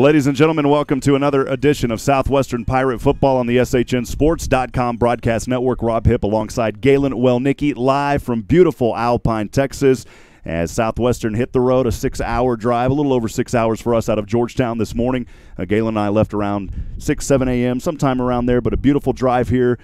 Well, ladies and gentlemen, welcome to another edition of Southwestern Pirate Football on the SHNSports.com broadcast network. Rob Hipp alongside Galen, Wellnicki, live from beautiful Alpine, Texas, as Southwestern hit the road, a 6-hour drive, a little over 6 hours for us out of Georgetown this morning. Galen and I left around 6, 7 a.m., sometime around there, but a beautiful drive here.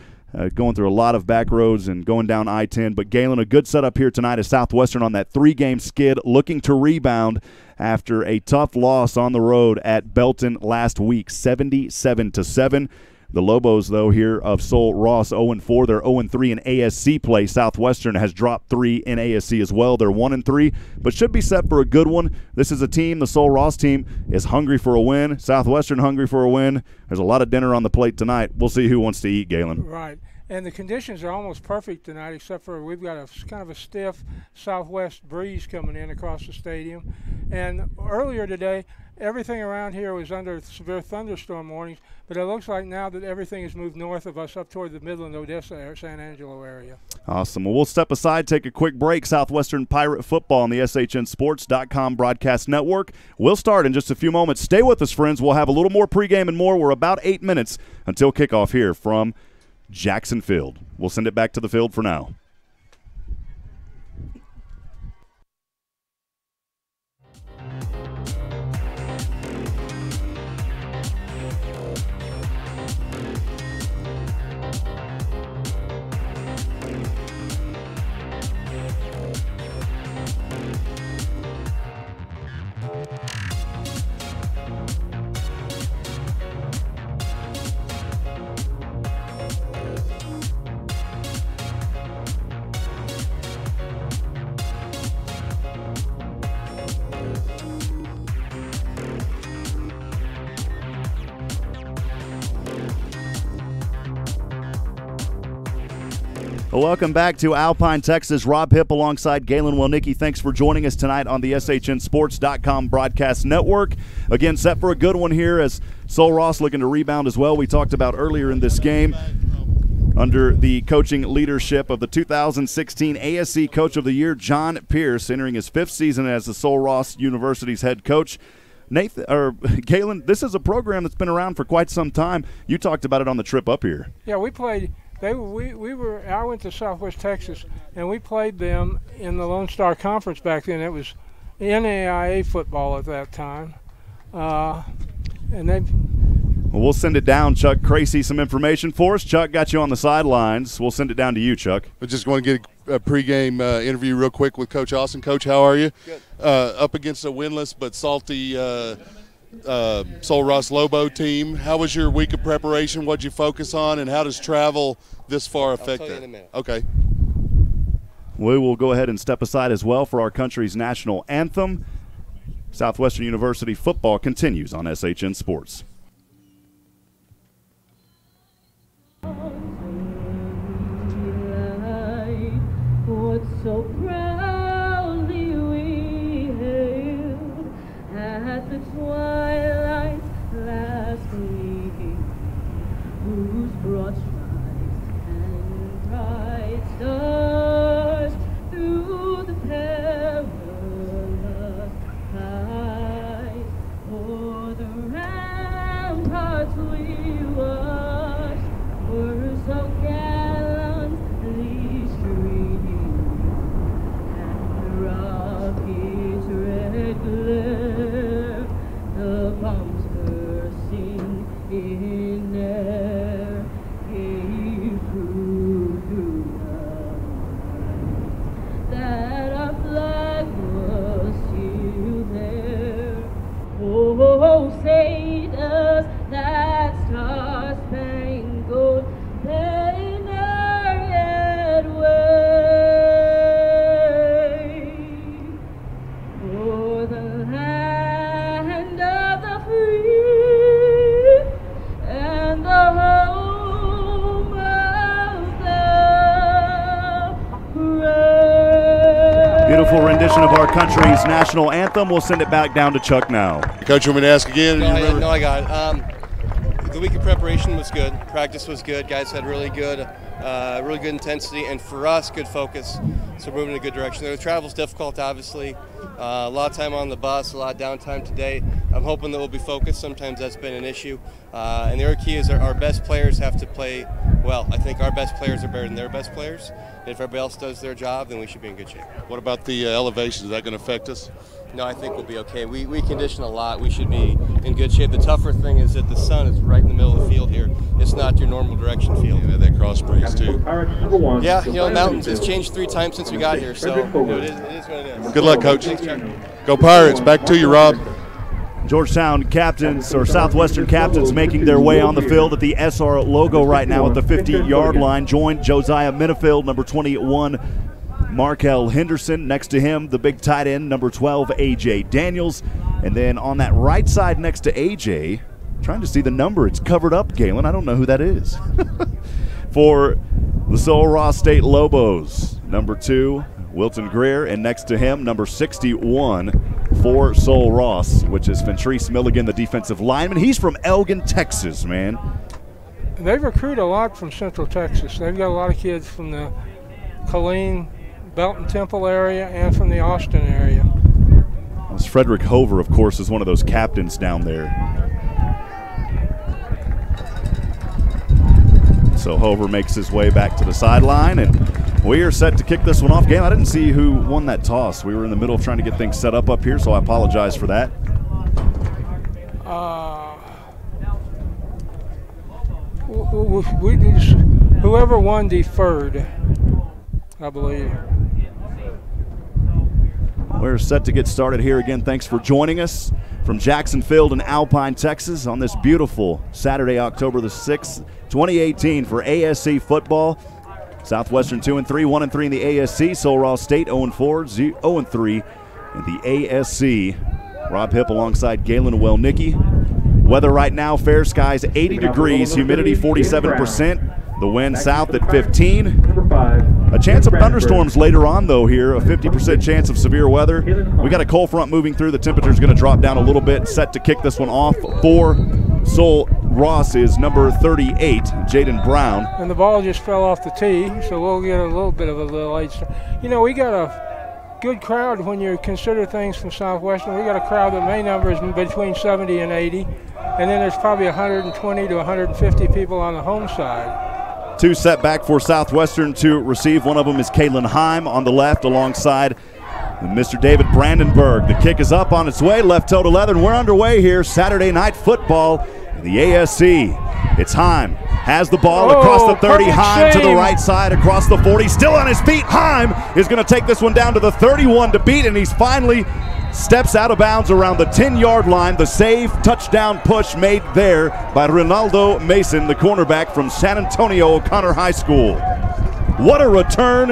Going through a lot of back roads and going down I-10. But, Galen, a good setup here tonight as Southwestern on that 3-game skid, looking to rebound after a tough loss on the road at Belton last week, 77-7. The Lobos, though, here of Sol Ross, 0-4. They're 0-3 in ASC play. Southwestern has dropped 3 in ASC as well. They're 1-3, but should be set for a good one. This is a team, the Sol Ross team, is hungry for a win. Southwestern hungry for a win. There's a lot of dinner on the plate tonight. We'll see who wants to eat, Galen. Right. And the conditions are almost perfect tonight, except for we've got a kind of a stiff southwest breeze coming in across the stadium. And earlier today, everything around here was under severe thunderstorm warnings, but it looks like now that everything has moved north of us up toward the Midland, Odessa, San Angelo area. Awesome. Well, we'll step aside, take a quick break. Southwestern Pirate Football on the SHNSports.com broadcast network. We'll start in just a few moments. Stay with us, friends. We'll have a little more pregame and more. We're about 8 minutes until kickoff here from Jackson Field. We'll send it back to the field for now. Welcome back to Alpine, Texas. Rob Hipp alongside Galen, Wellnicki. Thanks for joining us tonight on the SHNSports.com broadcast network. Again, set for a good one here as Sol Ross looking to rebound as well. We talked about earlier in this game under the coaching leadership of the 2016 ASC Coach of the Year, John Pierce, entering his 5th season as the Sol Ross University's head coach. Galen, this is a program that's been around for quite some time. You talked about it on the trip up here. Yeah, we played. I went to Southwest Texas, and we played them in the Lone Star Conference back then. It was NAIA football at that time. Well, we'll send it down. Chuck Cracy, some information for us. Chuck got you on the sidelines. We'll send it down to you, Chuck. I just want to get a pregame interview real quick with Coach Austin. Coach, how are you? Good. Up against a winless but salty Sol Ross Lobo team. How was your week of preparation? What'd you focus on, and how does travel this far affect I'll tell you that? in a minute. Okay. We will go ahead and step aside as well for our country's national anthem. Southwestern University football continues on SHN Sports. So proudly we hailed at the twilight's last gleaming, whose broad stripes and bright stars through the perilous fight o'er the ramparts we watched were so gallantly streaming. Rocket's red glare, the bombs bursting in air, gave proof through the night that our flag was still there. Oh, say does that star-spangled banner yet wave for the land of the free and the home of the brave. Beautiful rendition of our country's national anthem. We'll send it back down to Chuck now. Coach, you want me to ask again? No, I got it. The week of preparation was good. Practice was good. Guys had really good really good intensity, and for us, good focus. So we're moving in a good direction. The travel's difficult, obviously. A lot of time on the bus, a lot of downtime today. I'm hoping that we'll be focused. Sometimes that's been an issue. And the other key is our best players have to play well. I think our best players are better than their best players. And if everybody else does their job, then we should be in good shape. What about the elevation? Is that going to affect us? No, I think we'll be okay. We condition a lot. We should be in good shape. The tougher thing is that the sun is right in the middle of the field here. It's not your normal direction field. Yeah, that cross breeze too. Yeah, mountains. It's changed 3 times since we got here, so it is what it is. Good luck, Coach. Go Pirates. Back to you, Rob. Georgetown captains, or Southwestern captains, making their way on the field at the SR logo right now at the 50-yard line. Joined Josiah Minifield, number 21, Markel Henderson. Next to him, the big tight end, number 12, A.J. Daniels. And then on that right side next to A.J., trying to see the number. It's covered up, Galen. I don't know who that is. For the Sul Ross State Lobos, number 2, Wilton Greer. And next to him, number 61 for Sul Ross, which is Fentrice Milligan, the defensive lineman. He's from Elgin, Texas, man. They recruit a lot from Central Texas. They've got a lot of kids from the Killeen, Belton Temple area and from the Austin area. Frederick Hover, of course, is one of those captains down there. So Hover makes his way back to the sideline, and we are set to kick this one off. Game, I didn't see who won that toss. We were in the middle of trying to get things set up here, so I apologize for that. Whoever won deferred, I believe. We're set to get started here again. Thanks for joining us from Jackson Field in Alpine, Texas on this beautiful Saturday, October the 6th, 2018 for ASC football. Southwestern 2-3, 1-3 in the ASC. Sul Ross State 0-4, 0-3 in the ASC. Rob Hipp alongside Galen Wellnicki. Weather right now, fair skies 80 degrees, humidity 47%. The wind south at 15. A chance of thunderstorms later on, though, here. A 50% chance of severe weather. We got a cold front moving through. The temperature's going to drop down a little bit. Set to kick this one off for Sul Ross is number 38, Jaden Brown. And the ball just fell off the tee, so we'll get a little bit of a late start. You know, we got a good crowd when you consider things from Southwestern. We got a crowd that may number is between 70 and 80. And then there's probably 120 to 150 people on the home side. 2 setback for Southwestern to receive. One of them is Kalen Heim on the left alongside Mr. David Brandenburg. The kick is up on its way, left toe to leather, and we're underway here. Saturday night football in the ASC. It's Heim. Has the ball across the 30. Heim to the right side, across the 40. Still on his feet. Heim is going to take this one down to the 31 to beat, and he's finally steps out of bounds around the 10-yard line. The save, touchdown push made there by Ronaldo Mason, the cornerback from San Antonio O'Connor High School. What a return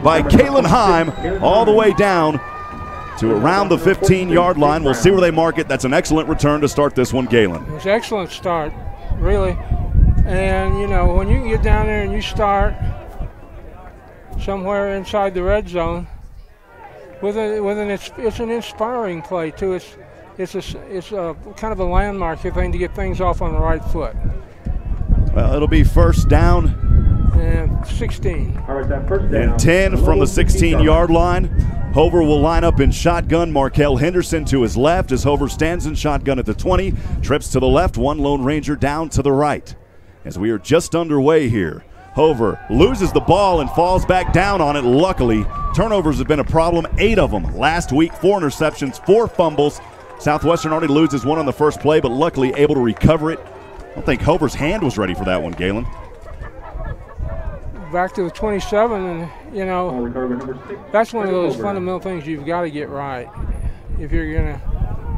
by Kalen Heim all the way down to around the 15-yard line. We'll see where they mark it. That's an excellent return to start this one, Galen. It was an excellent start, really. And, you know, when you can get down there and you start somewhere inside the red zone, it's an inspiring play too. It's a kind of a landmark thing to get things off on the right foot. Well, it'll be first down and 16. All right, that first down. And 10 from the 16-yard line. Hover will line up in shotgun. Markel Henderson to his left as Hover stands in shotgun at the 20. Trips to the left. One Lone Ranger down to the right. As we are just underway here. Hover loses the ball and falls back down on it. Luckily, turnovers have been a problem, 8 of them last week, 4 interceptions, 4 fumbles. Southwestern already loses 1 on the first play, but luckily able to recover it. I don't think Hover's hand was ready for that one, Galen. Back to the 27, and, you know, that's one of those fundamental things you've got to get right. If you're going to,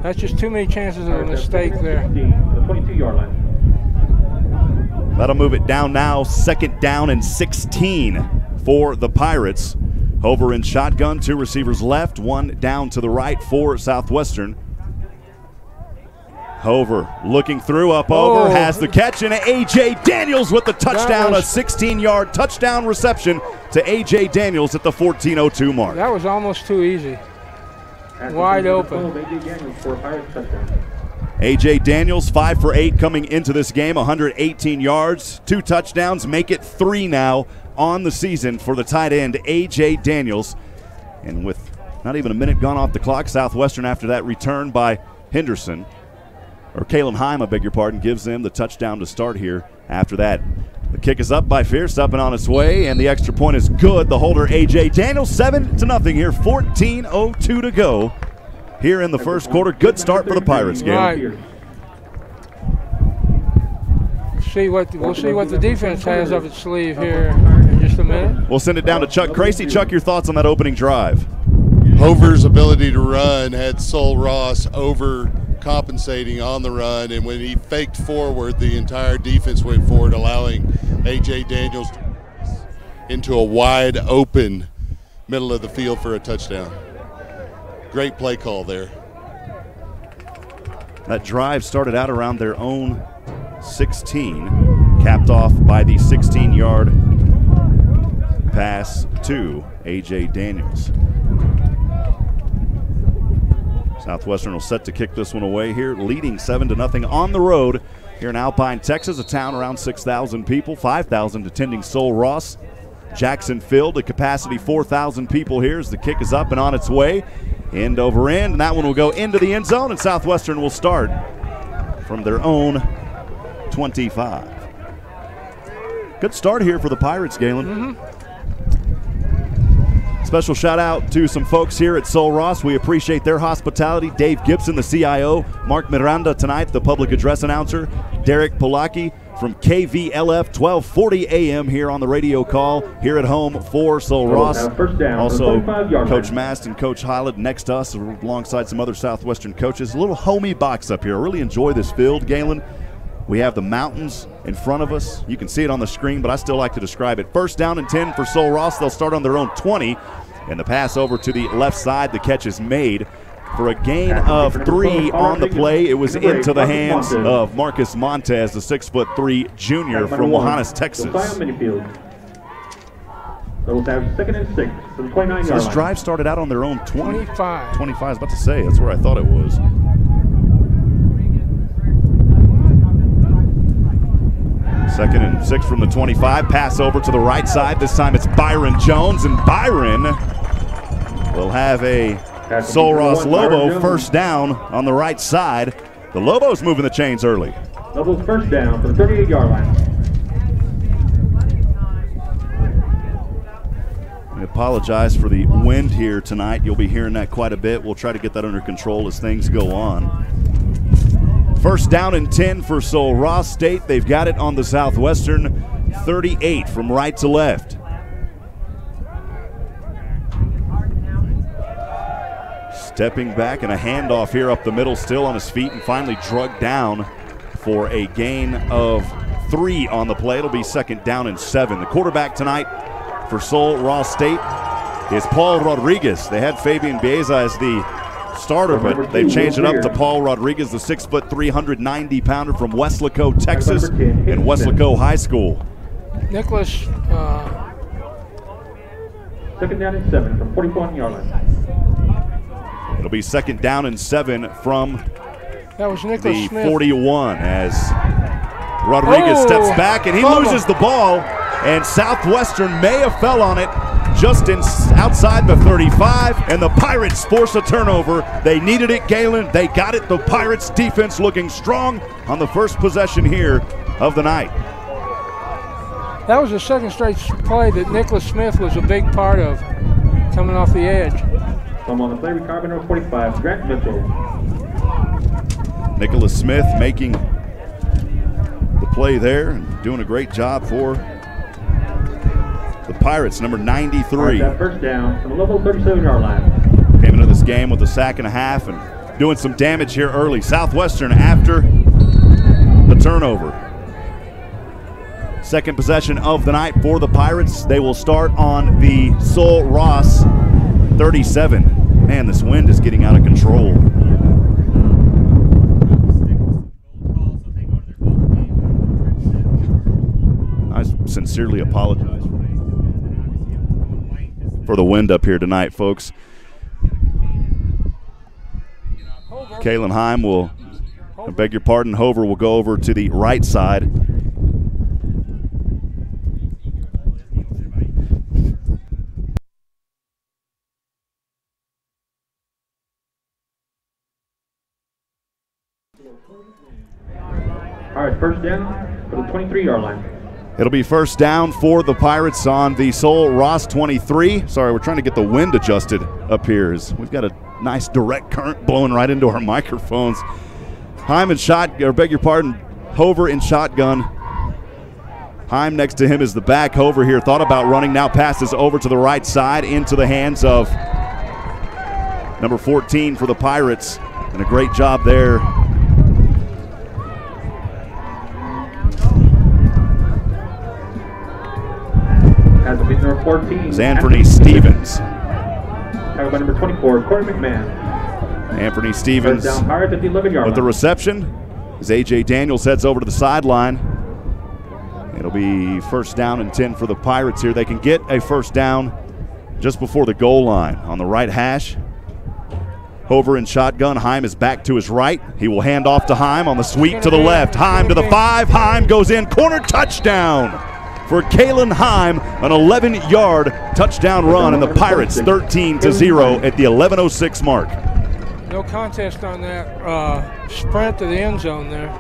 that's just too many chances of a mistake there. The 22-yard line. That'll move it down now, 2nd down and 16 for the Pirates. Hover in shotgun, 2 receivers left, 1 down to the right for Southwestern. Hover looking through, up over, has the catch, and A.J. Daniels with the touchdown, a 16-yard touchdown reception to A.J. Daniels at the 14:02 mark. That was almost too easy. Wide open. A.J. Daniels, 5 for 8 coming into this game, 118 yards, 2 touchdowns, make it 3 now on the season for the tight end, A.J. Daniels. And with not even a minute gone off the clock, Southwestern after that return by Henderson, or Kalen Heim, I beg your pardon, gives them the touchdown to start here after that. The kick is up by Fierce, up and on its way, and the extra point is good. The holder, A.J. Daniels, 7-0 here, 14:02 to go here in the first quarter. Good start for the Pirates, Galen. Right. We'll see what the defense has up its sleeve here in just a minute. We'll send it down to Chuck Crazy. Chuck, your thoughts on that opening drive? Hover's ability to run had Sol Ross overcompensating on the run, and when he faked forward, the entire defense went forward, allowing A.J. Daniels into a wide open middle of the field for a touchdown. Great play call there. That drive started out around their own 16, capped off by the 16-yard pass to A.J. Daniels. Southwestern will set to kick this one away here, leading 7-0 on the road here in Alpine, Texas, a town around 6,000 people, 5,000 attending Sol Ross. Jackson filled, a capacity 4,000 people here as the kick is up and on its way. End over end, and that one will go into the end zone, and Southwestern will start from their own 25. Good start here for the Pirates, Galen. Special shout out to some folks here at Sol Ross. We appreciate their hospitality. Dave Gibson, the CIO. Mark Miranda tonight, the public address announcer. Derek Polacki from KVLF 1240 AM here on the radio call here at home for Sol Ross. Also, Coach Mast and Coach Hyland next to us alongside some other Southwestern coaches. A little homey box up here. I really enjoy this field, Galen. We have the mountains in front of us. You can see it on the screen, but I still like to describe it. First down and 10 for Sol Ross. They'll start on their own 20. And the pass over to the left side. The catch is made for a gain of 3 on the play. It was into the hands of Marcus Montez, the 6'3" junior from Johannes, Texas. Second and 6 from 29 So this drive started out on their own 25. 25, I was about to say. That's where I thought it was. Second and 6 from the 25. Pass over to the right side. This time it's Byron Jones, and Byron will have a Sol Ross Lobo first down on the right side. The Lobos moving the chains early. Lobos first down for the 38-yard line. I apologize for the wind here tonight. You'll be hearing that quite a bit. We'll try to get that under control as things go on. First down and 10 for Sol Ross State. They've got it on the Southwestern 38 from right to left. Stepping back and a handoff here up the middle, still on his feet, and finally drugged down for a gain of 3 on the play. It'll be second down and 7. The quarterback tonight for Sol Ross State is Paul Rodriguez. They had Fabian Bieza as the starter, but they've changed it up to Paul Rodriguez, the 6'3", 190-pounder from Weslaco, Texas, in Weslaco High School. Nicholas. Second down and 7 from 41-yard line. It'll be second down and 7 from the 41 as Rodriguez steps back, and he loses the ball, and Southwestern may have fell on it just outside the 35, and the Pirates force a turnover. They needed it, Galen. They got it. The Pirates defense looking strong on the first possession here of the night. That was the second straight play that Nicholas Smith was a big part of, coming off the edge. Come on the play, retirement number 45, Grant Mitchell. Nicholas Smith making the play there and doing a great job for the Pirates, number 93. That first down from the local 37-yard line. Came into this game with a sack and a half and doing some damage here early. Southwestern after the turnover. Second possession of the night for the Pirates. They will start on the Sol Ross 37. Man, this wind is getting out of control. I sincerely apologize for the wind up here tonight, folks. Kalen Heim will I beg your pardon, Hover will go over to the right side. All right, first down for the 23-yard line. It'll be first down for the Pirates on the Sol Ross 23. Sorry, we're trying to get the wind adjusted up here. We've got a nice direct current blowing right into our microphones. Heim in Hover in shotgun. Heim next to him is the back. Hover here thought about running, now passes over to the right side into the hands of number 14 for the Pirates. And a great job there. Has to be number 14. Is Anthony Stevens. Tackled by number 24, Cory Mcmahon. Anthony Stevens First down, Pirates at the 11-yard with the line. reception as A.J. Daniels heads over to the sideline. It'll be first down and 10 for the Pirates here. They can get a first down just before the goal line on the right hash. Hover in shotgun. Heim is back to his right. He will hand off to Heim on the sweep to the left. Heim to the 5. Heim goes in. Corner touchdown for Galen Heim, an 11-yard touchdown run, and the Pirates 13-0 at the 11:06 mark. No contest on that sprint to the end zone there.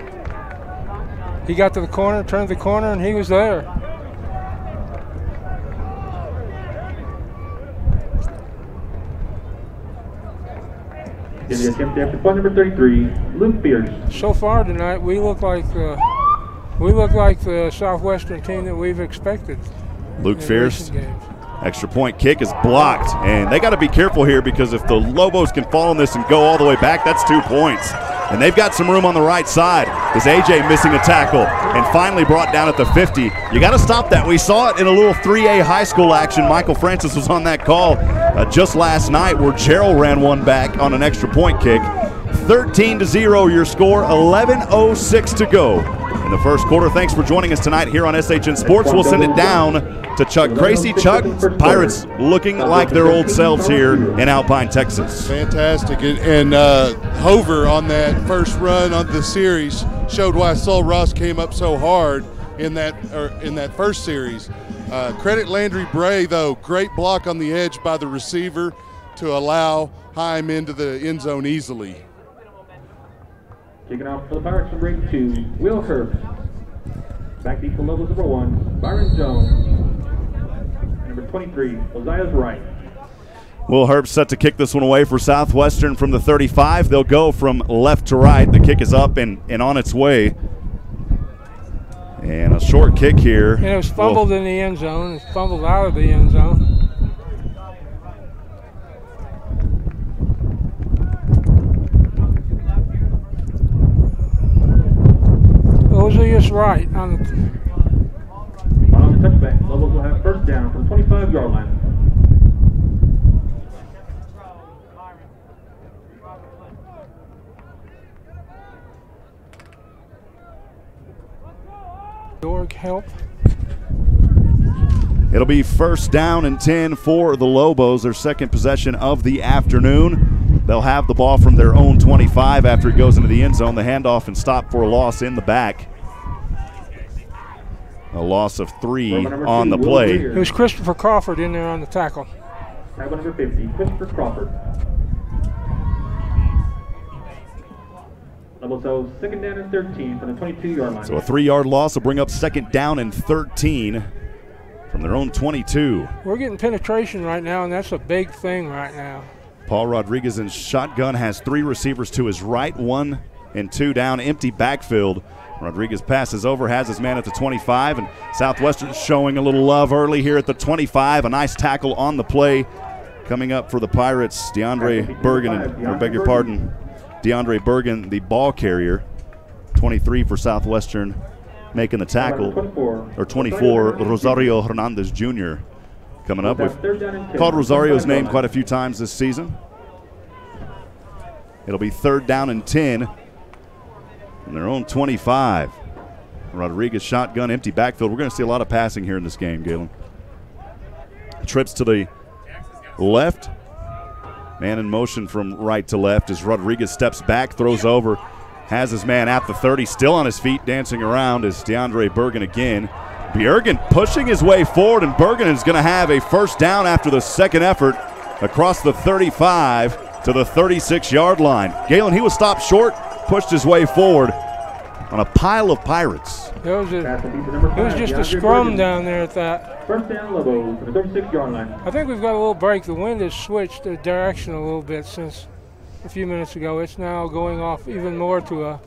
He got to the corner, turned the corner, and he was there. In the attempt after point number 33, Luke Pierce. So far tonight, we look like the Southwestern team that we've expected. Luke in Fierce. recent games. Extra point kick is blocked, and they got to be careful here because if the Lobos can fall on this and go all the way back, that's 2 points. And they've got some room on the right side. Is AJ missing a tackle and finally brought down at the 50. You got to stop that. We saw it in a little 3A high school action. Michael Francis was on that call just last night where Gerald ran one back on an extra point kick. 13-0 your score, 11:06 to go in the first quarter. Thanks for joining us tonight here on SHN Sports. We'll send it down to Chuck Gracie. Chuck, Pirates looking like their old selves here in Alpine, Texas. Fantastic. And Hover on that first run of the series showed why Sol Ross came up so hard in that first series. Credit Landry Bray, though. Great block on the edge by the receiver to allow Heim into the end zone easily. Kicking off for the Pirates, number 82, Will Herbst. Back deep for Lobos, number 1, Byron Jones. Number 23, Zayats Wright. Will Herbst set to kick this one away for Southwestern from the 35. They'll go from left to right. The kick is up and on its way. And a short kick here. And it was fumbled in the end zone. It's fumbled out of the end zone. Zayats Wright on the touchback. Lobos will have first down from the 25-yard line. help. It'll be first down and 10 for the Lobos, their second possession of the afternoon. They'll have the ball from their own 25 after it goes into the end zone. The handoff and stop for a loss in the back. A loss of 3 on the play. It was Christopher Crawford in there on the tackle. Tackle number 50, Christopher Crawford. Lobos second down and 13 from the 22-yard line. So a 3-yard loss will bring up second down and 13 from their own 22. We're getting penetration right now, and that's a big thing right now. Paul Rodriguez in shotgun has 3 receivers to his right, 1 and 2 down, empty backfield. Rodriguez passes over, has his man at the 25, and Southwestern showing a little love early here at the 25. A nice tackle on the play. Coming up for the Pirates, DeAndre Bergen, the ball carrier, 23 for Southwestern, making the tackle, or 24, Rosario Hernandez Jr. coming up. We've called Rosario's name quite a few times this season. It'll be third down and 10 on their own 25. Rodriguez shotgun, empty backfield. We're going to see a lot of passing here in this game, Galen. Trips to the left. Man in motion from right to left as Rodriguez steps back, throws over has his man at the 30, still on his feet, dancing around is DeAndre Bergen again. Bergen pushing his way forward, and Bergen is going to have a first down after the second effort across the 35 to the 36-yard line. Galen, he was stopped short, pushed his way forward on a pile of Pirates. There was just a scrum down there at that. First down, Lobos for the 36-yard line. I think we've got a little break. The wind has switched the direction a little bit since a few minutes ago. It's now going off even more to a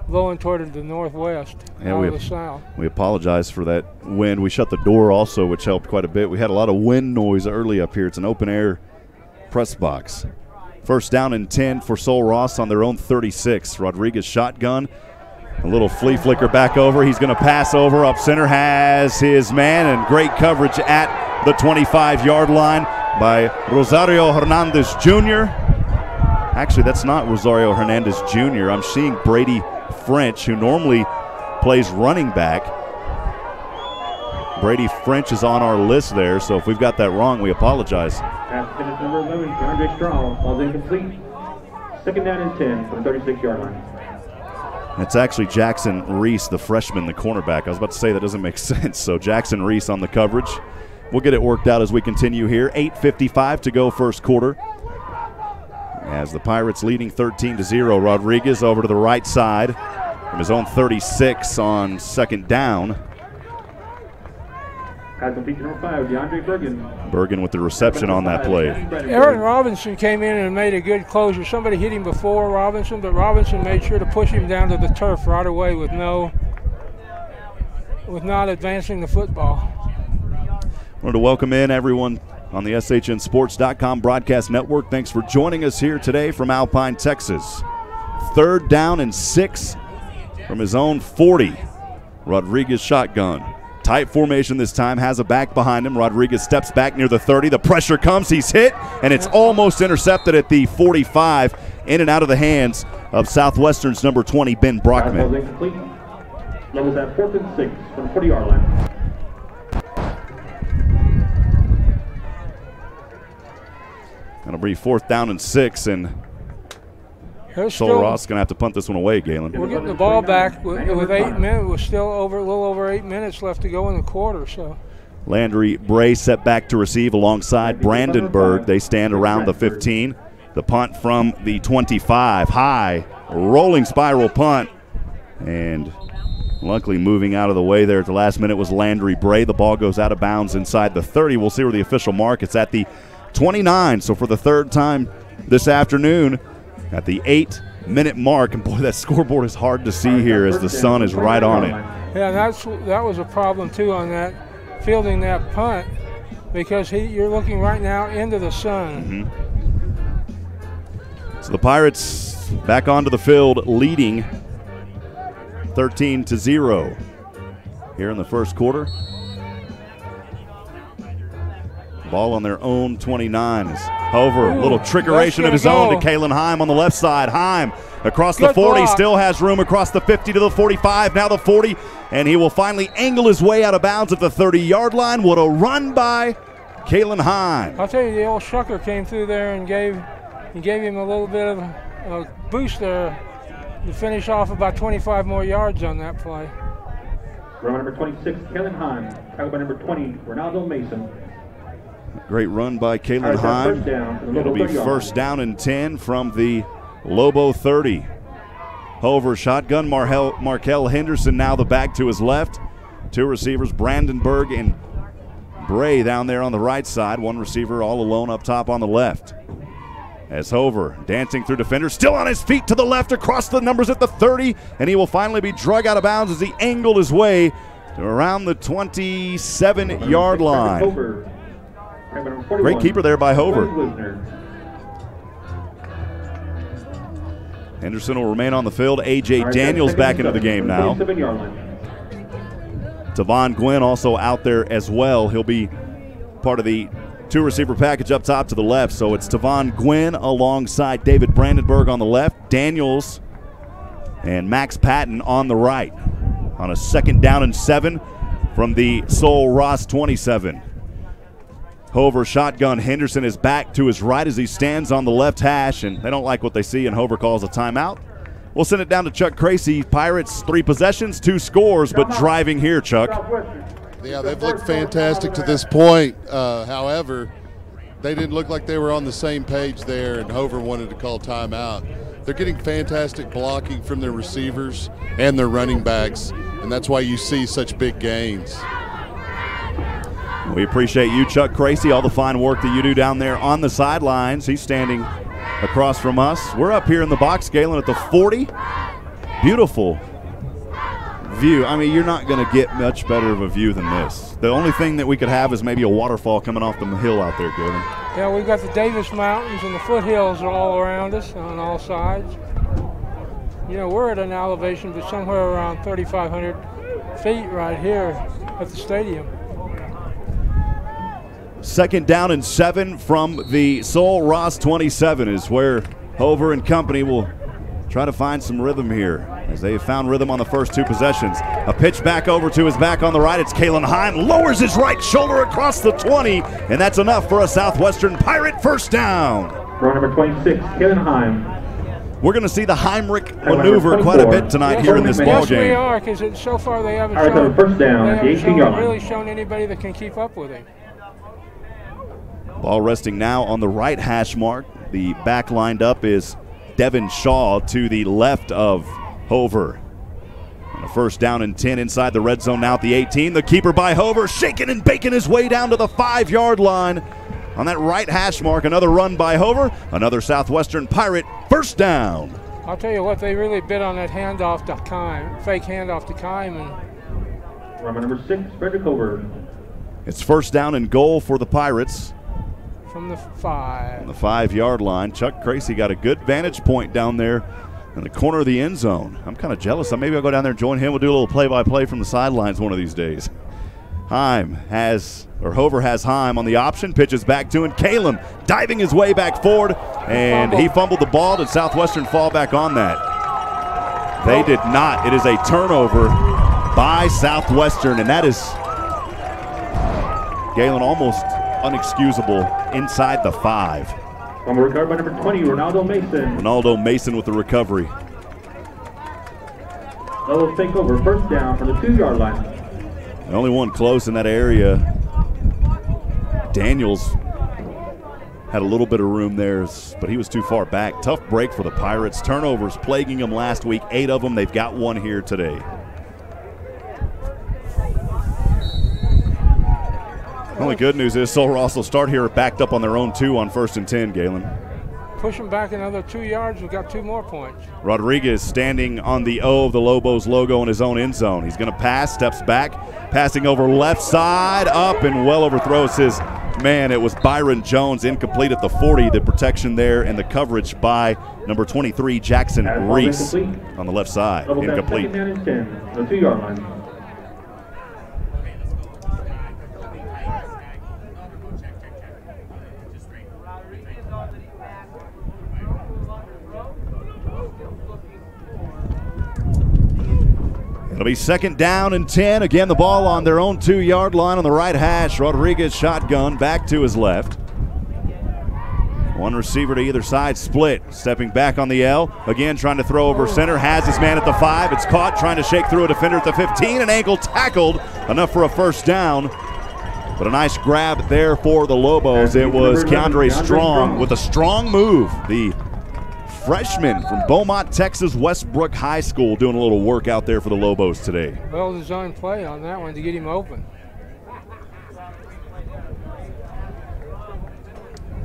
blowing toward the northwest, out of the south. We apologize for that wind. We shut the door also, which helped quite a bit. We had a lot of wind noise early up here. It's an open-air press box. First down and 10 for Sol Ross on their own 36. Rodriguez shotgun. A little flea flicker back over. He's going to pass over up center. Has his man, and great coverage at the 25-yard line by Rosario Hernandez Jr. Actually, that's not Rosario Hernandez Jr. I'm seeing Brady French, who normally plays running back. Brady French is on our list there, so if we've got that wrong, we apologize. Pass finish number 11, DeAndre Strong, ball's incomplete. Second down and 10 from the 36-yard line. It's actually Jackson Reese, the freshman, the cornerback. I was about to say that doesn't make sense. So Jackson Reese on the coverage. We'll get it worked out as we continue here. 8:55 to go first quarter. As the Pirates leading 13-0. Rodriguez over to the right side from his own 36 on second down. Pass complete to number 5, DeAndre Bergen. Bergen with the reception on that play. Aaron Robinson came in and made a good closure. Somebody hit him before Robinson, but Robinson made sure to push him down to the turf right away with not advancing the football. I wanted to welcome in everyone on the SHNSports.com broadcast network. Thanks for joining us here today from Alpine, Texas. Third down and 6 from his own 40. Rodriguez shotgun. Tight formation this time, has a back behind him. Rodriguez steps back near the 30. The pressure comes, he's hit, and it's almost intercepted at the 45, in and out of the hands of Southwestern's number 20, Ben Brockman. Levels at 4th and 6 from the 40-yard line. That'll be 4th down and 6, and Sol Ross is going to have to punt this one away, Galen. We're getting the ball back with 8 minutes. We're still a little over 8 minutes left to go in the quarter. So Landry Bray set back to receive alongside Brandenburg. They stand around the 15. The punt from the 25. High, rolling spiral punt. And luckily moving out of the way there at the last minute was Landry Bray. The ball goes out of bounds inside the 30. We'll see where the official mark. It's at the 29. So for the third time this afternoon, at the 8-minute mark, and boy, that scoreboard is hard to see here as the sun is right on it. Yeah, that was a problem too on that fielding that punt, because you're looking right now into the sun. So the Pirates back onto the field, leading 13-0 here in the first quarter. Ball on their own 29 is Hover. A little trickeration of his own to Kalen Heim on the left side. Heim across the 40, still has room across the 50 to the 45, now the 40, and he will finally angle his way out of bounds at the 30-yard line. What a run by Kalen Heim. I'll tell you, the old Shucker came through there and gave him a little bit of a boost there to finish off about 25 more yards on that play. Runner number 26, Kalen Heim, tackled by number 20, Ronaldo Mason. Great run by Kalen Heim. It'll be first down and 10 from the Lobo 30. Hover shotgun, Markel Henderson now the back to his left. Two receivers, Brandenburg and Bray down there on the right side. One receiver all alone up top on the left. As Hover dancing through defenders, still on his feet to the left across the numbers at the 30, and he will finally be drug out of bounds as he angled his way to around the 27-yard line. Great keeper there by Hover. Henderson will remain on the field. A.J. Daniels back into the game now. Tavon Gwynn also out there as well. He'll be part of the two-receiver package up top to the left. So it's Tavon Gwynn alongside David Brandenburg on the left, Daniels and Max Patton on the right. On a second down and 7 from the Sol Ross 27. Hover shotgun. Henderson is back to his right as he stands on the left hash, and they don't like what they see, and Hover calls a timeout. We'll send it down to Chuck Crazy. Pirates 3 possessions, 2 scores, but driving here, Chuck. Yeah, they've looked fantastic to this point. However, they didn't look like they were on the same page there, and Hover wanted to call timeout. They're getting fantastic blocking from their receivers and their running backs, and that's why you see such big gains. We appreciate you, Chuck Crazy, all the fine work that you do down there on the sidelines. He's standing across from us. We're up here in the box, Galen, at the 40. Beautiful view. I mean, you're not going to get much better of a view than this. The only thing that we could have is maybe a waterfall coming off the hill out there, Galen. Yeah, we've got the Davis Mountains and the foothills are all around us on all sides. You know, we're at an elevation but somewhere around 3,500 feet right here at the stadium. 2nd down and 7 from the Sol Ross 27 is where Hover and company will try to find some rhythm here, as they have found rhythm on the first 2 possessions. A pitch back over to his back on the right. It's Kalen Heim, lowers his right shoulder across the 20, and that's enough for a Southwestern Pirate first down. Row number 26, Kalen Heim. We're going to see the Heimrich maneuver quite a bit tonight here in this ball game. Yes, we are, because so far they haven't First down at the 18-yard line. really shown anybody that can keep up with him. Ball resting now on the right hash mark. The back lined up is Devin Shah to the left of Hover. And a first down and 10 inside the red zone now at the 18. The keeper by Hover, shaking and baking his way down to the 5-yard line. On that right hash mark, another run by Hover. Another Southwestern Pirate first down. I'll tell you what, they really bit on that handoff to Heim, fake handoff to Heim. Runner number 6, Frederick Hover. It's first down and goal for the Pirates. From the 5. On the 5-yard line. Chuck Crazy got a good vantage point down there in the corner of the end zone. I'm kind of jealous. Maybe I'll go down there and join him. We'll do a little play-by-play from the sidelines one of these days. Hover has Heim on the option, pitches back to him. Kalen diving his way back forward, and he fumbled the ball. Did Southwestern fall back on that? They did not. It is a turnover by Southwestern, and that is, Galen, almost unexcusable inside the 5. On the recovery by number 20, Ronaldo Mason. Ronaldo Mason with the recovery. Lobos take over, first down from the 2-yard line. The only one close in that area. Daniels had a little bit of room there, but he was too far back. Tough break for the Pirates. Turnovers plaguing them last week, 8 of them. They've got 1 here today. The only good news is Sol Ross will start here backed up on their own 2 on 1st and 10, Galen. Push them back another 2 yards. We've got 2 more points. Rodriguez standing on the O of the Lobos logo in his own end zone. He's going to pass, steps back, passing over left side, up and well overthrows his man. It was Byron Jones, incomplete at the 40. The protection there and the coverage by number 23, Jackson Reese on the left side. Incomplete. 2nd down and 10, the 2-yard line. It'll be 2nd down and 10. Again, the ball on their own 2-yard line on the right hash. Rodriguez shotgun back to his left. 1 receiver to either side split. Stepping back on the L. Again, trying to throw over center. Has his man at the 5. It's caught, trying to shake through a defender at the 15. An ankle tackled. Enough for a first down. But a nice grab there for the Lobos. It was Keandre Strong with a strong move. The freshman from Beaumont, Texas, Westbrook High School, doing a little work out there for the Lobos today. Well-designed play on that one to get him open.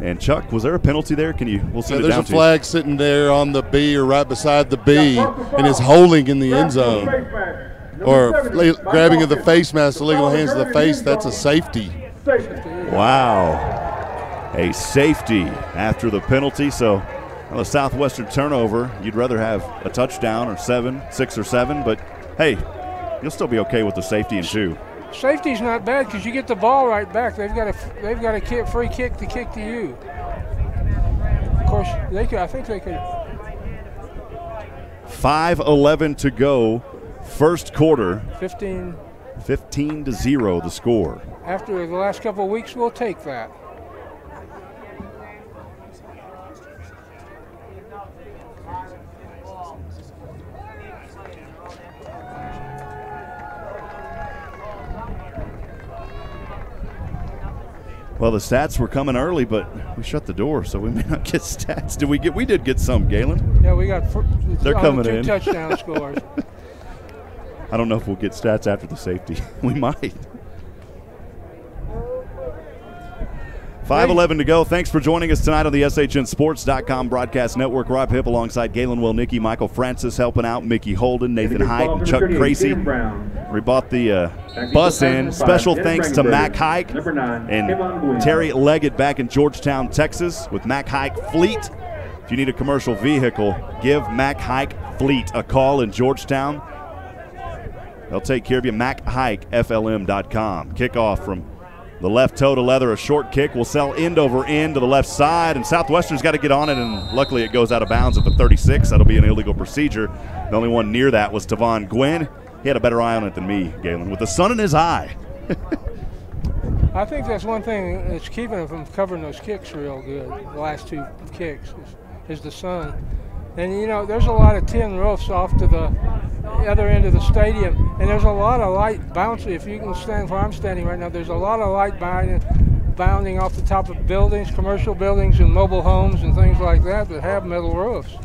And Chuck, was there a penalty there? We'll send it down to you. There's a flag sitting there on the B or right beside the B, and is holding in the end zone. Or grabbing of the face mask, illegal hands to the face, that's a safety. Wow. A safety after the penalty. So on the Southwestern turnover, you'd rather have a touchdown or 6 or 7, but hey, you'll still be okay with the safety and 2. Safety's not bad because you get the ball right back. They've got a free kick to kick to you. Of course, I think they could. 5:11 to go, first quarter. 15 to 0 the score. After the last couple of weeks, we'll take that. Well, the stats were coming early, but we shut the door, so we may not get stats. We did get some, Galen. Yeah, we got They're coming two in. touchdown scores. I don't know if we'll get stats after the safety. We might. 5:11 to go. Thanks for joining us tonight on the SHNSports.com broadcast network. Rob Hipp alongside Galen, Wellnicki, Michael Francis helping out, Mickey Holden, Nathan Hite, and Chuck Crazy. We bought the bus in. Special thanks to Mac Hike and Terry Leggett back in Georgetown, Texas with Mac Hike Fleet. If you need a commercial vehicle, give Mac Hike Fleet a call in Georgetown. They'll take care of you. MacHikeFLM.com. Kickoff from the left toe to leather, a short kick will sell end over end to the left side, and Southwestern's got to get on it, and luckily it goes out of bounds at the 36. That'll be an illegal procedure. The only one near that was Devon Gwynn. He had a better eye on it than me, Galen, with the sun in his eye. I think that's one thing that's keeping him from covering those kicks real good. The last two kicks is the sun. And, you know, there's a lot of tin roofs off to the other end of the stadium, and there's a lot of light bouncing. If you can stand where I'm standing right now, there's a lot of light bounding off the top of buildings, commercial buildings and mobile homes and things like that have metal roofs.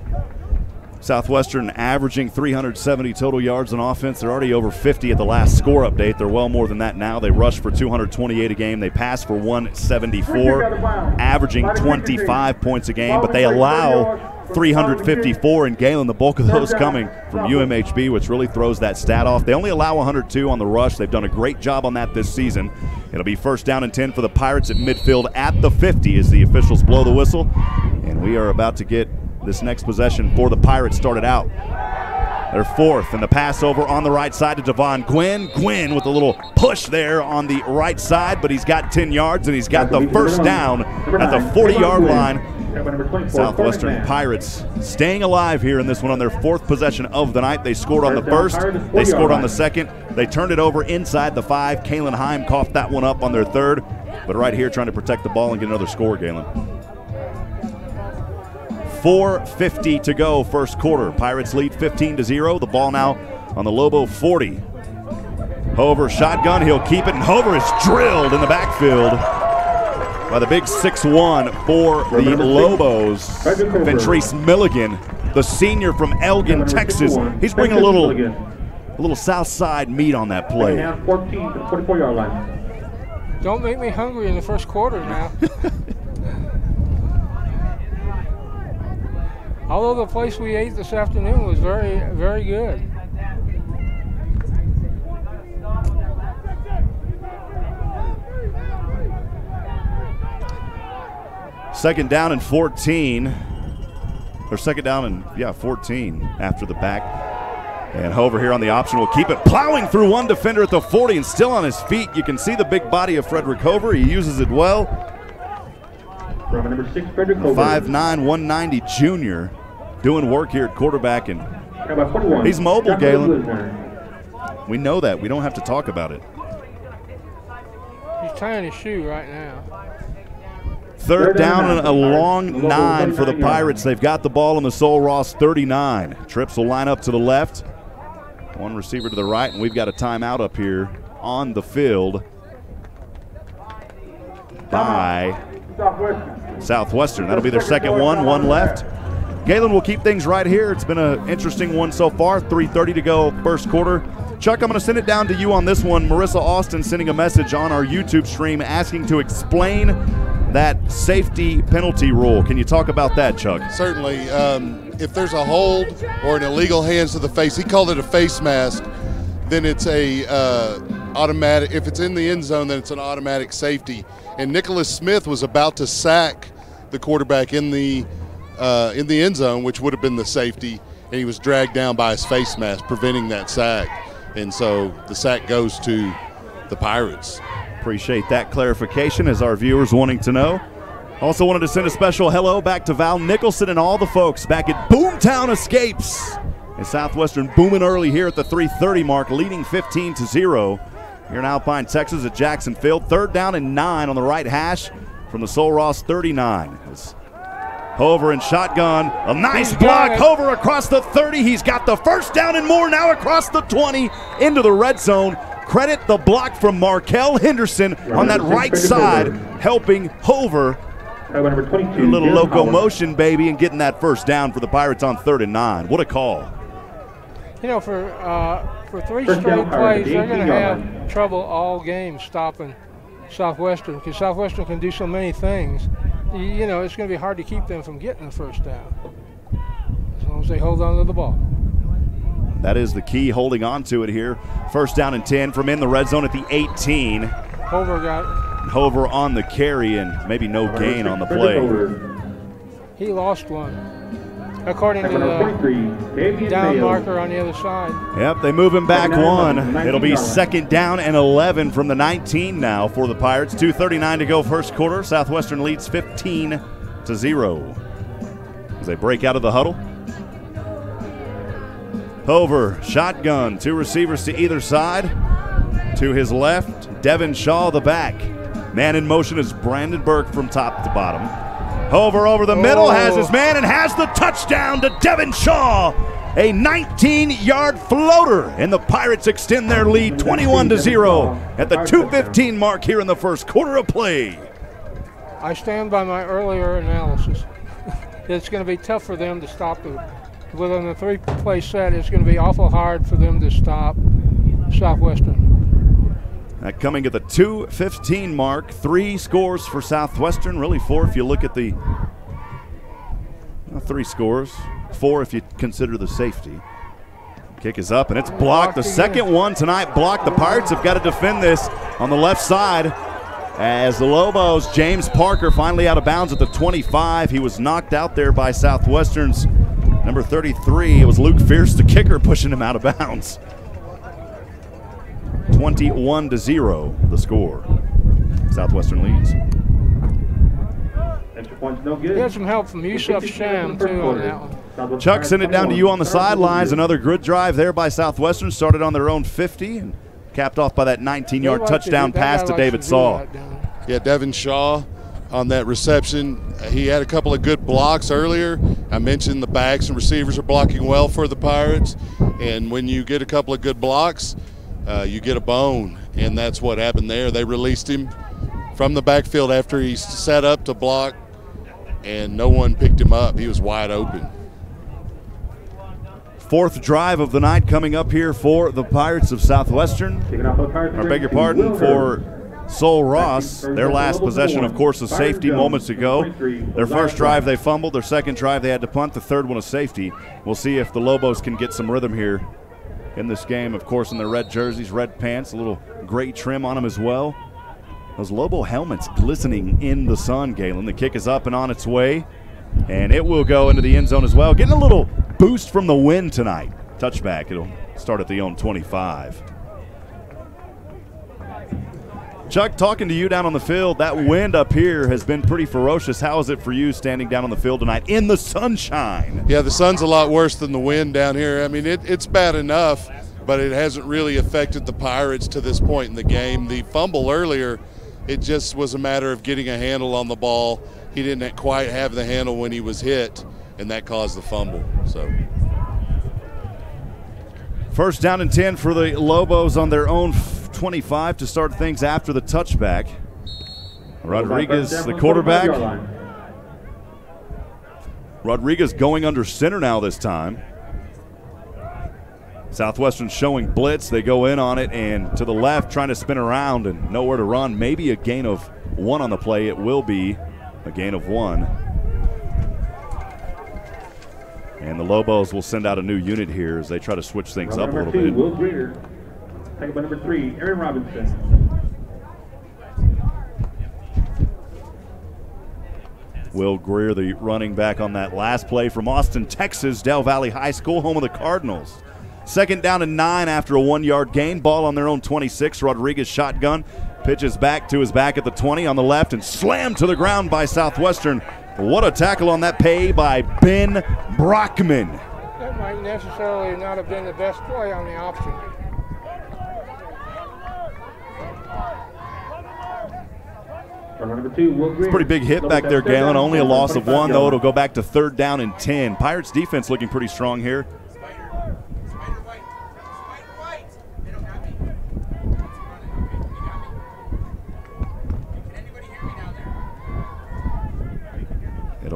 Southwestern averaging 370 total yards on offense. They're already over 50 at the last score update. They're well more than that now. They rush for 228 a game. They pass for 174, averaging 25 points a game, but they allow 354 in Galen, the bulk of those coming from UMHB, which really throws that stat off. They only allow 102 on the rush. They've done a great job on that this season. It'll be 1st down and 10 for the Pirates at midfield at the 50 as the officials blow the whistle. And we are about to get this next possession for the Pirates started out. They're 4th, and the pass over on the right side to Devon Gwynn. Gwynn with a little push there on the right side, but he's got 10 yards, and he's got the 1st down at the 40-yard line. Southwestern Pirates staying alive here in this one on their 4th possession of the night. They scored on the 1st. They scored on the 2nd. They turned it over inside the 5. Kalen Heim coughed that one up on their 3rd. But right here trying to protect the ball and get another score, Galen. 4:50 to go, first quarter. Pirates lead 15-0. The ball now on the Lobo 40. Hover shotgun. He'll keep it, and Hover is drilled in the backfield by the big 6'1" for the Lobos, Ventrese Milligan, the senior from Elgin, Texas. He's bringing a little south side meat on that play. 14 to 44-yard line. Don't make me hungry in the first quarter now. Although the place we ate this afternoon was very, very good. Second down and 14, or second down and 14 after the back. And Hover here on the option will keep it, plowing through one defender at the 40 and still on his feet. You can see the big body of Frederick Hover. He uses it well. From number 6, Frederick Hover. 5'9", 190 junior, doing work here at quarterback, and he's mobile, Galen. We know that. We don't have to talk about it. He's tying his shoe right now. 3rd down and a long 9 for the Pirates. They've got the ball in the Sol Ross 39. Trips will line up to the left. One receiver to the right, and we've got a timeout up here on the field by Southwestern. That'll be their second one left. Galen will keep things right here. It's been an interesting one so far. 3:30 to go, first quarter. Chuck, I'm going to send it down to you on this one. Marissa Austin sending a message on our YouTube stream asking to explain that safety penalty rule. Can you talk about that, Chuck? Certainly. If there's a hold or an illegal hands to the face, he called it a face mask, then it's a automatic. If it's in the end zone, then it's an automatic safety. And Nicholas Smith was about to sack the quarterback in the end zone, which would have been the safety, and he was dragged down by his face mask, preventing that sack. And so the sack goes to the Pirates. Appreciate that clarification as our viewers wanting to know. Also wanted to send a special hello back to Val Nicholson and all the folks back at Boomtown Escapes. And Southwestern booming early here at the 3:30 mark, leading 15-0 here in Alpine, Texas at Jackson Field. 3rd down and 9 on the right hash from the Sol Ross 39. It's Hover in shotgun, a nice block. Hover across the 30. He's got the 1st down and more now across the 20 into the red zone. Credit the block from Markel Henderson on that right side, helping Hover. A little locomotion, baby, and getting that first down for the Pirates on 3rd and 9. What a call. You know, for 3 straight plays, they're going to have trouble all game stopping Southwestern, because Southwestern can do so many things. You know, it's going to be hard to keep them from getting the first down as long as they hold on to the ball. That is the key, holding on to it here. 1st down and 10 from in the red zone at the 18. Hover got it. Hover on the carry and maybe no gain on the play. He lost one, according to the down marker on the other side. Yep, they move him back 1. It'll be 2nd down and 11 from the 19 now for the Pirates. 2:39 to go first quarter. Southwestern leads 15-0 as they break out of the huddle. Hover, shotgun, 2 receivers to either side. To his left, Devin Shah, the back. Man in motion is Brandon Burke from top to bottom. Hover over the middle, has his man, and has the touchdown to Devin Shah. A 19-yard floater, and the Pirates extend their lead 21-0 at the 2:15 mark here in the first quarter of play. I stand by my earlier analysis. It's going to be tough for them to stop within the 3-play set. It's going to be awful hard for them to stop Southwestern. That coming at the 2:15 mark, 3 scores for Southwestern, really 4 if you look at the 3 scores, 4 if you consider the safety. Kick is up and it's blocked. The second one tonight blocked. The Pirates have got to defend this on the left side as the Lobos, James Parker finally out of bounds at the 25. He was knocked out there by Southwestern's number 33. It was Luke Fierce, the kicker, pushing him out of bounds. 21-0 the score. Southwestern leads. Extra points no good. He had some help from Yusuf Sham too on that one. Chuck, send it down to you on the sidelines. Another good drive there by Southwestern. Started on their own 50 and capped off by that 19-yard touchdown pass to David Saw. Yeah, Devin Shah on that reception. He had a couple of good blocks earlier. I mentioned the backs and receivers are blocking well for the Pirates. And when you get a couple of good blocks, you get a bone, and that's what happened there. They released him from the backfield after he set up to block, and no one picked him up. He was wide open. 4th drive of the night coming up here for the Pirates of Southwestern. I beg your pardon, for Sol Ross. Their last possession, of course, a safety moments ago. Their first drive they fumbled. Their second drive they had to punt. The third one a safety. We'll see if the Lobos can get some rhythm here in this game, of course, in their red jerseys, red pants, a little gray trim on them as well. Those Lobo helmets glistening in the sun, Galen. The kick is up and on its way, and it will go into the end zone as well. Getting a little boost from the wind tonight. Touchback. It'll start at the own 25. Chuck, talking to you down on the field, that wind up here has been pretty ferocious. How is it for you standing down on the field tonight in the sunshine? Yeah, the sun's a lot worse than the wind down here. I mean, it's bad enough, but it hasn't really affected the Pirates to this point in the game. The fumble earlier, it just was a matter of getting a handle on the ball. He didn't quite have the handle when he was hit, and that caused the fumble. So, 1st down and 10 for the Lobos on their own 25 to start things after the touchback. Rodriguez, the quarterback. Rodriguez going under center now this time. Southwestern showing blitz. They go in on it and to the left, trying to spin around and nowhere to run. Maybe a gain of 1 on the play. It will be a gain of 1. And the Lobos will send out a new unit here as they try to switch things up a little bit. Will Greer. Taken by number 3, Aaron Robinson. Will Greer, the running back on that last play from Austin, Texas, Del Valley High School, home of the Cardinals. 2nd down and 9 after a 1-yard gain. Ball on their own 26. Rodriguez shotgun. Pitches back to his back at the 20 on the left and slammed to the ground by Southwestern. What a tackle on that pay by Ben Brockman. That might necessarily not have been the best play on the option. It's a pretty big hit back there, Galen. Only a loss of 1, though. It'll go back to 3rd down and 10. Pirates defense looking pretty strong here.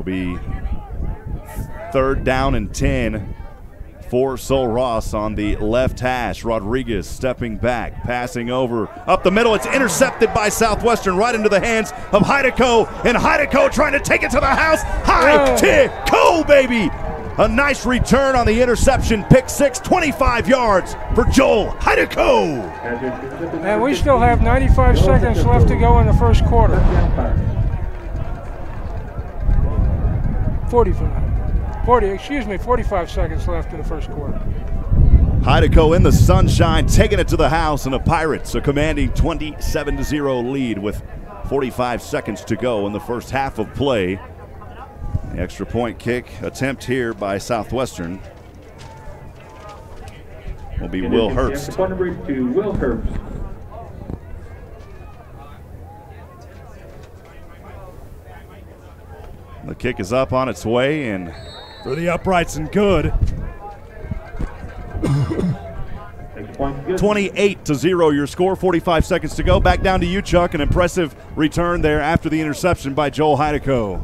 be 3rd down and 10 for Sol Ross on the left hash. Rodriguez stepping back, passing over up the middle. It's intercepted by Southwestern right into the hands of Heideco, and Heideco trying to take it to the house. Heideco, baby! A nice return on the interception. Pick 6, 25 yards for Joel Heideco. And we still have 95 seconds left to go in the first quarter. 45 seconds left in the first quarter. Heideco in the sunshine, taking it to the house, and the Pirates a commanding 27-0 lead with 45 seconds to go in the first half of play. The extra point kick attempt here by Southwestern will be Will Herbst. Number 2, Will Herbst. The kick is up on its way and through the uprights and good. 28-0 your score, 45 seconds to go. Back down to you, Chuck. An impressive return there after the interception by Joel Heideco.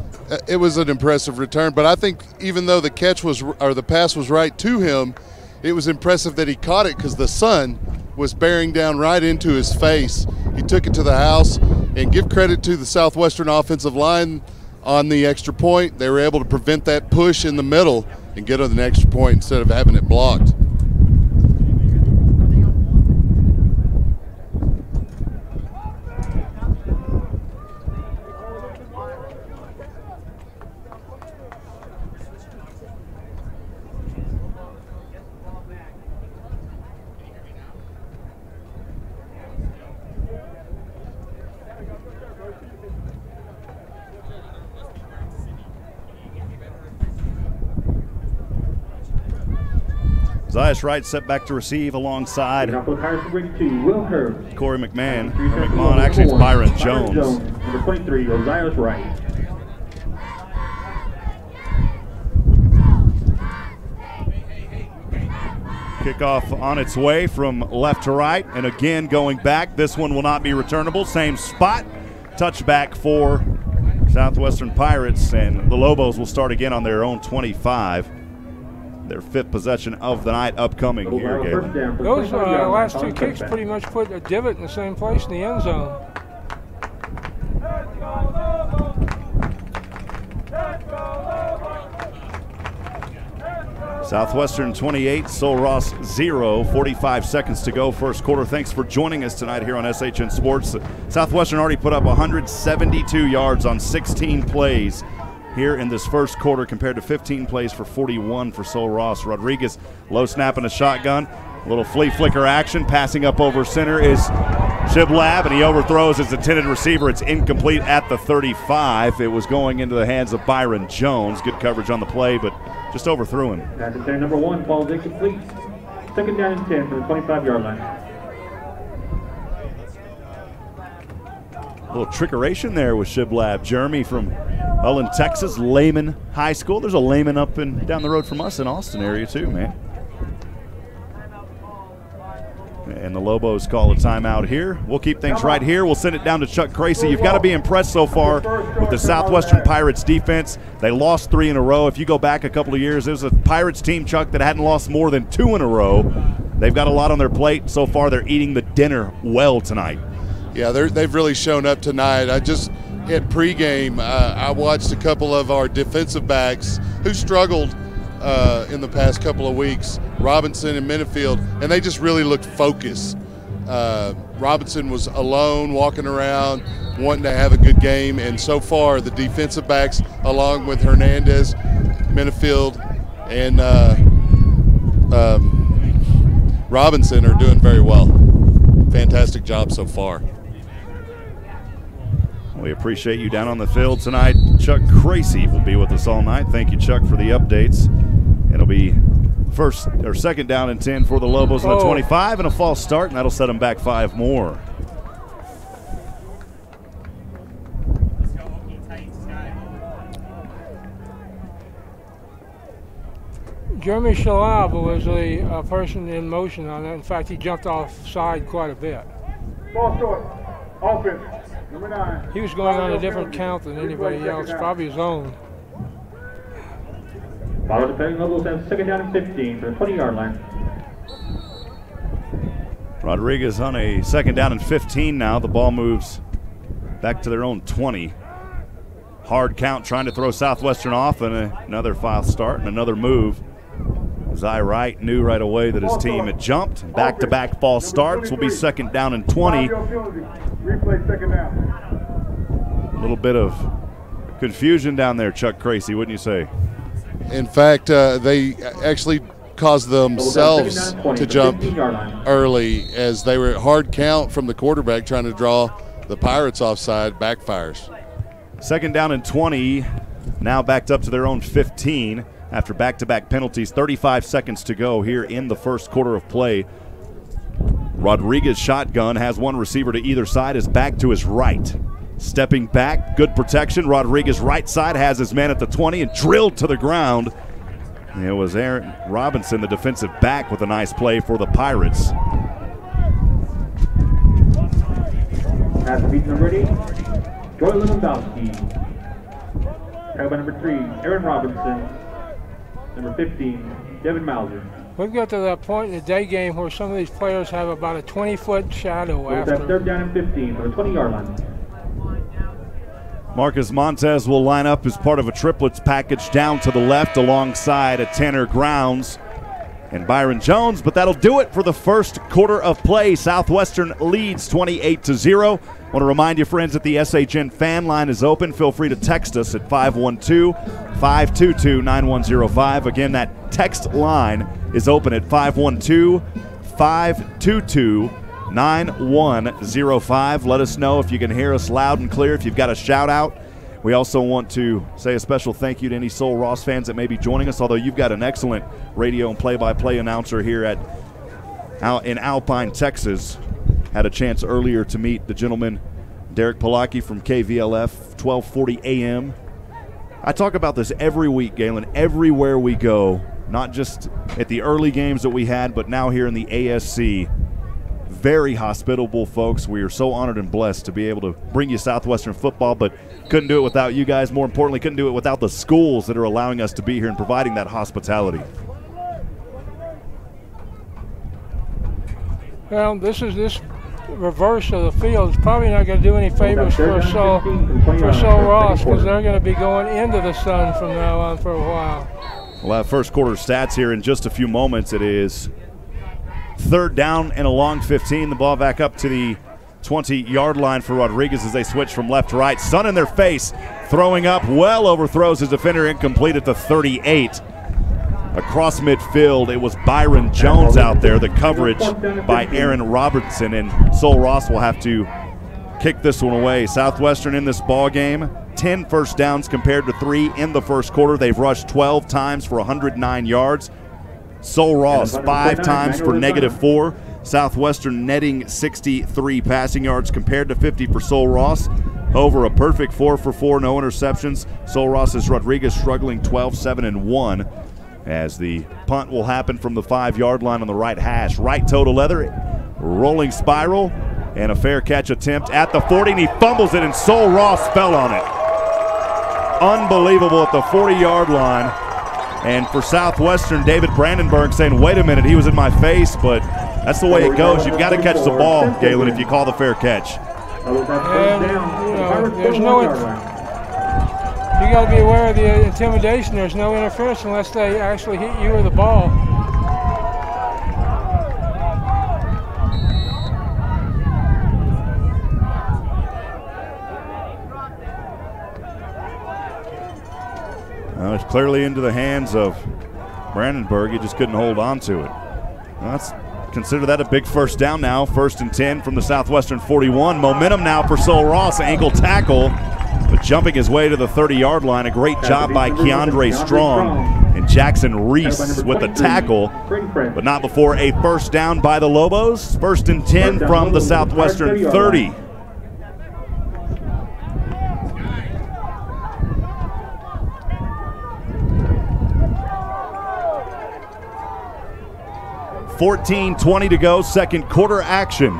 It was an impressive return, but I think even though the catch was, or the pass was right to him, it was impressive that he caught it because the sun was bearing down right into his face. He took it to the house, and give credit to the Southwestern offensive line on the extra point. They were able to prevent that push in the middle and get an extra point instead of having it blocked. Zayats right, set back to receive alongside Cory Mcmahon. Mcmahon, actually it's Byron Jones. Number 23, Zayats right. Kickoff on its way from left to right, and again going back. This one will not be returnable. Same spot. Touchback for Southwestern Pirates, and the Lobos will start again on their own 25. Their 5th possession of the night upcoming here, Galen. Those last 2 kicks pretty much put a divot in the same place in the end zone. Southwestern 28, Sol Ross 0, 45 seconds to go, first quarter. Thanks for joining us tonight here on SHN Sports. Southwestern already put up 172 yards on 16 plays here in this first quarter compared to 15 plays for 41 for Sol Ross. Rodriguez low snap in a shotgun. A little flea flicker action. Passing up over center is Shiblab, and he overthrows his intended receiver. It's incomplete at the 35. It was going into the hands of Byron Jones. Good coverage on the play, but just overthrew him. That's the number 1, falls incomplete. 2nd down and 10 from the 25-yard line. A little trickeration there with Shiblab. Jeremy from Ullen, Texas, Lehman High School. There's a Lehman up and down the road from us in Austin area too, man. And the Lobos call a timeout here. We'll keep things right here. We'll send it down to Chuck Crazy. You've got to be impressed so far with the Southwestern Pirates defense. They lost 3 in a row. If you go back a couple of years, there's a Pirates team, Chuck, that hadn't lost more than 2 in a row. They've got a lot on their plate. So far, they're eating the dinner well tonight. Yeah, they've really shown up tonight. I just at pregame, I watched a couple of our defensive backs who struggled in the past couple of weeks, Robinson and Minifield, and they just really looked focused. Robinson was alone, walking around, wanting to have a good game, and so far the defensive backs, along with Hernandez, Minifield, and Robinson, are doing very well. Fantastic job so far. We appreciate you down on the field tonight. Chuck Crazy will be with us all night. Thank you, Chuck, for the updates. It'll be 2nd down and 10 for the Lobos on the 25, and a false start, and that'll set them back 5 more. Jeremy Shalab was a person in motion on that. In fact, he jumped offside quite a bit. False start. Offense. Number 9. He was going on a different count than anybody else, probably his own. Follow the Pegame Lobos and 2nd down and 15 for the 20-yard line. Rodriguez on a 2nd down and 15 now. The ball moves back to their own 20. Hard count trying to throw Southwestern off, and another false start and another move. Zy Wright knew right away that his team had jumped. Back-to-back false starts will be 2nd down and 20. A little bit of confusion down there, Chuck Cracy, wouldn't you say? In fact, they actually caused themselves to jump early as they were at hard count from the quarterback trying to draw the Pirates offside. Backfires. 2nd down and 20, now backed up to their own 15 after back-to-back penalties. 35 seconds to go here in the first quarter of play. Rodriguez shotgun, has one receiver to either side, is back to his right. Stepping back, good protection. Rodriguez right side has his man at the 20 and drilled to the ground. It was Aaron Robinson, the defensive back, with a nice play for the Pirates. Pass beat number 8, Joy Lewandowski. Carried by number 3, Aaron Robinson. Number 15, Devin Mauser. We've got to that point in the day game where some of these players have about a 20-foot shadow after. That's 3rd down and 15 for the 20-yard line. Marcus Montez will line up as part of a triplets package down to the left alongside a Tanner Grounds and Byron Jones, but that'll do it for the first quarter of play. Southwestern leads 28-0. Want to remind you, friends, that the SHN fan line is open. Feel free to text us at 512-522-9105. Again, that text line is open at 512-522-9105. Let us know if you can hear us loud and clear, if you've got a shout out. We also want to say a special thank you to any Sol Ross fans that may be joining us, although you've got an excellent radio and play-by-play announcer here in Alpine, Texas. Had a chance earlier to meet the gentleman, Derek Palaki from KVLF, 1240 AM. I talk about this every week, Galen, everywhere we go, not just at the early games that we had, but now here in the ASC. Very hospitable folks. We are so honored and blessed to be able to bring you Southwestern football, but couldn't do it without you guys. More importantly, couldn't do it without the schools that are allowing us to be here and providing that hospitality. Well, this reverse of the field is probably not going to do any favors for Sol Ross, because they're going to be going into the sun from now on for a while. We'll have first quarter stats here in just a few moments. It is 3rd down and a long 15. The ball back up to the 20-yard line for Rodriguez as they switch from left to right. Sun in their face, throwing up, well overthrows his defender, incomplete at the 38. Across midfield, it was Byron Jones out there. The coverage by Aaron Robertson, and Sol Ross will have to kick this one away. Southwestern in this ball game, 10 first downs compared to 3 in the first quarter. They've rushed 12 times for 109 yards. Sol Ross 5 times for -4. Southwestern netting 63 passing yards compared to 50 for Sol Ross. Over a perfect 4 for 4, no interceptions. Sol Ross's Rodriguez struggling 12-7-1 as the punt will happen from the 5-yard line on the right hash. Right toe to leather, rolling spiral, and a fair catch attempt at the 40, and he fumbles it, and Sol Ross fell on it. Unbelievable at the 40-yard line. And for Southwestern, David Brandenburg saying, wait a minute, he was in my face, but that's the way it goes. You've got to catch the ball, Galen, if you call the fair catch. And, there's no, you got to be aware of the intimidation. There's no interference unless they actually hit you or the ball. It's clearly into the hands of Brandenburg. He just couldn't hold on to it. Let's consider that a big first down now. 1st and 10 from the Southwestern 41. Momentum now for Sol Ross. Ankle tackle, but jumping his way to the 30-yard line. A great job by Keandre Strong. And Jackson Reese with the tackle, but not before a first down by the Lobos. 1st and 10 from the Southwestern 30. .14:20 to go, second quarter action.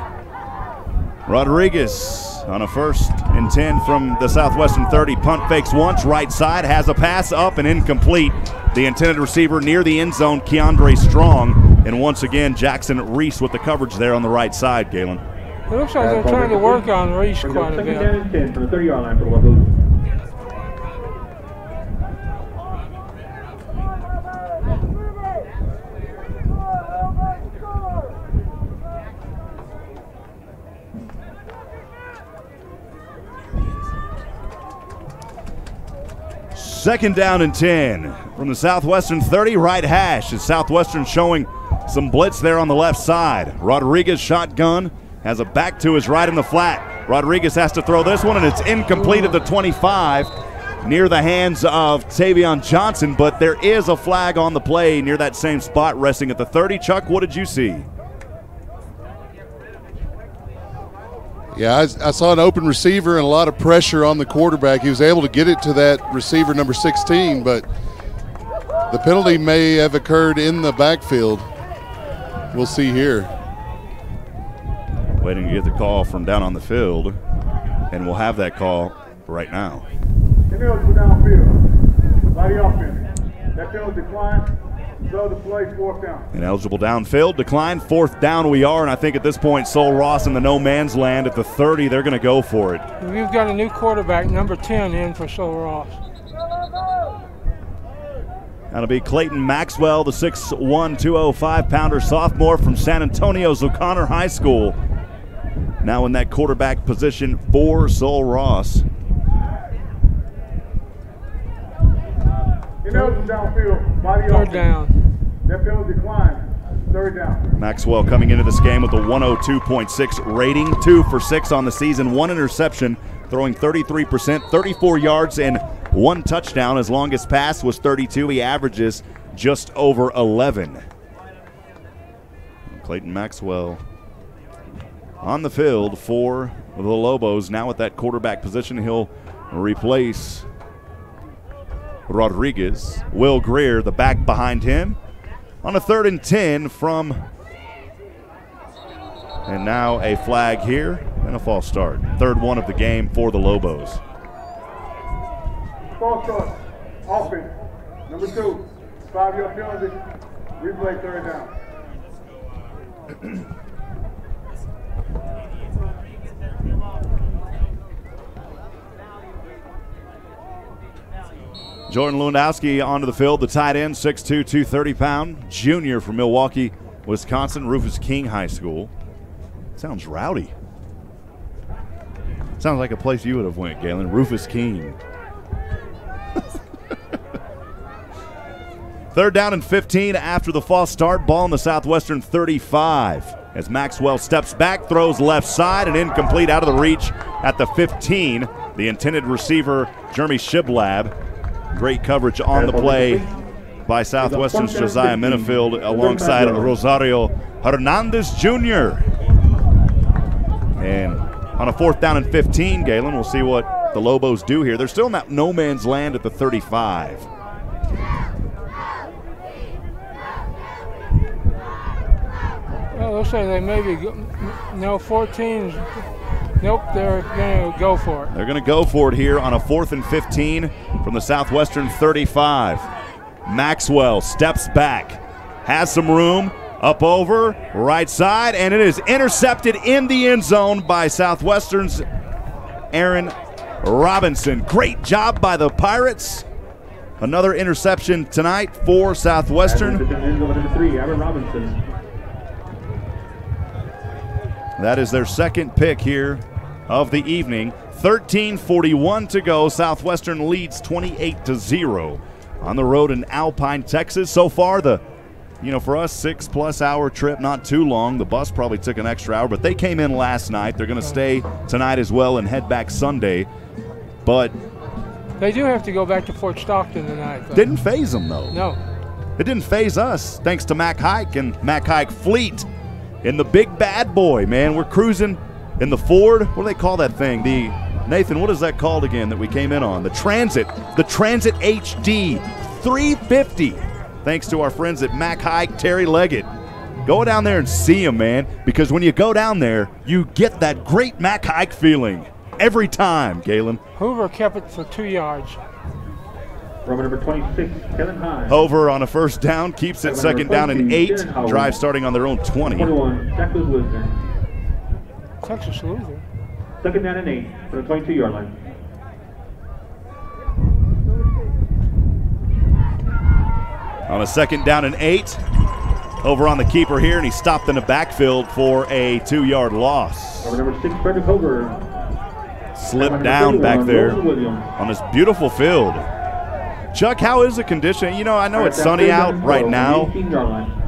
Rodriguez on a 1st and 10 from the Southwestern 30. Punt fakes once, right side, has a pass up and incomplete. The intended receiver near the end zone, Keandre Strong. And once again, Jackson Reese with the coverage there on the right side, Galen. It looks like they're trying to work on Reese quite a bit. 2nd and 10 from the 30-yard line for the Lobos. Second down and 10 from the Southwestern 30, right hash. As Southwestern showing some blitz there on the left side. Rodriguez shotgun, has a back to his right in the flat. Rodriguez has to throw this one, and it's incomplete at the 25, near the hands of Tavion Johnson, but there is a flag on the play near that same spot, resting at the 30. Chuck, what did you see? Yeah, I saw an open receiver and a lot of pressure on the quarterback. He was able to get it to that receiver, number 16, but the penalty may have occurred in the backfield. We'll see here. Waiting to get the call from down on the field, and we'll have that call right now. Ineligible downfield by the offense. That penalty declined. So the play, 4th down. Ineligible downfield, decline, 4th down we are, and I think at this point, Sol Ross in the no man's land at the 30, they're going to go for it. We've got a new quarterback, number 10, in for Sol Ross. That'll be Clayton Maxwell, the 6'1", 205-pounder sophomore from San Antonio's O'Connor High School. Now in that quarterback position for Sol Ross. Ineligible downfield by the 3rd offense. down. That penalty declined. 3rd down. Maxwell coming into this game with a 102.6 rating, 2 for 6 on the season, 1 interception, throwing 33%, 34 yards, and 1 touchdown. His longest pass was 32. He averages just over 11. Clayton Maxwell on the field for the Lobos. Now at that quarterback position, he'll replace Rodriguez. Will Greer, the back behind him, on a 3rd and 10 from, and now a flag here and a false start. 3rd one of the game for the Lobos. False start. Offense. Number 2. 5-yard penalty. Replay 3rd down. Jordan Lewandowski onto the field, the tight end, 6'2", 230-pound, junior from Milwaukee, Wisconsin, Rufus King High School. Sounds rowdy. Sounds like a place you would have went, Galen. Rufus King. 3rd down and 15 after the false start. Ball in the Southwestern 35. As Maxwell steps back, throws left side, and incomplete out of the reach at the 15. The intended receiver, Jeremy Shiblab. Great coverage on the play by Southwestern's Josiah Minifield alongside Rosario Hernandez Jr. And on a 4th down and 15, Galen, we'll see what the Lobos do here. They're still in that no man's land at the 35. Well, looks like they maybe, no, 14's, nope, they're going to go for it. They're going to go for it here on a 4th and 15 from the Southwestern 35. Maxwell steps back, has some room, up over, right side, and it is intercepted in the end zone by Southwestern's Aaron Robinson. Great job by the Pirates. Another interception tonight for Southwestern. Number 3, Aaron Robinson. That is their 2nd pick here of the evening. 13:41 to go. Southwestern leads 28-0 on the road in Alpine, Texas. So far, for us, 6+ hour trip, not too long. The bus probably took an extra hour, but they came in last night. They're going to stay tonight as well and head back Sunday. But they do have to go back to Fort Stockton tonight, though. Didn't phase them, though. No. It didn't phase us, thanks to Mac Hike and Mac Hike Fleet in the big bad boy, man. We're cruising in the Ford. What do they call that thing? Nathan, what is that called again that we came in on? The Transit HD 350. Thanks to our friends at Mac Hike, Terry Leggett. Go down there and see him, man, because when you go down there, you get that great Mac Hike feeling. every time, Galen. Hoover kept it for 2 yards. Roman number 26, Kevin Heim. Hoover on a first down, keeps it second down and 8. Drive starting on their own 20. 21, Texas Lutheran. Texas Lutheran. Second down and 8 for the 22-yard line. On a second down and 8. Over on the keeper here, and he stopped in the backfield for a 2-yard loss. Number 6, Frederick Hoover. Slipped down back there on this beautiful field. Chuck, how is the condition? You know, I know it's sunny out right now.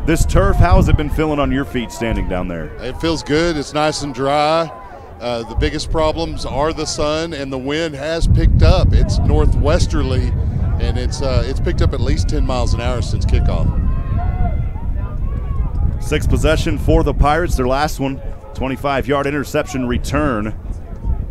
This turf, how has it been feeling on your feet standing down there? It feels good. It's nice and dry. The biggest problems are the sun, and the wind has picked up. It's northwesterly, and it's picked up at least 10 miles an hour since kickoff. 6th possession for the Pirates, their last one, 25-yard interception return.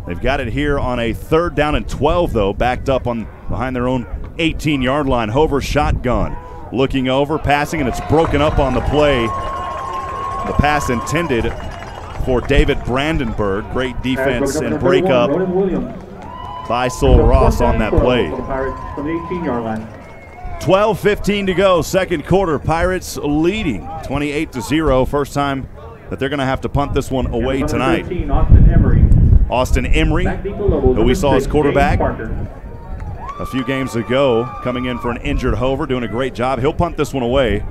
They've got it here on a 3rd down and 12, though, backed up on behind their own 18-yard line. Hoover shotgun, looking over, passing, and it's broken up on the play. The pass intended for David Brandenburg. Great defense and breakup by Sol Ross on that play. 12:15 to go, second quarter. Pirates leading 28-0. First time that they're going to have to punt this one away tonight. Austin Emery, who we saw as quarterback a few games ago, coming in for an injured Hoover, doing a great job. He'll punt this one away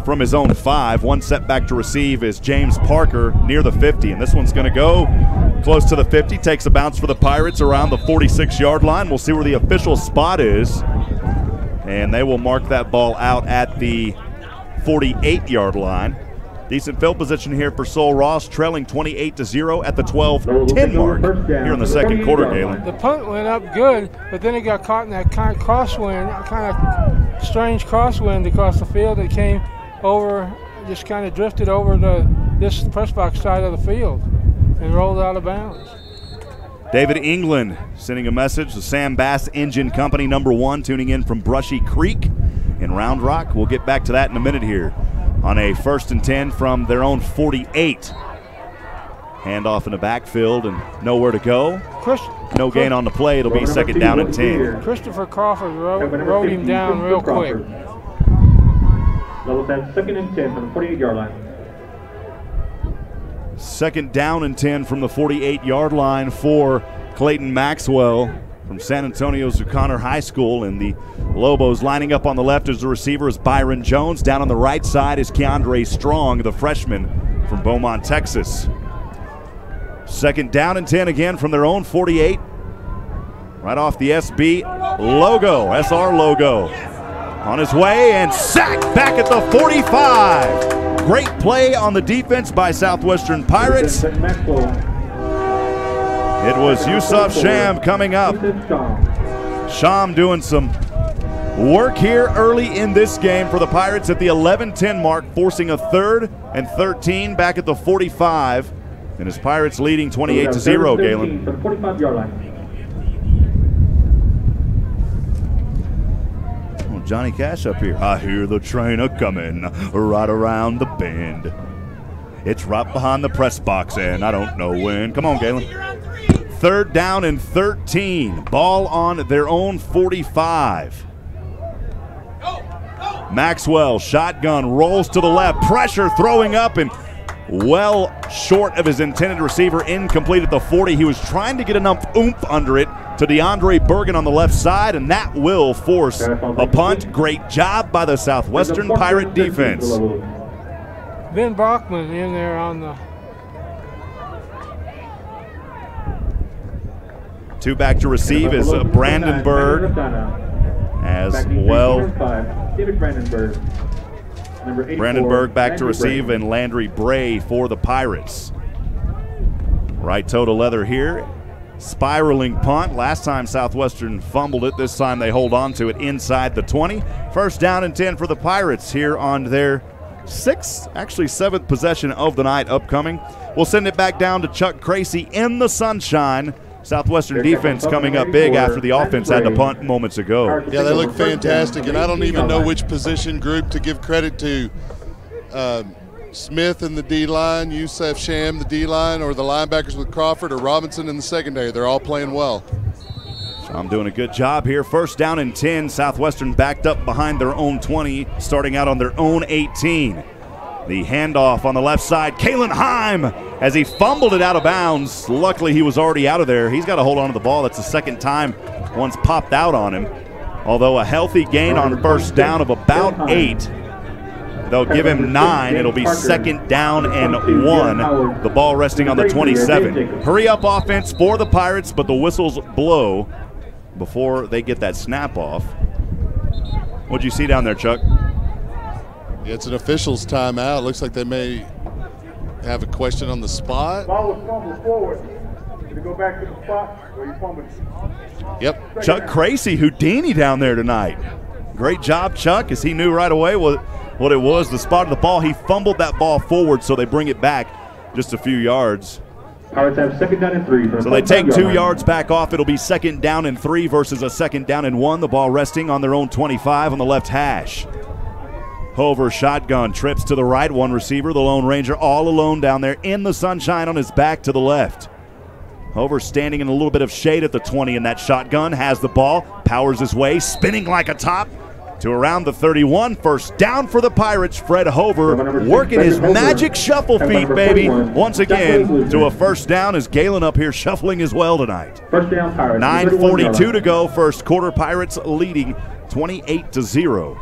from his own 5. One setback to receive is James Parker near the 50, and this one's going to go close to the 50. Takes a bounce for the Pirates around the 46-yard line. We'll see where the official spot is, and they will mark that ball out at the 48-yard line. Decent field position here for Sol Ross, trailing 28-0 at the 12-10 mark here in the second quarter, Galen. The punt went up good, but then it got caught in that kind of crosswind, kind of strange crosswind across the field. It came over, just kind of drifted over to this press box side of the field and rolled out of bounds. David England sending a message to Sam Bass Engine Company #1, tuning in from Brushy Creek in Round Rock. We'll get back to that in a minute here. On a 1st and 10 from their own 48. Handoff in the backfield and nowhere to go. No gain on the play. It'll be 2nd down and 10. Christopher Crawford rode him down real quick. Level set, 2nd and 10 from the 48-yard line. 2nd down and 10 from the 48-yard line for Clayton Maxwell from San Antonio Zucconer High School. And the Lobos lining up on the left as the receiver is Byron Jones. Down on the right side is Keandre Strong, the freshman from Beaumont, Texas. 2nd down and 10 again from their own 48. Right off the SB logo, SR logo. On his way and sacked back at the 45. Great play on the defense by Southwestern Pirates. It was Yusuf Sham coming up. Sham doing some work here early in this game for the Pirates at the 11-10 mark, forcing a 3rd and 13 back at the 45. And his Pirates leading 28-0, Galen. For the 45-yard line. Johnny Cash up here. I hear the train a-coming right around the bend. It's right behind the press box and I don't know when. Come on, Galen. 3rd down and 13. Ball on their own 45. Maxwell, shotgun, rolls to the left. Pressure throwing up and well short of his intended receiver. Incomplete at the 40. He was trying to get enough oomph under it to DeAndre Bergen on the left side, and that will force a punt. Great job by the Southwestern Pirate defense. Ben Bachman in there on the 2 back to receive is Brandenburg as well. David Brandenburg. Brandenburg back to receive, and Landry Bray for the Pirates. Right toe to leather here. Spiraling punt. Last time Southwestern fumbled it. This time they hold on to it inside the 20. 1st down and 10 for the Pirates here on their 7th possession of the night upcoming. We'll send it back down to Chuck Cracy in the sunshine. Southwestern defense coming up big after the offense had to punt moments ago. Yeah, they look fantastic, and I don't even know which position group to give credit to. Smith in the D-line, Yusef Sham the D-line, or the linebackers with Crawford or Robinson in the secondary. They're all playing well. I'm doing a good job here. First down and 10. Southwestern backed up behind their own 20, starting out on their own 18. The handoff on the left side. Galen Heim as he fumbled it out of bounds. Luckily, he was already out of there. He's got to hold on to the ball. That's the second time one's popped out on him. Although a healthy gain on first down of about 8. They'll give him 9. It'll be second down and 1. The ball resting on the 27. Hurry up offense for the Pirates, but the whistles blow before they get that snap off. What'd you see down there, Chuck? Yeah, it's an official's timeout. Looks like they may have a question on the spot. Ball was fumbled forward. Did it go back to the spot where you fumbled? Yep. Chuck Crazy, Houdini down there tonight. Great job, Chuck, as he knew right away what it was, the spot of the ball. He fumbled that ball forward, so they bring it back just a few yards. Pirates have second down and 3. So they take 2 yards back off. It'll be second down and 3 versus a second down and 1. The ball resting on their own 25 on the left hash. Hover shotgun, trips to the right, one receiver, the Lone Ranger all alone down there in the sunshine on his back to the left. Hover standing in a little bit of shade at the 20 in that shotgun, has the ball, powers his way, spinning like a top to around the 31. First down for the Pirates. Fred Hover working his magic shuffle feet, baby, once again to a first down as Galen up here shuffling as well tonight. First down, Pirates. 9:42 to go, first quarter. Pirates leading 28-0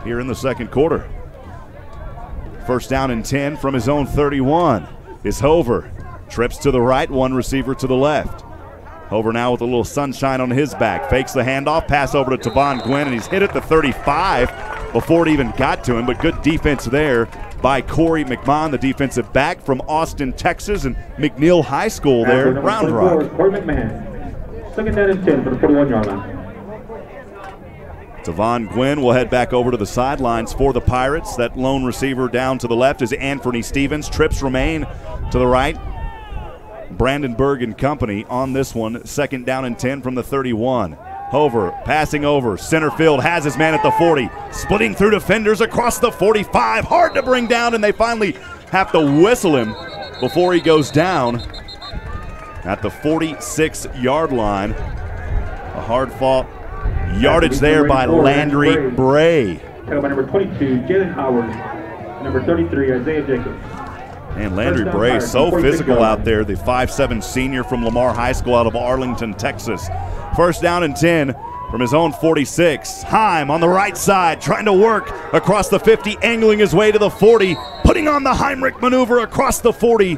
here in the second quarter. First down and 10 from his own 31 is Hover. Trips to the right, one receiver to the left. Hover now with a little sunshine on his back. Fakes the handoff, pass over to Deven Gwynn, and he's hit at the 35 before it even got to him, but good defense there by Cory Mcmahon, the defensive back from Austin, Texas, and McNeil High School there in Round Rock. Cory Mcmahon. Second down and 10 for the 41-yard line. Deven Gwynn will head back over to the sidelines for the Pirates. That lone receiver down to the left is Anthony Stevens. Trips remain to the right. Brandon Berg and company on this one. Second down and 10 from the 31. Hover passing over. Center field has his man at the 40. Splitting through defenders across the 45. Hard to bring down, and they finally have to whistle him before he goes down at the 46-yard line. A hard-fought yardage there by Landry Bray. Number 22, Jalen Howard. Number 33, Isaiah Jacobs. And Landry Bray, so physical out there, the 5'7" senior from Lamar High School out of Arlington, Texas. First down and 10 from his own 46. Heim on the right side, trying to work across the 50, angling his way to the 40, putting on the Heimrich maneuver across the 40.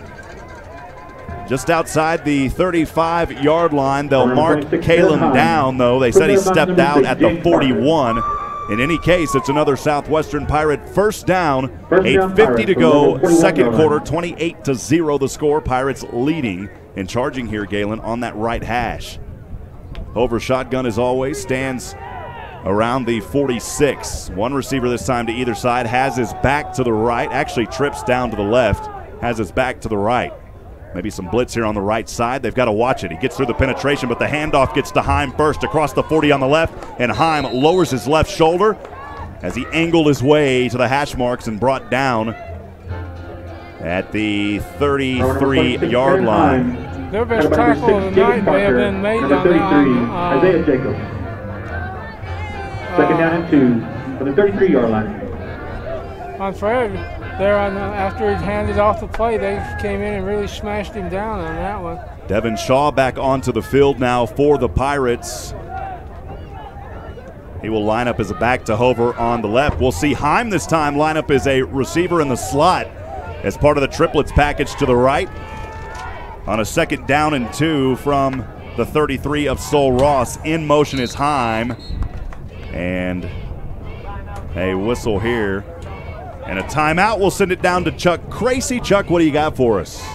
Just outside the 35-yard line, they'll mark Galen down, though. They said he stepped out at the 41. In any case, it's another Southwestern Pirate first down. 8:50 to go, second quarter, 28-0 the score. Pirates leading and charging here, Galen, on that right hash. Over shotgun, as always, stands around the 46. One receiver this time to either side, has his back to the right, actually trips down to the left, has his back to the right. Maybe some blitz here on the right side. They've got to watch it. He gets through the penetration, but the handoff gets to Heim first across the 40 on the left, and Heim lowers his left shoulder as he angled his way to the hash marks and brought down at the 33-yard line. Their best tackle of the night may have been made on Isaiah Jacobs. Second down and 2 for the 33-yard line. On Fred. There after he handed off the play, they came in and really smashed him down on that one. Devin Shah back onto the field now for the Pirates. He will line up as a back to Hover on the left. We'll see Heim this time line up as a receiver in the slot as part of the triplets package to the right. On a second down and 2 from the 33 of Sol Ross. In motion is Heim. And a whistle here. And a timeout will send it down to Chuck Crazy. Chuck, what do you got for us?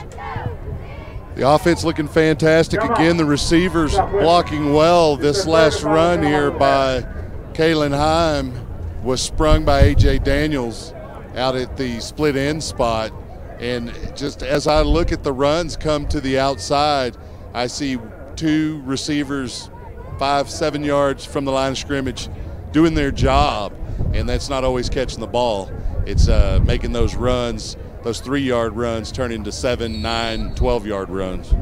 The offense looking fantastic. Again, the receivers blocking well. This last run here by Galen Heim was sprung by A.J. Daniels out at the split end spot. And just as I look at the runs come to the outside, I see 2 receivers 5-7 yards from the line of scrimmage doing their job, and that's not always catching the ball. it's making those runs, those 3-yard runs, turn into 7, 9, 12-yard runs.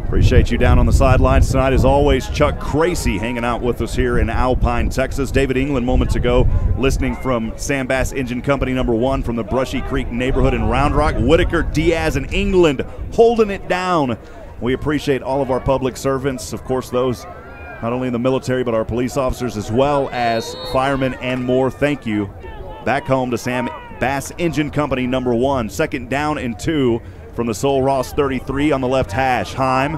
Appreciate you down on the sidelines tonight. As always, Chuck Cracy hanging out with us here in Alpine, Texas. David England moments ago listening from Sam Bass Engine Company #1 from the Brushy Creek neighborhood in Round Rock. Whitaker, Diaz, and England holding it down. We appreciate all of our public servants, of course, those not only in the military but our police officers as well as firemen and more. Thank you. Back home to Sam Bass Engine Company #1. 2nd down and 2 from the Sol Ross 33 on the left hash. Heim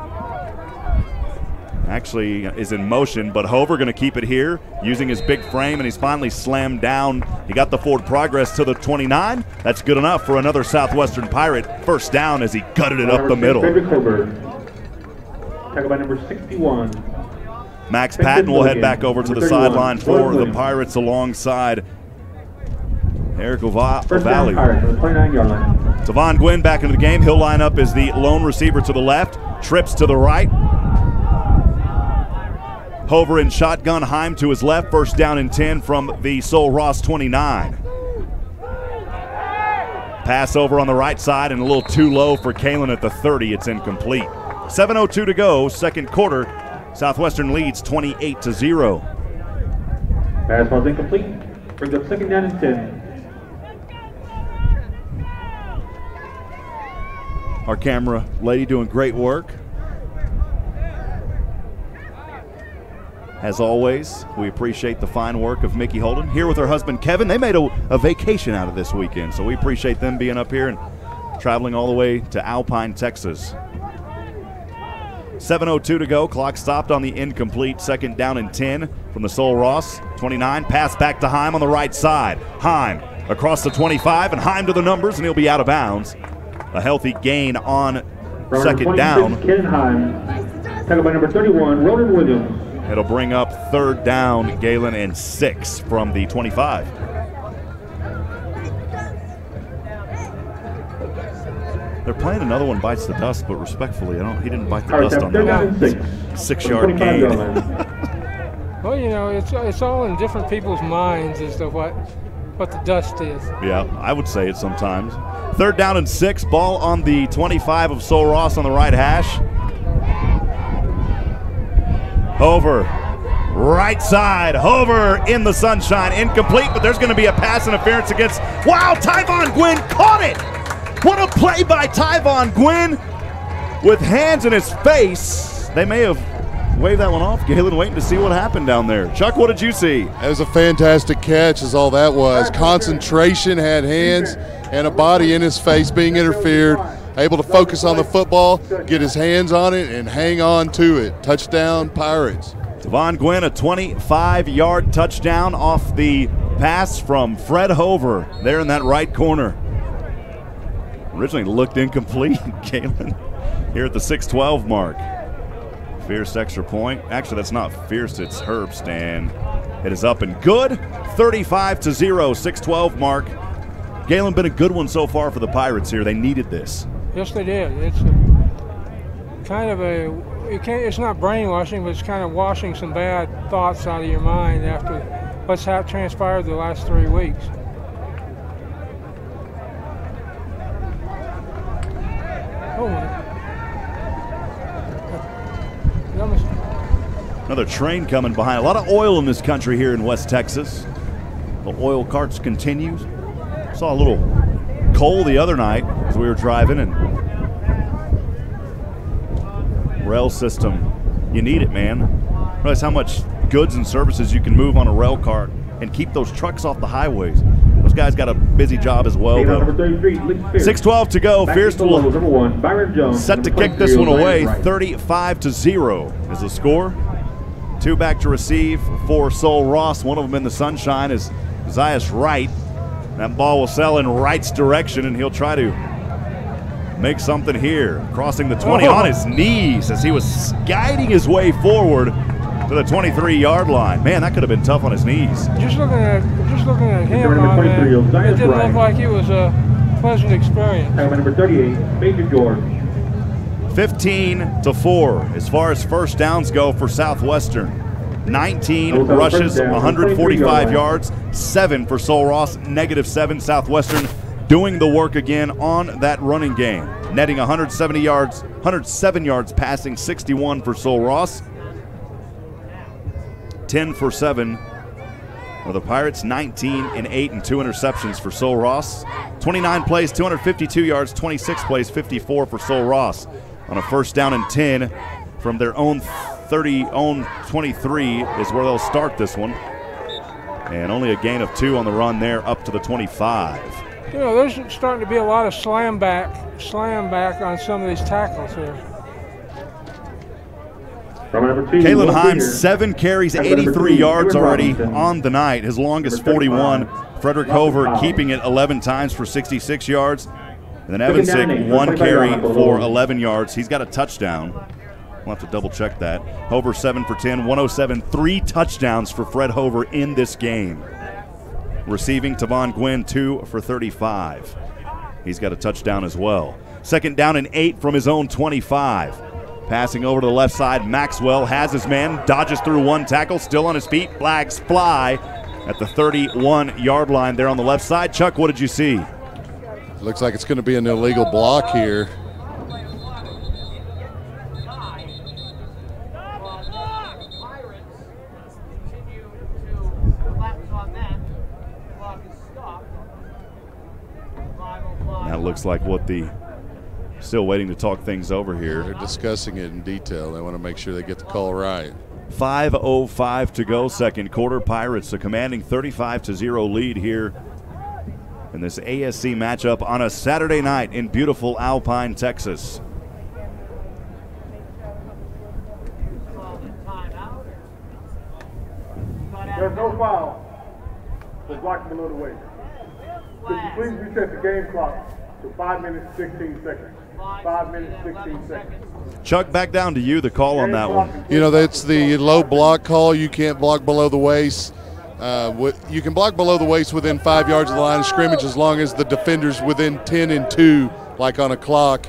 actually is in motion, but Hover going to keep it here using his big frame, and he's finally slammed down. He got the forward progress to the 29. That's good enough for another Southwestern Pirate first down as he gutted it up the middle. Tackle by number 61. Max Patton will head back over to the sideline for the Pirates alongside Eric O'Valley. Tavon Gwynn back into the game. He'll line up as the lone receiver to the left. Trips to the right. Hover in shotgun. Heim to his left. First down and 10 from the Sol Ross 29. Pass over on the right side and a little too low for Galen at the 30. It's incomplete. 7:02 to go, second quarter. Southwestern leads 28-0. Pass was incomplete. Brings up 2nd down and 10. Our camera lady doing great work. As always, we appreciate the fine work of Mickey Holden. Here with her husband, Kevin. They made a vacation out of this weekend, so we appreciate them being up here and traveling all the way to Alpine, Texas. 7:02 to go. Clock stopped on the incomplete. 2nd down and 10 from the Sol Ross 29. Pass back to Heim on the right side. Heim across the 25, and Heim to the numbers, and he'll be out of bounds. A healthy gain on 2nd down. Ken Heim. Tackle by number 31, Ronan Williams. It'll bring up 3rd down, Galen, and 6 from the 25. They're playing another one bites the dust, but respectfully, he didn't bite the dust on that one. 6-yard gain. Well, you know, it's all in different people's minds as to what the dust is. Yeah, I would say it sometimes. 3rd down and 6, ball on the 25 of Sol Ross on the right hash. Hover, right side, Hover in the sunshine, incomplete, but there's going to be a pass interference against, wow, Tyvon Gwynn caught it! What a play by Tyvon Gwynn with hands in his face. They may have waved that one off. Galen waiting to see what happened down there. Chuck, what did you see? It was a fantastic catch is all that was. Concentration, had hands and a body in his face being interfered. Able to focus on the football, get his hands on it, and hang on to it. Touchdown, Pirates. Tyvon Gwynn, a 25-yard touchdown off the pass from Fred Hover there in that right corner. Originally looked incomplete. Galen here at the 6:12 mark. Fierce extra point. Actually, that's not Fierce, it's Herbst, and it is up and good. 35-0, 6:12 mark. Galen, been a good one so far for the Pirates here. They needed this. Yes, they did. It's kind of it's not brainwashing, but it's kind of washing some bad thoughts out of your mind after what's transpired the last 3 weeks. Oh, another train coming behind. A lot of oil in this country here in West Texas. The oil carts continue. Saw a little coal the other night as we were driving, and rail system, you need it, man. Realize how much goods and services you can move on a rail cart and keep those trucks off the highways. Those guys got a busy job as well, though. 6:12 to go. Fierce will set to kick this one away. 35-0 is the score. 2 back to receive for Sol Ross. One of them in the sunshine is Zayats Wright. That ball will sail in Wright's direction, and he'll try to make something here. Crossing the 20 on his knees as he was guiding his way forward to the 23-yard line. Man, that could have been tough on his knees. Just looking at him, it didn't look like it was a pleasant experience. Number 38, Major George. 15-4 as far as first downs go for Southwestern. 19 rushes, 145 yards, 7 for Sol Ross, -7. Southwestern doing the work again on that running game, netting 107 yards passing, 61 for Sol Ross. 10 for 7 for the Pirates, 19 and 8 and 2 interceptions for Sol Ross. 29 plays, 252 yards, 26 plays, 54 for Sol Ross. On a first down and 10 from their own 23 is where they'll start this one. And only a gain of 2 on the run there up to the 25. You know, there's starting to be a lot of slam back on some of these tackles here. Kalen Heim, 7 carries, 83 yards already on the night. His longest 41. Frederick Hover keeping it 11 times for 66 yards. And then Evansick, 1 carry for 11 yards. He's got a touchdown. We'll have to double check that. Hover 7 for 10, 107, 3 touchdowns for Fred Hover in this game. Receiving Tavon Gwynn, 2 for 35. He's got a touchdown as well. Second down and 8 from his own 25. Passing over to the left side, Maxwell has his man, dodges through 1 tackle, still on his feet. Flags fly at the 31-yard line there on the left side. Chuck, what did you see? Looks like it's going to be an illegal block here. That looks like what the still waiting to talk things over here. They're discussing it in detail. They want to make sure they get the call right. 5:05 to go, second quarter. Pirates a commanding 35-0 lead here in this ASC matchup on a Saturday night in beautiful Alpine, Texas. There's no foul. We're blocking below the waist. Could you please reset the game clock to 5 minutes, 16 seconds? 5 minutes, 16 seconds. Chuck, back down to you, the call on that one. You know, that's the low block call. You can't block below the waist. You can block below the waist within 5 yards of the line of scrimmage as long as the defender's within 10 and 2, like on a clock,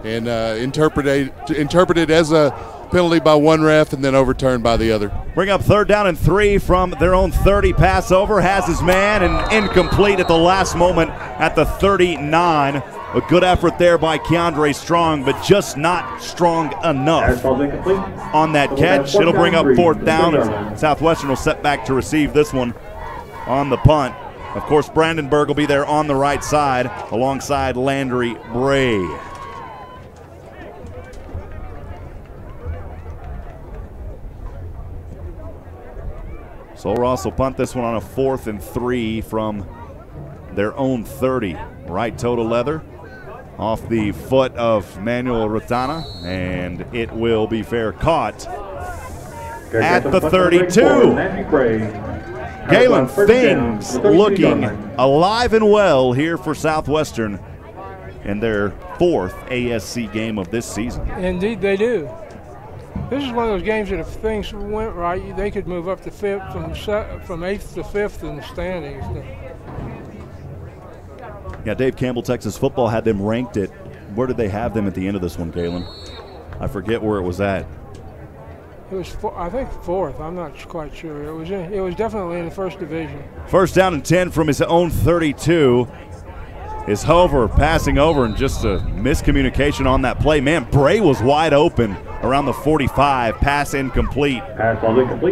and interpreted as a penalty by one ref and then overturned by the other. Bring up third down and 3 from their own 30. Pass over, has his man, and incomplete at the last moment at the 39. A good effort there by Keandre Strong, but just not strong enough on that catch. It'll bring up fourth down as Southwestern will set back to receive this one on the punt. Of course, Brandenburg will be there on the right side alongside Landry Bray. Sol Ross will punt this one on a 4th and 3 from their own 30. Right toe to leather off the foot of Manuel Rotana, and it will be fair caught at the 32. Galen, things looking alive and well here for Southwestern in their 4th ASC game of this season. Indeed they do. This is one of those games that if things went right, they could move up to 5th from 8th to 5th in the standings. Yeah, Dave Campbell, Texas Football had them ranked at, where did they have them at the end of this one, Galen? I forget where it was at. It was, I think, 4th. I'm not quite sure. It was definitely in the 1st division. First down and 10 from his own 32 is Hover passing over, and just a miscommunication on that play. Man, Bray was wide open around the 45. Pass incomplete.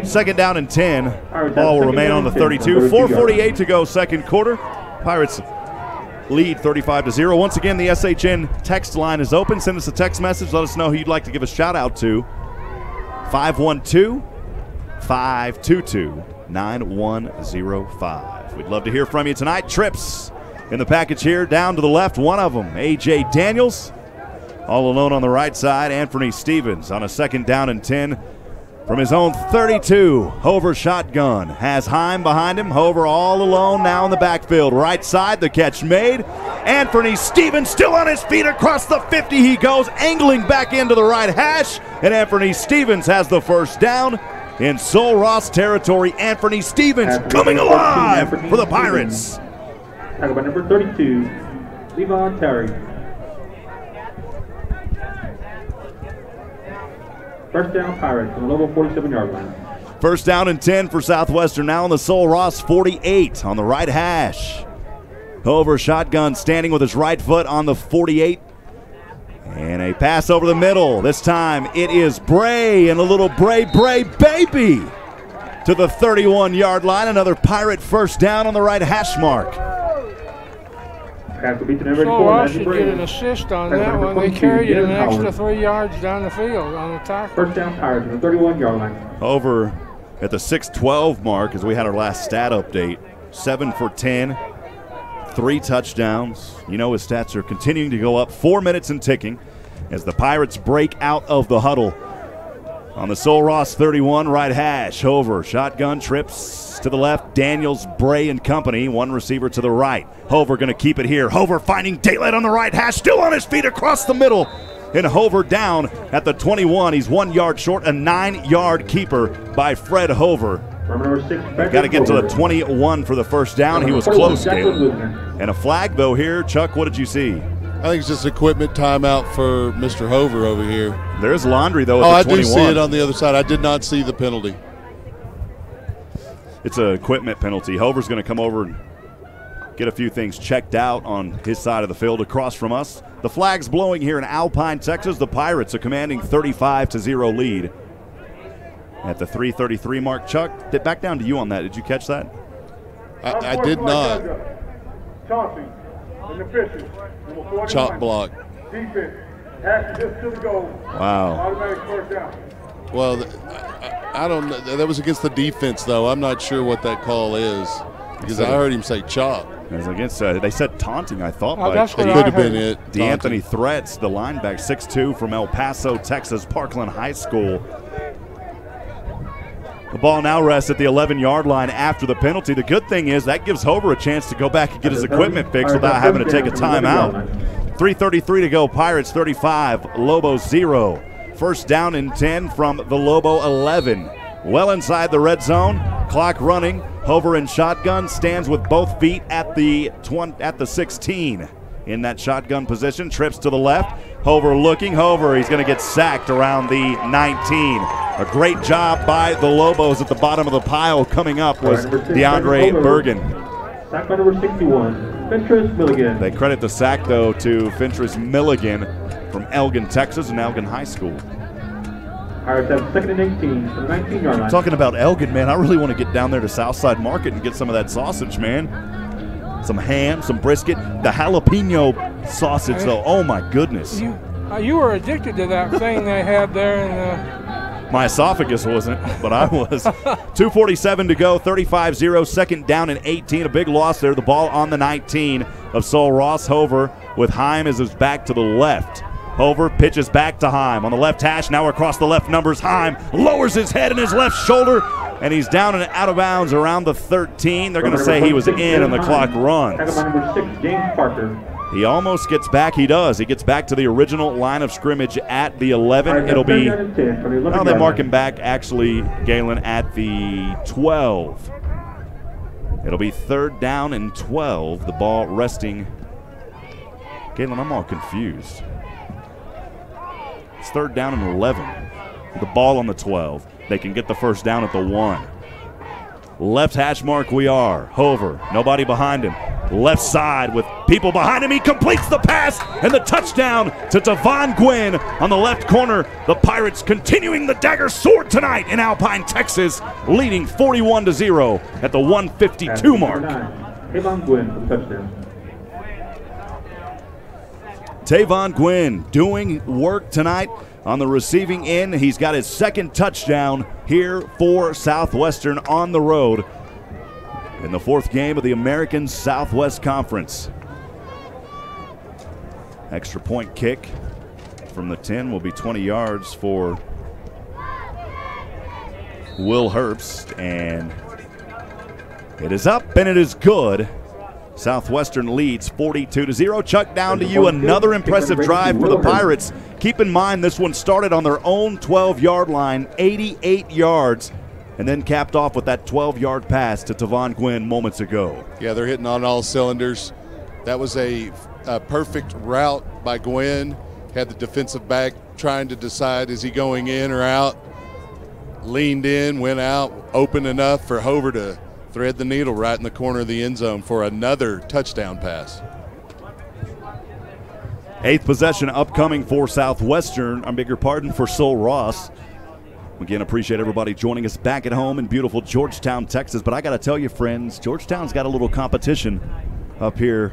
Second down and 10. Ball will remain on the 32. 4:48 to go, second quarter. Pirates lead 35-0. Once again, the SHN text line is open. Send us a text message. Let us know who you'd like to give a shout out to. 512-522-9105. We'd love to hear from you tonight. Trips in the package here, down to the left. One of them, A.J. Daniels. All alone on the right side, Anthony Stevens on a second down and 10 from his own 32. Hover shotgun, has Heim behind him. Hover all alone now in the backfield. Right side, the catch made. Anthony Stevens still on his feet across the 50. He goes angling back into the right hash, and Anthony Stevens has the first down in Sol Ross territory. Anthony Stevens coming alive for the Pirates. Tackle by number 32, Levon Terry. First down, Pirates from the Lobo 47-yard line. First down and 10 for Southwestern now on the Sol Ross 48 on the right hash. Hover shotgun standing with his right foot on the 48. And a pass over the middle. This time it is Bray and a little Bray baby to the 31-yard line. Another Pirate first down on the right hash mark. So Ross should get an assist on that one. They carried it an extra 3 yards down the field on the tackle. First down Pirates on the 31-yard line. Over at the 6:12 mark as we had our last stat update. 7 for 10, 3 touchdowns. You know his stats are continuing to go up. 4 minutes and ticking as the Pirates break out of the huddle. On the Sol Ross 31, right hash, Hover, shotgun trips to the left, Daniels, Bray and company, one receiver to the right. Hover going to keep it here. Hover finding daylight on the right hash, still on his feet across the middle. And Hover down at the 21. He's 1 yard short, a 9-yard keeper by Fred Hover. Got to get to the 21 for the first down. He was close, Galen. And a flag, though, here. Chuck, what did you see? I think it's just equipment timeout for Mr. Hover over here. There's Laundry, though, at the 21. I do see it on the other side. I did not see the penalty. It's an equipment penalty. Hover's going to come over and get a few things checked out on his side of the field across from us. The flag's blowing here in Alpine, Texas. The Pirates are commanding 35-0 lead at the 3:33 mark. Chuck, back down to you on that. Did you catch that? I did not. Chauncey and the Fishes. Chop block. Defense. Pass just to the goal. Wow. Automatic first down. Well, I don't know. That was against the defense, though. I'm not sure what that call is because I heard him say chop. It was against, they said taunting, I thought. That's what it could have been it. D'Anthony Threats, the linebacker, 6'2", from El Paso, Texas, Parkland High School. The ball now rests at the 11-yard line after the penalty. The good thing is that gives Hover a chance to go back and get his equipment fixed without having to take a timeout. 3:33 to go. Pirates 35, Lobos 0. First down and 10 from the Lobo 11. Well inside the red zone. Clock running. Hover in shotgun, stands with both feet at the 16. In that shotgun position, trips to the left. Hover looking. Hover, he's going to get sacked around the 19. A great job by the Lobos at the bottom of the pile. Coming up was DeAndre Bergen. Sack by number 61, Fentress Milligan. They credit the sack, though, to Fentress Milligan from Elgin, Texas, and Elgin High School. Pirates have 2nd and 18 from the 19-yard line. Talking about Elgin, man, I really want to get down there to Southside Market and get some of that sausage, man. Some ham, some brisket, the jalapeno sausage, though. Oh, my goodness. You were addicted to that thing they had there in the... My esophagus wasn't, but I was. 2:47 to go, 35-0, second down and 18. A big loss there. The ball on the 19 of Sol Ross. Hover with Heim as his back to the left. Hover pitches back to Heim on the left hash. Now across the left numbers. Heim lowers his head and his left shoulder, and he's down and out of bounds around the 13. They're going to say he was in, and the clock runs. Number 6, James Parker. He almost gets back. He does. He gets back to the original line of scrimmage at the 11. It'll be, now they mark him back, actually, Galen, at the 12. It'll be 3rd down and 12. The ball resting. Galen, I'm all confused. It's 3rd down and 11. The ball on the 12. They can get the first down at the 1. Left hash mark we are. Hover, nobody behind him. Left side with people behind him. He completes the pass and the touchdown to Devon Gwynn on the left corner. The Pirates continuing the dagger sword tonight in Alpine, Texas, leading 41-0 at the 1:52 mark. Devon Gwynn for the touchdown. Tavon Gwynn doing work tonight on the receiving end. He's got his 2nd touchdown here for Southwestern on the road in the 4th game of the American Southwest Conference. Extra point kick from the 10 will be 20 yards for Will Herbst, and it is up and it is good. Southwestern leads 42-0. Chuck, down to you. Another impressive drive for the Pirates. Keep in mind this one started on their own 12-yard line, 88 yards, and then capped off with that 12-yard pass to Tavon Gwynn moments ago. Yeah, they're hitting on all cylinders. That was a perfect route by Gwynn. Had the defensive back trying to decide, is he going in or out? leaned in, went out, open enough for Hover to thread the needle right in the corner of the end zone for another touchdown pass. 8th possession upcoming for Southwestern. I beg your pardon, for Sol Ross. Again, appreciate everybody joining us back at home in beautiful Georgetown, Texas. But I got to tell you, friends, Georgetown's got a little competition up here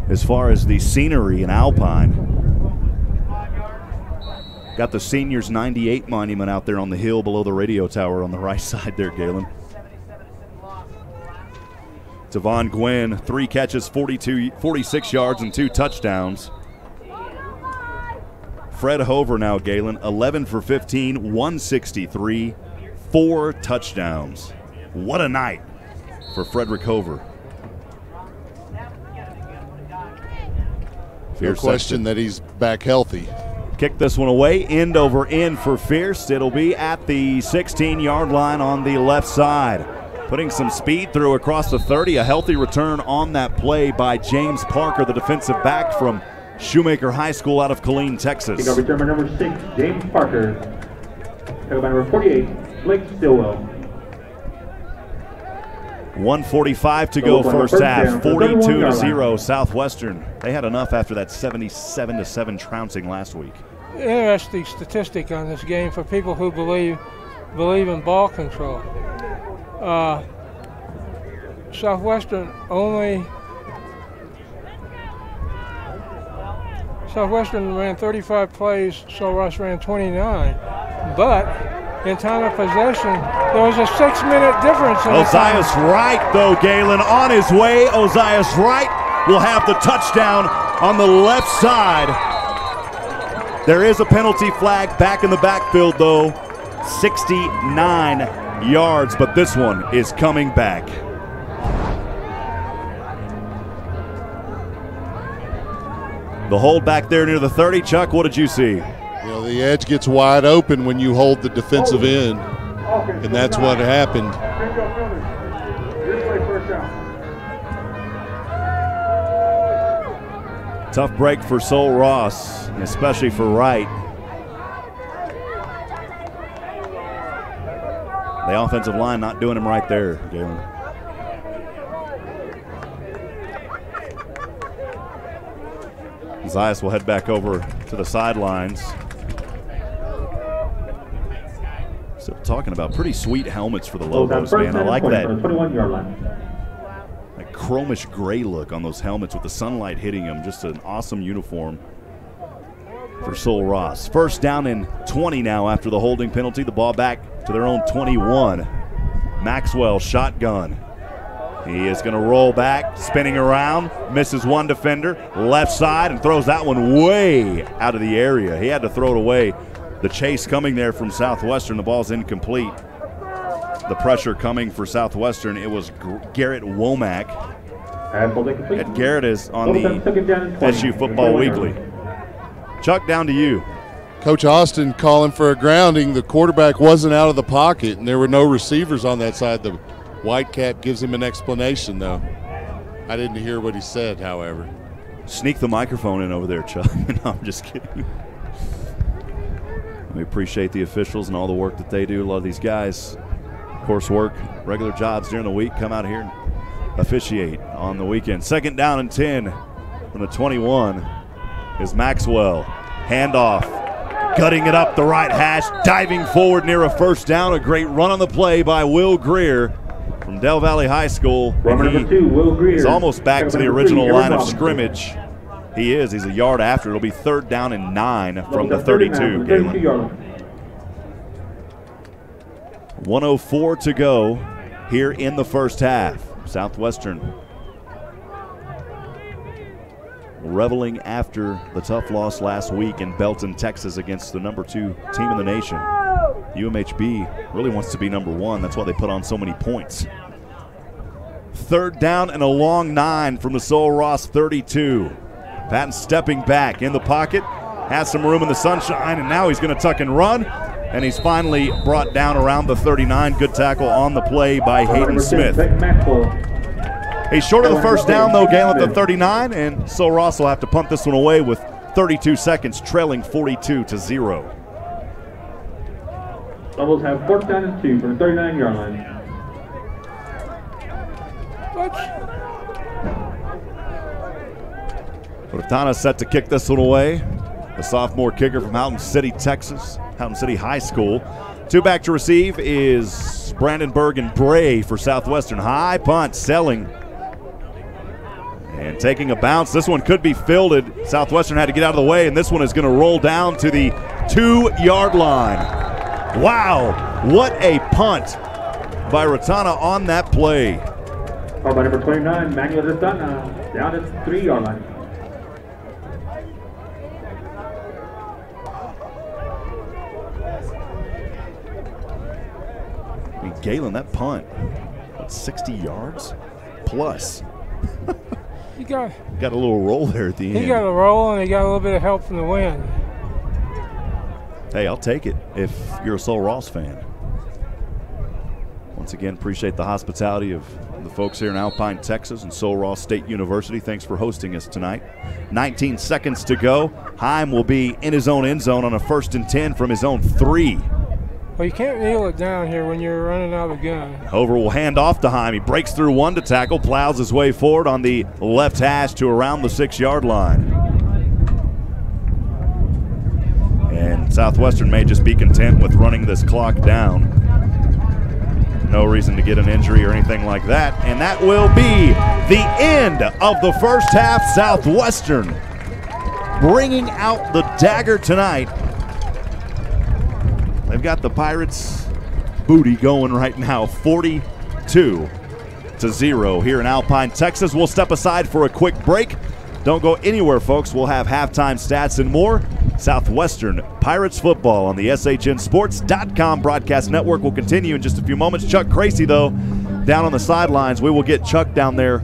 as far as the scenery in Alpine. Got the Seniors 98 monument out there on the hill below the radio tower on the right side there, Galen. Devon Gwynn, 3 catches, 46 yards, and 2 touchdowns. Fred Hover now, Galen, 11 for 15, 163, 4 touchdowns. What a night for Frederick Hover. No question that he's back healthy. Kick this one away, end over end for Fierce. It'll be at the 16-yard line on the left side. Putting some speed through across the 30. A healthy return on that play by James Parker, the defensive back from Shoemaker High School out of Killeen, Texas. Kickoff return by number 6, James Parker. Tackle by number 48, Blake Stillwell. 1:45 to go first half. 42-0 Southwestern. They had enough after that 77-7 trouncing last week. Interesting statistic on this game for people who believe in ball control. Southwestern ran 35 plays, Sol Ross ran 29. But in time of possession, there was a 6-minute difference. Ozias Wright, though, Galen, on his way. Ozias Wright will have the touchdown on the left side. There is a penalty flag back in the backfield, though. 69 yards, but this one is coming back. The hold back there near the 30. Chuck, what did you see? You know, the edge gets wide open when you hold the defensive end, and that's what happened. Tough break for Sol Ross, and especially for Wright. The offensive line not doing him right there, Galen. Zayats will head back over to the sidelines. So talking about pretty sweet helmets for the Lobos, man. I like that. 21-yard line. That chromish gray look on those helmets with the sunlight hitting them. Just an awesome uniform for Sol Ross. First down and 20 now after the holding penalty. The ball back to their own 21. Maxwell shotgun. He is going to roll back, spinning around, misses one defender, left side, and throws that one way out of the area. He had to throw it away. The chase coming there from Southwestern. The ball's incomplete. The pressure coming for Southwestern. It was Garrett Womack. And Garrett is on the SU Football Weekly. Chuck, down to you. Coach Austin calling for a grounding. The quarterback wasn't out of the pocket, and there were no receivers on that side. The Whitecap gives him an explanation, though. I didn't hear what he said, however. Sneak the microphone in over there, Chuck. No, I'm just kidding. We appreciate the officials and all the work that they do. A lot of these guys, coursework, regular jobs during the week, come out here and officiate on the weekend. Second down and 10 from the 21 is Maxwell. Handoff, cutting it up the right hash, diving forward near a first down. A great run on the play by Will Greer from Del Valley High School. Number 2, Will Greer. He's almost back to the original line of scrimmage. He is. He's a yard after. It'll be third down and 9 from the 32. 1:04 to go here in the first half. Southwestern reveling after the tough loss last week in Belton, Texas against the number 2 team in the nation. UMHB really wants to be number 1. That's why they put on so many points. Third down and a long 9 from the Sol Ross 32. Patton stepping back in the pocket, has some room in the sunshine, and now he's going to tuck and run. And he's finally brought down around the 39. Good tackle on the play by Hayden Smith. He's short of the first down, though, Galen at the 39, and Sol Ross will have to punt this one away with 32 seconds, trailing 42-0. Lobos have 4th down and 2 from the 39-yard line. Cortana set to kick this one away. The sophomore kicker from Houghton City, Texas, Houghton City High School. 2 back to receive is Brandenburg and Bray for Southwestern. High punt, selling. And taking a bounce. This one could be fielded. Southwestern had to get out of the way, and this one is going to roll down to the 2-yard line. Wow, what a punt by Ratana on that play. Called by number 29, Manuel Ratana, down at the 3-yard line. Galen, that punt, what, 60 yards plus. He got a little roll there at the end. He got a roll, and he got a little bit of help from the wind. Hey, I'll take it if you're a Sol Ross fan. Once again, appreciate the hospitality of the folks here in Alpine, Texas, and Sol Ross State University. Thanks for hosting us tonight. 19 seconds to go. Heim will be in his own end zone on a 1st and 10 from his own 3. Well, you can't kneel it down here when you're running out of the gun. Hover will hand off to Heim. He breaks through 1 to tackle, plows his way forward on the left hash to around the 6-yard line. And Southwestern may just be content with running this clock down. No reason to get an injury or anything like that. And that will be the end of the first half. Southwestern bringing out the dagger tonight. They've got the Pirates' booty going right now, 42-0 here in Alpine, Texas. We'll step aside for a quick break. Don't go anywhere, folks. We'll have halftime stats and more. Southwestern Pirates football on the SHNSports.com broadcast network will continue in just a few moments. Chuck Crazy, though, down on the sidelines. We will get Chuck down there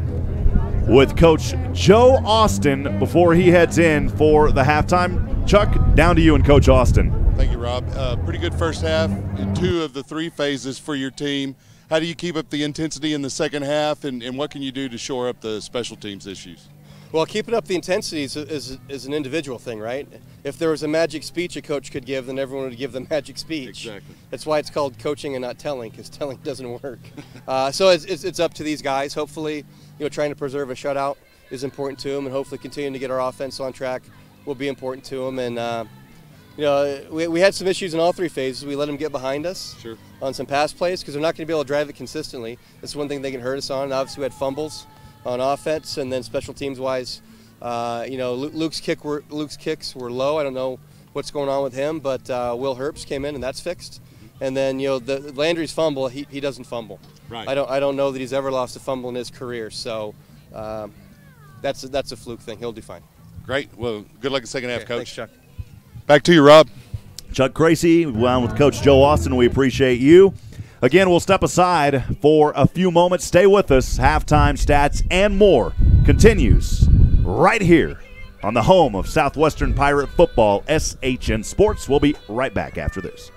with Coach Joe Austin before he heads in for the halftime. Chuck, down to you and Coach Austin. Thank you, Rob. Pretty good first half in 2 of the 3 phases for your team. How do you keep up the intensity in the second half, and what can you do to shore up the special teams issues? Well, keeping up the intensity is an individual thing, right? If there was a magic speech a coach could give, then everyone would give the magic speech. Exactly. That's why it's called coaching and not telling, because telling doesn't work. So it's up to these guys. Hopefully, trying to preserve a shutout is important to them, and hopefully continuing to get our offense on track will be important to them. And we had some issues in all 3 phases. We let them get behind us on some pass plays because they're not going to be able to drive it consistently. That's one thing they can hurt us on. Obviously, we had fumbles on offense, and then special teams wise, Luke's kicks were low. I don't know what's going on with him, but Will Herbst came in and that's fixed. And then the Landry's fumble, he doesn't fumble. Right. I don't know that he's ever lost a fumble in his career. So that's a fluke thing. He'll do fine. Great. Well, good luck in the second half, Coach. Thanks, Chuck. Back to you, Rob. Chuck Crazy, along with Coach Joe Austin. We appreciate you. Again, we'll step aside for a few moments. Stay with us. Halftime stats and more continues right here on the home of Southwestern Pirate football, SHN Sports. We'll be right back after this.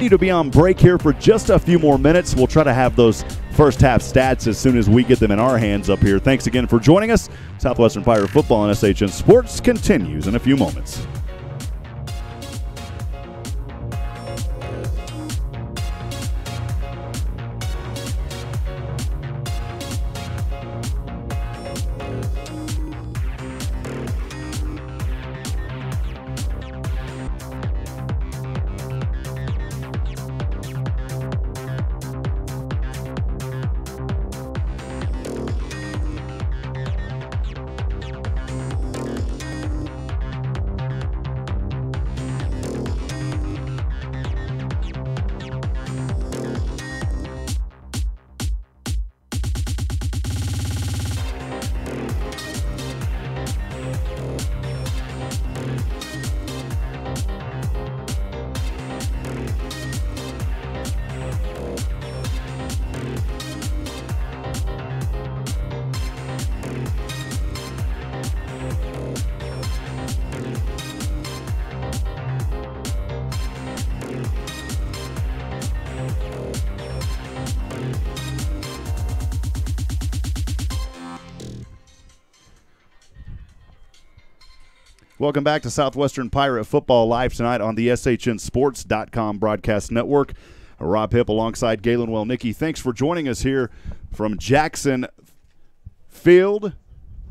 continue to be on break here for just a few more minutes. We'll try to have those first half stats as soon as we get them in our hands up here. Thanks again for joining us. Southwestern Pirate Football and SHN Sports continues in a few moments. Welcome back to Southwestern Pirate Football live tonight on the SHNSports.com broadcast network. Rob Hipp alongside Galen Wellnicki. Thanks for joining us here from Jackson Field,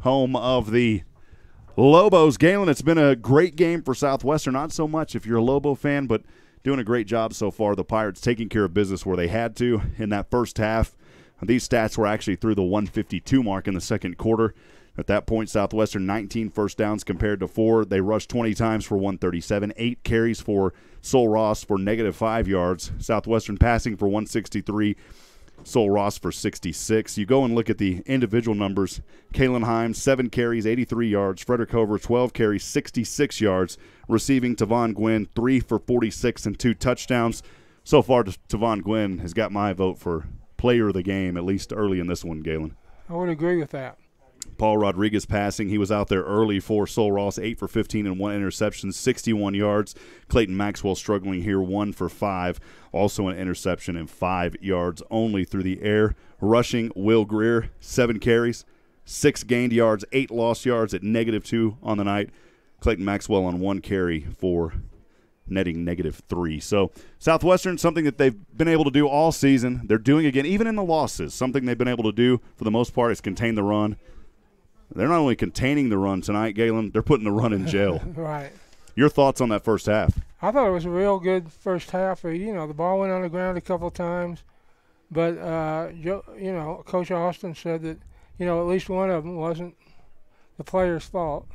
home of the Lobos. Galen, it's been a great game for Southwestern. Not so much if you're a Lobo fan, but doing a great job so far. The Pirates taking care of business where they had to in that first half. These stats were actually through the 152 mark in the second quarter. At that point, Southwestern 19 first downs compared to 4. They rushed 20 times for 137, 8 carries for Sol Ross for -5 yards. Southwestern passing for 163, Sol Ross for 66. You go and look at the individual numbers. Kalen Heim, 7 carries, 83 yards. Frederick Hover, 12 carries, 66 yards. Receiving Tavon Gwynn, 3 for 46 and 2 touchdowns. So far, Tavon Gwynn has got my vote for player of the game, at least early in this one, Galen. I would agree with that. Paul Rodriguez passing. He was out there early for Sol Ross, 8 for 15 and 1 interception, 61 yards. Clayton Maxwell struggling here, 1 for 5, also an interception and 5 yards only through the air. Rushing, Will Greer, 7 carries, 6 gained yards, 8 lost yards at -2 on the night. Clayton Maxwell on 1 carry for netting -3. So Southwestern, something that they've been able to do all season. They're doing again, even in the losses. Something they've been able to do for the most part is contain the run. They're not only containing the run tonight, Galen, they're putting the run in jail. Right. Your thoughts on that first half? I thought it was a real good first half. You know, the ball went on the ground a couple of times, but, Coach Austin said that, at least one of them wasn't the player's fault.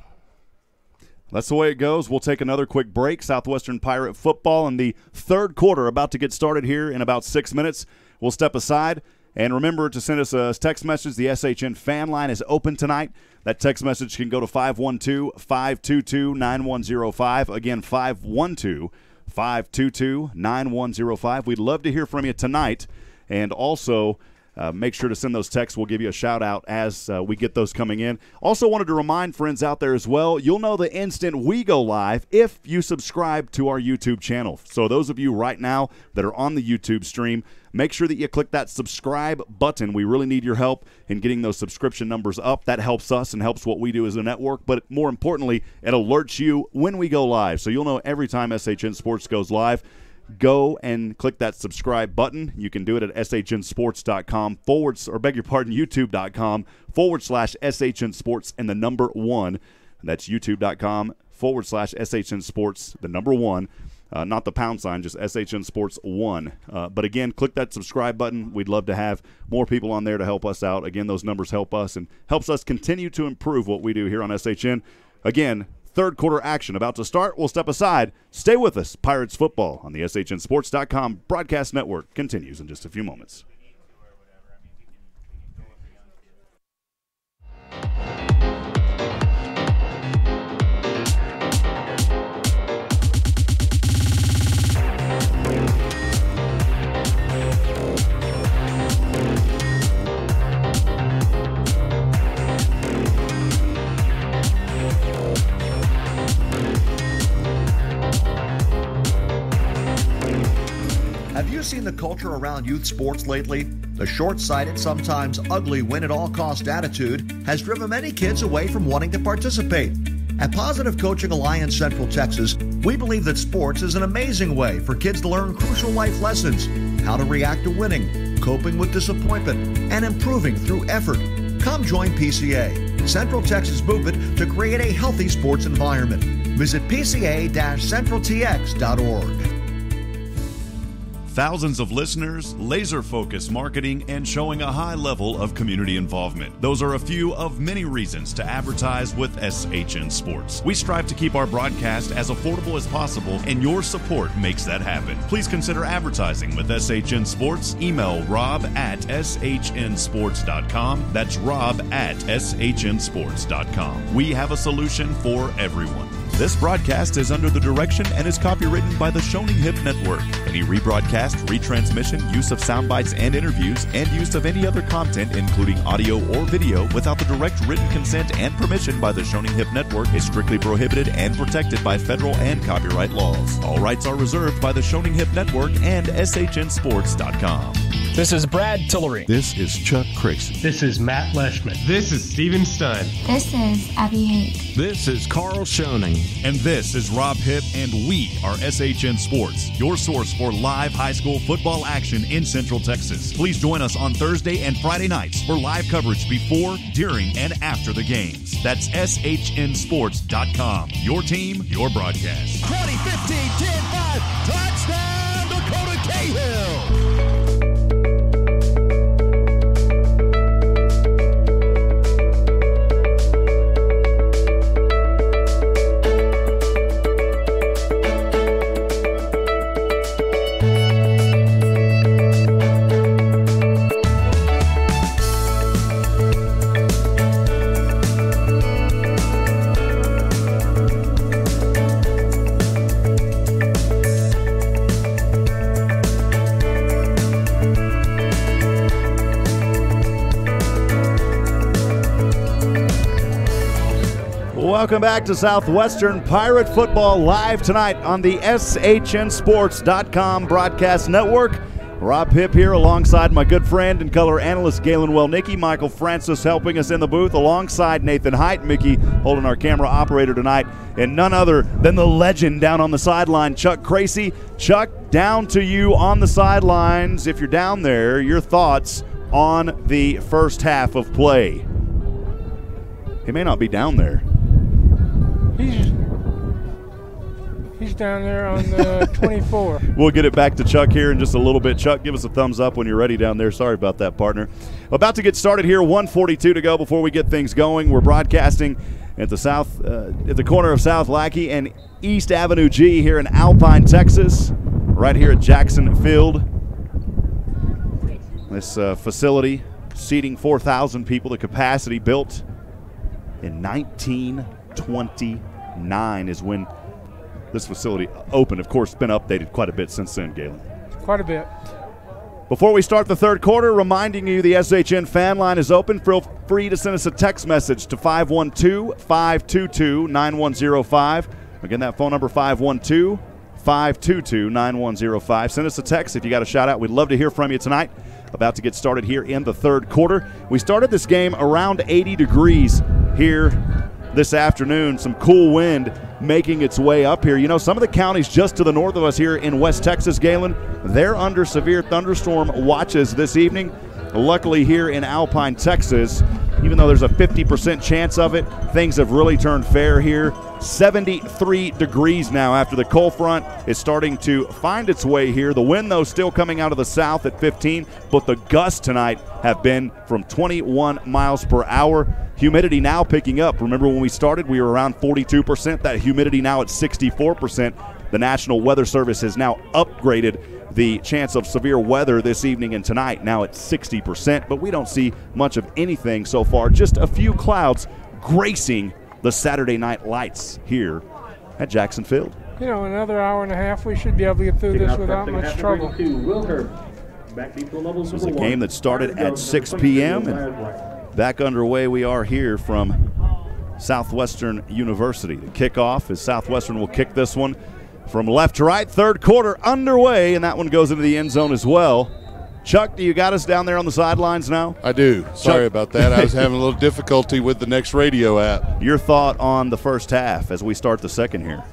That's the way it goes. We'll take another quick break. Southwestern Pirate football in the third quarter about to get started here in about 6 minutes. We'll step aside. And remember to send us a text message. The SHN fan line is open tonight. That text message can go to 512-522-9105. Again, 512-522-9105. We'd love to hear from you tonight. And also, make sure to send those texts. We'll give you a shout-out as we get those coming in. Also wanted to remind friends out there as well, you'll know the instant we go live if you subscribe to our YouTube channel. So those of you right now that are on the YouTube stream, make sure that you click that subscribe button. We really need your help in getting those subscription numbers up. That helps us and helps what we do as a network, but more importantly, it alerts you when we go live. So you'll know every time SHN Sports goes live. Go and click that subscribe button. You can do it at shnsports.com youtube.com/SHN Sports and the number 1. That's youtube.com/SHN Sports, the number 1. Not the pound sign, just SHN Sports 1. But again, click that subscribe button. We'd love to have more people on there to help us out. Again, those numbers help us and helps us continue to improve what we do here on SHN. Again, third quarter action about to start. We'll step aside. Stay with us. Pirates football on the SHNSports.com broadcast network continues in just a few moments. seen the culture around youth sports lately? The short-sighted, sometimes ugly win-at-all-cost attitude has driven many kids away from wanting to participate. At Positive Coaching Alliance Central Texas, we believe that sports is an amazing way for kids to learn crucial life lessons, how to react to winning, coping with disappointment, and improving through effort. Come join PCA, Central Texas movement to create a healthy sports environment. Visit pca-centraltx.org. Thousands of listeners, laser-focused marketing, and showing a high level of community involvement. Those are a few of many reasons to advertise with SHN Sports. We strive to keep our broadcast as affordable as possible, and your support makes that happen. Please consider advertising with SHN Sports. Email rob@shnsports.com. That's rob@shnsports.com. We have a solution for everyone. This broadcast is under the direction and is copywritten by the Hipp Network. Any rebroadcast, retransmission, use of sound bites and interviews, and use of any other content, including audio or video, without the direct written consent and permission by the Hipp Network is strictly prohibited and protected by federal and copyright laws. All rights are reserved by the Hipp Network and SHNsports.com. This is Brad Tillery. This is Chuck Crixey. This is Matt Leishman. This is Steven Stein. This is Abby Hake. This is Carl Schoening. And this is Rob Hipp, and we are SHN Sports, your source for live high school football action in Central Texas. Please join us on Thursday and Friday nights for live coverage before, during, and after the games. That's SHNsports.com. Your team, your broadcast. 2015, 10-5, touchdown, Dakota Cahill. Welcome back to Southwestern Pirate Football live tonight on the SHNsports.com broadcast network. Rob Hipp here alongside my good friend and color analyst Galen Wellnicki. Michael Francis helping us in the booth alongside Nathan Height. Mickey holding our camera operator tonight. And none other than the legend down on the sideline, Chuck Crixey. Chuck, down to you on the sidelines. If you're down there, your thoughts on the first half of play. He may not be down there. He's down there on the 24. We'll get it back to Chuck here in just a little bit. Chuck, give us a thumbs up when you're ready down there. Sorry about that, partner. About to get started here. 1:42 to go before we get things going. We're broadcasting at the corner of South Lackey and East Avenue G here in Alpine, Texas, right here at Jackson Field. This facility seating 4,000 people. The capacity built in 1929 is when this facility opened. Of course, it's been updated quite a bit since then, Galen. Quite a bit. Before we start the third quarter, reminding you the SHN fan line is open. Feel free to send us a text message to 512-522-9105. Again, that phone number, 512-522-9105. Send us a text if you got a shout out. We'd love to hear from you tonight. About to get started here in the third quarter. We started this game around 80 degrees here this afternoon. Some cool wind making its way up here. You know, some of the counties just to the north of us here in West Texas, Galen, they're under severe thunderstorm watches this evening. Luckily here in Alpine, Texas, even though there's a 50% chance of it, things have really turned fair here. 73 degrees now after the cold front is starting to find its way here. The wind, though, still coming out of the south at 15, but the gusts tonight have been from 21 miles per hour. Humidity now picking up. Remember when we started, we were around 42%. That humidity now at 64%. The National Weather Service has now upgraded the chance of severe weather this evening and tonight, now at 60%, but we don't see much of anything so far. Just a few clouds gracing the Saturday night lights here at Jackson Field. You know, another hour and a half, we should be able to get through this without much trouble. This was a game that started at 6 p.m. and back underway we are here from Southwestern University. The kickoff is Southwestern will kick this one. from left to right. Third quarter underway, and that one goes into the end zone as well. Chuck, do you got us down there on the sidelines now? I do. Sorry about that. I was having a little difficulty with the Next Radio app. Your thought on the first half as we start the second here?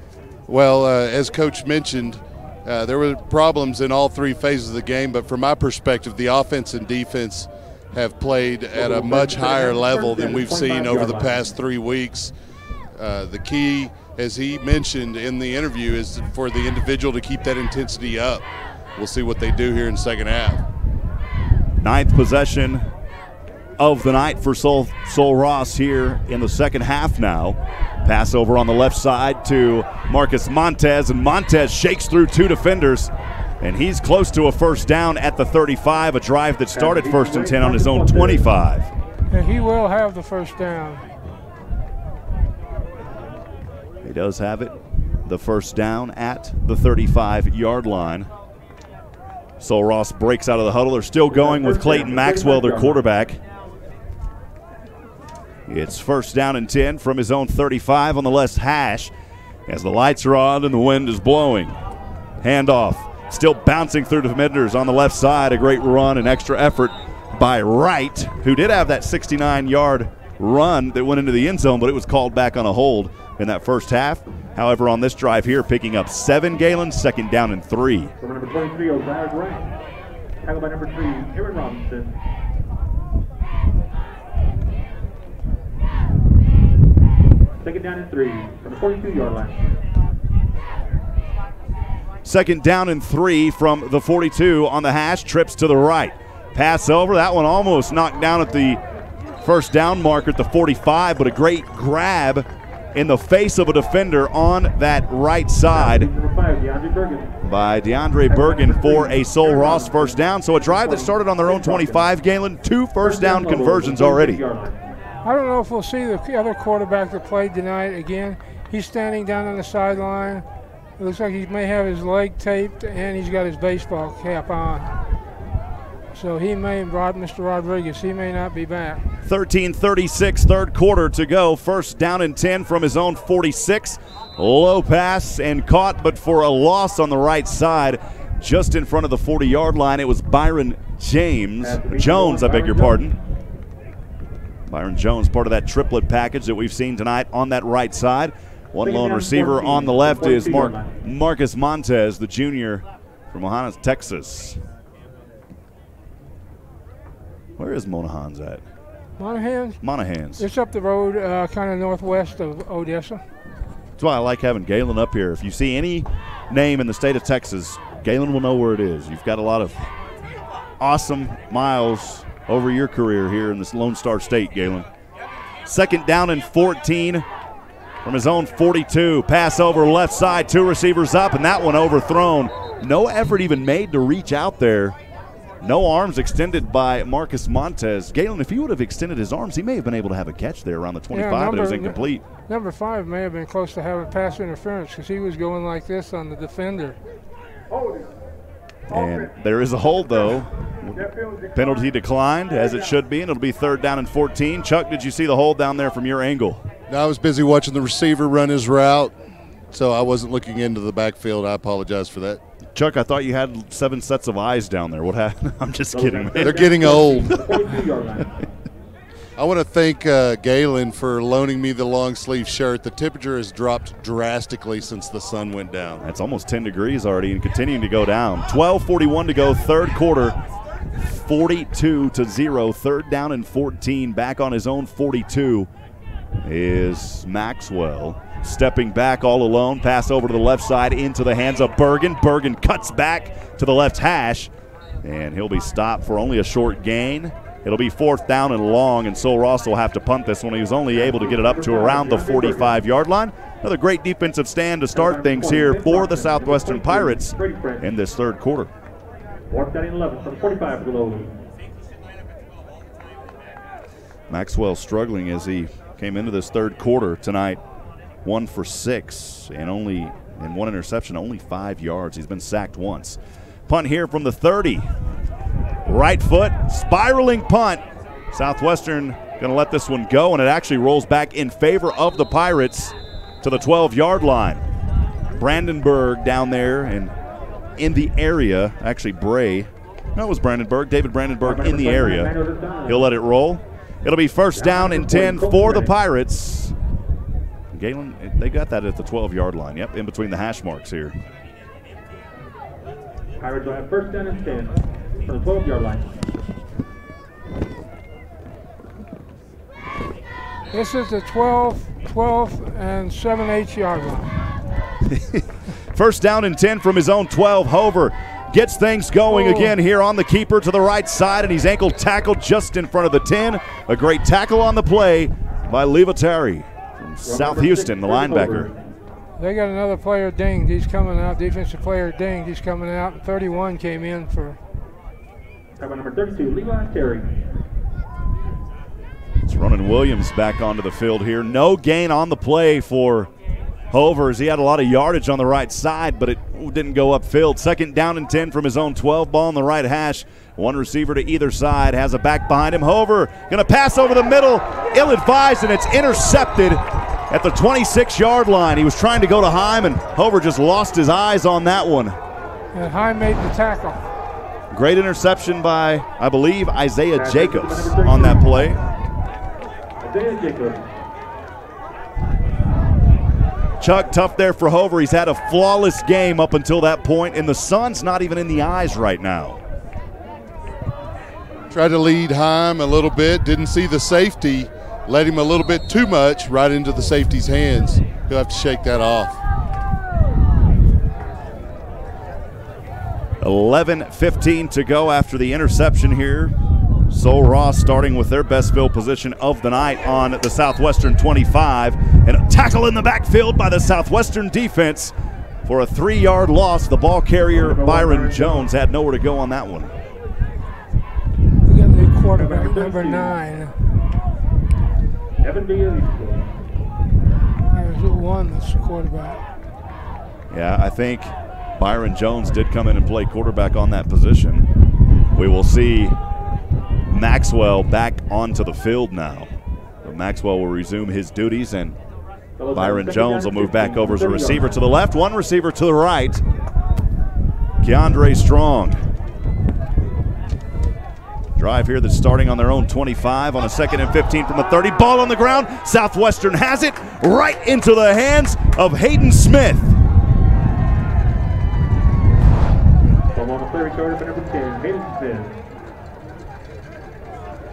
Well, as Coach mentioned, there were problems in all three phases of the game, but from my perspective, the offense and defense have played at a much higher level than we've seen over the past 3 weeks. The key, as he mentioned in the interview, is for the individual to keep that intensity up. We'll see what they do here in the second half. Ninth possession of the night for Sol Ross here in the second half now. Pass over on the left side to Marcus Montez, and Montez shakes through two defenders, and he's close to a first down at the 35, a drive that started 1st and 10 on his own 25. And he will have the first down. He does have it, the first down at the 35-yard line. Sol Ross breaks out of the huddle. They're still going with Clayton Maxwell, their quarterback. It's 1st down and 10 from his own 35 on the left hash as the lights are on and the wind is blowing. Handoff, still bouncing through defenders on the left side. A great run and extra effort by Wright, who did have that 69-yard run that went into the end zone, but it was called back on a hold in that first half. However, on this drive here, picking up 7, Galen, 2nd down and 3. From number 23, Zayats right. Tackled by number 3, Aaron Robinson. Second down and 3 from the 42-yard line. 2nd down and 3 from the 42 on the hash, trips to the right. Pass over, that one almost knocked down at the first down marker at the 45, but a great grab in the face of a defender on that right side by DeAndre Bergen for a Sol Ross first down. So a drive that started on their own 25, Galen, 2 first down conversions already. I don't know if we'll see the other quarterback that played tonight again. He's standing down on the sideline. It looks like he may have his leg taped and he's got his baseball cap on. So he may, Mr. Rodriguez, he may not be back. 13:36, third quarter to go. 1st down and 10 from his own 46. Low pass and caught, but for a loss on the right side, just in front of the 40-yard line. It was Byron Jones, I beg your pardon. Byron Jones, part of that triplet package that we've seen tonight on that right side. One lone receiver on the left is Marcus Montez, the junior from Monahan, Texas. Where is Monahan's at? Monahan's. It's up the road, kind of northwest of Odessa. That's why I like having Galen up here. If you see any name in the state of Texas, Galen will know where it is. You've got a lot of awesome miles over your career here in this Lone Star State, Galen. 2nd down and 14 from his own 42. Pass over left side, 2 receivers up, and that one overthrown. No effort even made to reach out there. No arms extended by Marcus Montez. Galen, if he would have extended his arms, he may have been able to have a catch there around the 25, but it was incomplete. Number 5 may have been close to having pass interference because he was going like this on the defender. And there is a hold, though. Penalty declined, as it should be, and it'll be 3rd down and 14. Chuck, did you see the hold down there from your angle? No, I was busy watching the receiver run his route, so I wasn't looking into the backfield. I apologize for that. Chuck, I thought you had 7 sets of eyes down there. What happened? I'm just kidding, man. They're getting old. I want to thank Galen for loaning me the long sleeve shirt. The temperature has dropped drastically since the sun went down. That's almost 10 degrees already and continuing to go down. 12:41 to go, third quarter. 42-0, 3rd down and 14. Back on his own 42 is Maxwell. Stepping back all alone, pass over to the left side into the hands of Bergen. Bergen cuts back to the left hash, and he'll be stopped for only a short gain. It'll be 4th down and long, and Sol Ross will have to punt this one. He was only able to get it up to around the 45-yard line. Another great defensive stand to start things here for the Southwestern Pirates in this third quarter. 4th down and 11 from 45 below. Maxwell struggling as he came into this third quarter tonight. 1 for 6 and 1 interception, only 5 yards. He's been sacked once. Punt here from the 30. Right foot, spiraling punt. Southwestern going to let this one go, and it actually rolls back in favor of the Pirates to the 12-yard line. Brandenburg down there and in the area. Actually, Bray. No, it was Brandenburg. David Brandenburg in the area. He'll let it roll. It'll be first down and 10 for the Pirates. Galen, they got that at the 12-yard line. Yep, in between the hash marks here. Pirates will have first down and 10 from the 12-yard line. This is the 12 and 7/8 yard line. First down and 10 from his own 12. Hover gets things going again here on the keeper to the right side, and he's ankle tackled just in front of the 10. A great tackle on the play by Levatari from South Houston, the linebacker. They got another player dinged. He's coming out. Defensive player dinged. He's coming out. 31 came in for. Number 32, Levi Terry. It's Ronan Williams back onto the field here. No gain on the play for Hovers. He had a lot of yardage on the right side, but it didn't go upfield. Second down and 10 from his own 12. Ball on the right hash. One receiver to either side. Has a back behind him. Hover going to pass over the middle. Ill-advised, and it's intercepted at the 26-yard line. He was trying to go to Heim, and Hover just lost his eyes on that one. And Heim made the tackle. Great interception by, I believe, Isaiah Jacobs on that play. Isaiah Jacobs. Chuck, tough there for Hover. He's had a flawless game up until that point, and the sun's not even in the eyes right now. Tried to lead Heim a little bit, didn't see the safety, led him a little bit too much right into the safety's hands. He'll have to shake that off. 11:15 to go after the interception here. Sol Ross starting with their best field position of the night on the Southwestern 25. And a tackle in the backfield by the Southwestern defense for a 3-yard loss. The ball carrier, Byron Jones, had nowhere to go on that one. We got a new quarterback, number 9. Devin There's one that's the quarterback. Yeah, I think Byron Jones did come in and play quarterback on that position. We will see Maxwell back onto the field now. But Maxwell will resume his duties, and Byron Jones will move back over as a receiver to the left, one receiver to the right. Keandre Strong. Drive here that's starting on their own 25 on a 2nd and 15 from the 30. Ball on the ground. Southwestern has it right into the hands of Hayden Smith.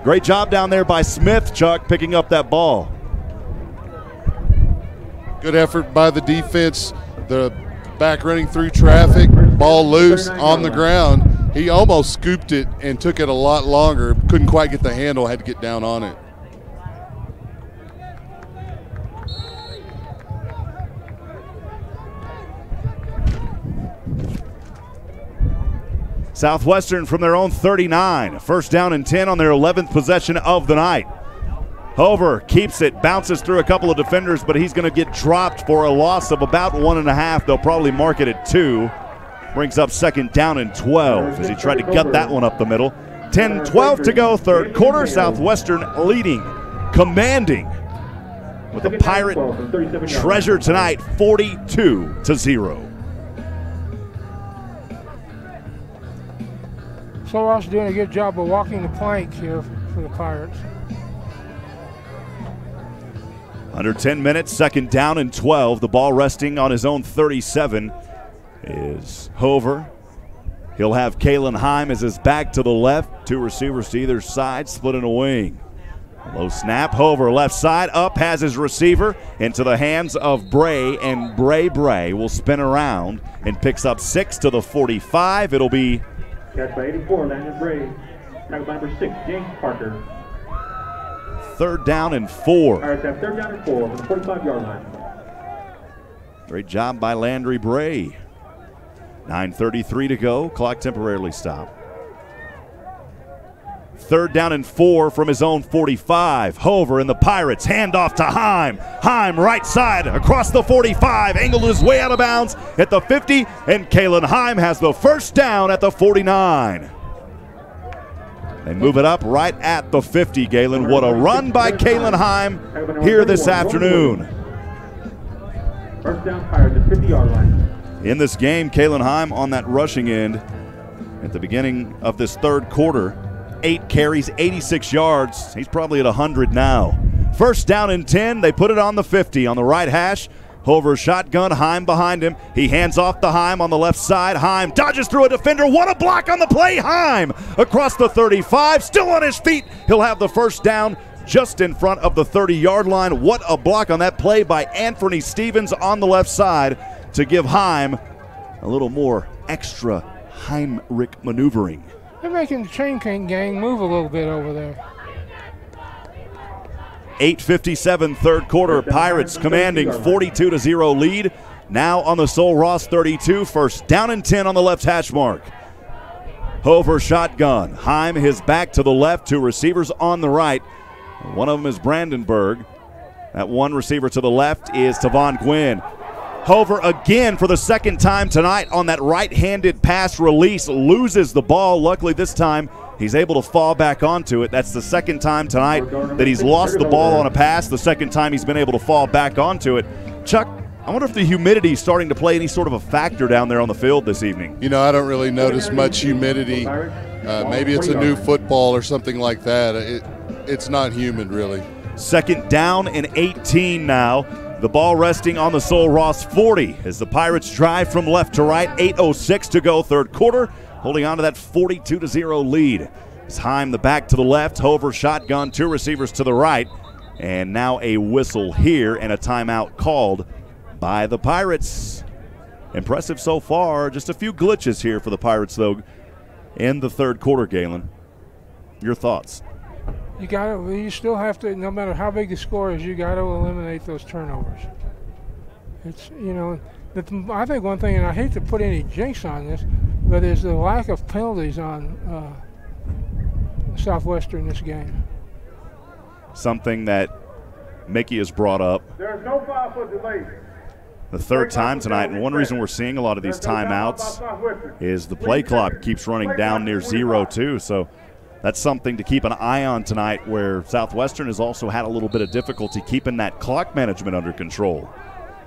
Great job down there by Smith, Chuck, picking up that ball. Good effort by the defense. The back running through traffic, ball loose on the ground. He almost scooped it and took it a lot longer. Couldn't quite get the handle, had to get down on it. Southwestern from their own 39. First down and 10 on their 11th possession of the night. Hover keeps it, bounces through a couple of defenders, but he's going to get dropped for a loss of about 1.5. They'll probably mark it at 2. Brings up second down and 12 as he tried to gut that one up the middle. 10-12 to go, third quarter. Southwestern leading, commanding, with a Pirate treasure tonight, 42-0. So Ross doing a good job of walking the plank here for the Pirates. Under 10 minutes, second down and 12. The ball resting on his own 37 is Hover. He'll have Kalen Heim as his back to the left. 2 receivers to either side, splitting a wing. Low snap, Hover left side, up, has his receiver into the hands of Bray, and Bray will spin around and picks up 6 to the 45. It'll be catch by 84, Landon Bray. Tackle by number 6, James Parker. Third down and 4. All right, that's third down and 4 from the 45-yard line. Great job by Landry Bray. 9:33 to go. Clock temporarily stopped. Third down and 4 from his own 45. Hover and the Pirates hand off to Heim. Heim right side across the 45. Angled his way out of bounds at the 50. And Kalen Heim has the first down at the 49. They move it up right at the 50, Galen. What a run by Kalen Heim here this afternoon. First down, Pirates at 50-yard line. In this game, Kalen Heim on that rushing end at the beginning of this third quarter. 8 carries, 86 yards. He's probably at 100 now. First down and 10. They put it on the 50 on the right hash. Hover shotgun, Heim behind him. He hands off to Heim on the left side. Heim dodges through a defender. What a block on the play. Heim across the 35, still on his feet. He'll have the first down just in front of the 30-yard line. What a block on that play by Anthony Stevens on the left side to give Heim a little more extra Heimrich maneuvering. They're making the chain gang move a little bit over there. 8:57 third quarter. Pirates commanding 42-0 lead. Now on the Sol Ross 32. First down and 10 on the left hash mark. Hover shotgun. Heim his back to the left. 2 receivers on the right. One of them is Brandenburg. That one receiver to the left is Tavon Gwynn. Hover again for the second time tonight on that right-handed pass release. Loses the ball. Luckily this time he's able to fall back onto it. That's the second time tonight that he's lost the ball on a pass. The second time he's been able to fall back onto it. Chuck, I wonder if the humidity is starting to play any sort of a factor down there on the field this evening. You know, I don't really notice much humidity. Maybe it's a new football or something like that. It's not humid, really. Second down and 18 now. The ball resting on the Sol Ross 40 as the Pirates drive from left to right. 8:06 to go third quarter. Holding on to that 42-0 lead. It's Heim the back to the left. Hover shotgun, 2 receivers to the right. And now a whistle here and a timeout called by the Pirates. Impressive so far. Just a few glitches here for the Pirates, though, in the third quarter, Galen. Your thoughts? You still have to, no matter how big the score is, you got to eliminate those turnovers. It's, you know, I think one thing, and I hate to put any jinx on this, but is the lack of penalties on Southwestern this game. Something that Mickey has brought up. There's no foul for delay. The third time tonight, and one reason we're seeing a lot of these timeouts is the play clock keeps running down near 0 too. So that's something to keep an eye on tonight, where Southwestern has also had a little bit of difficulty keeping that clock management under control.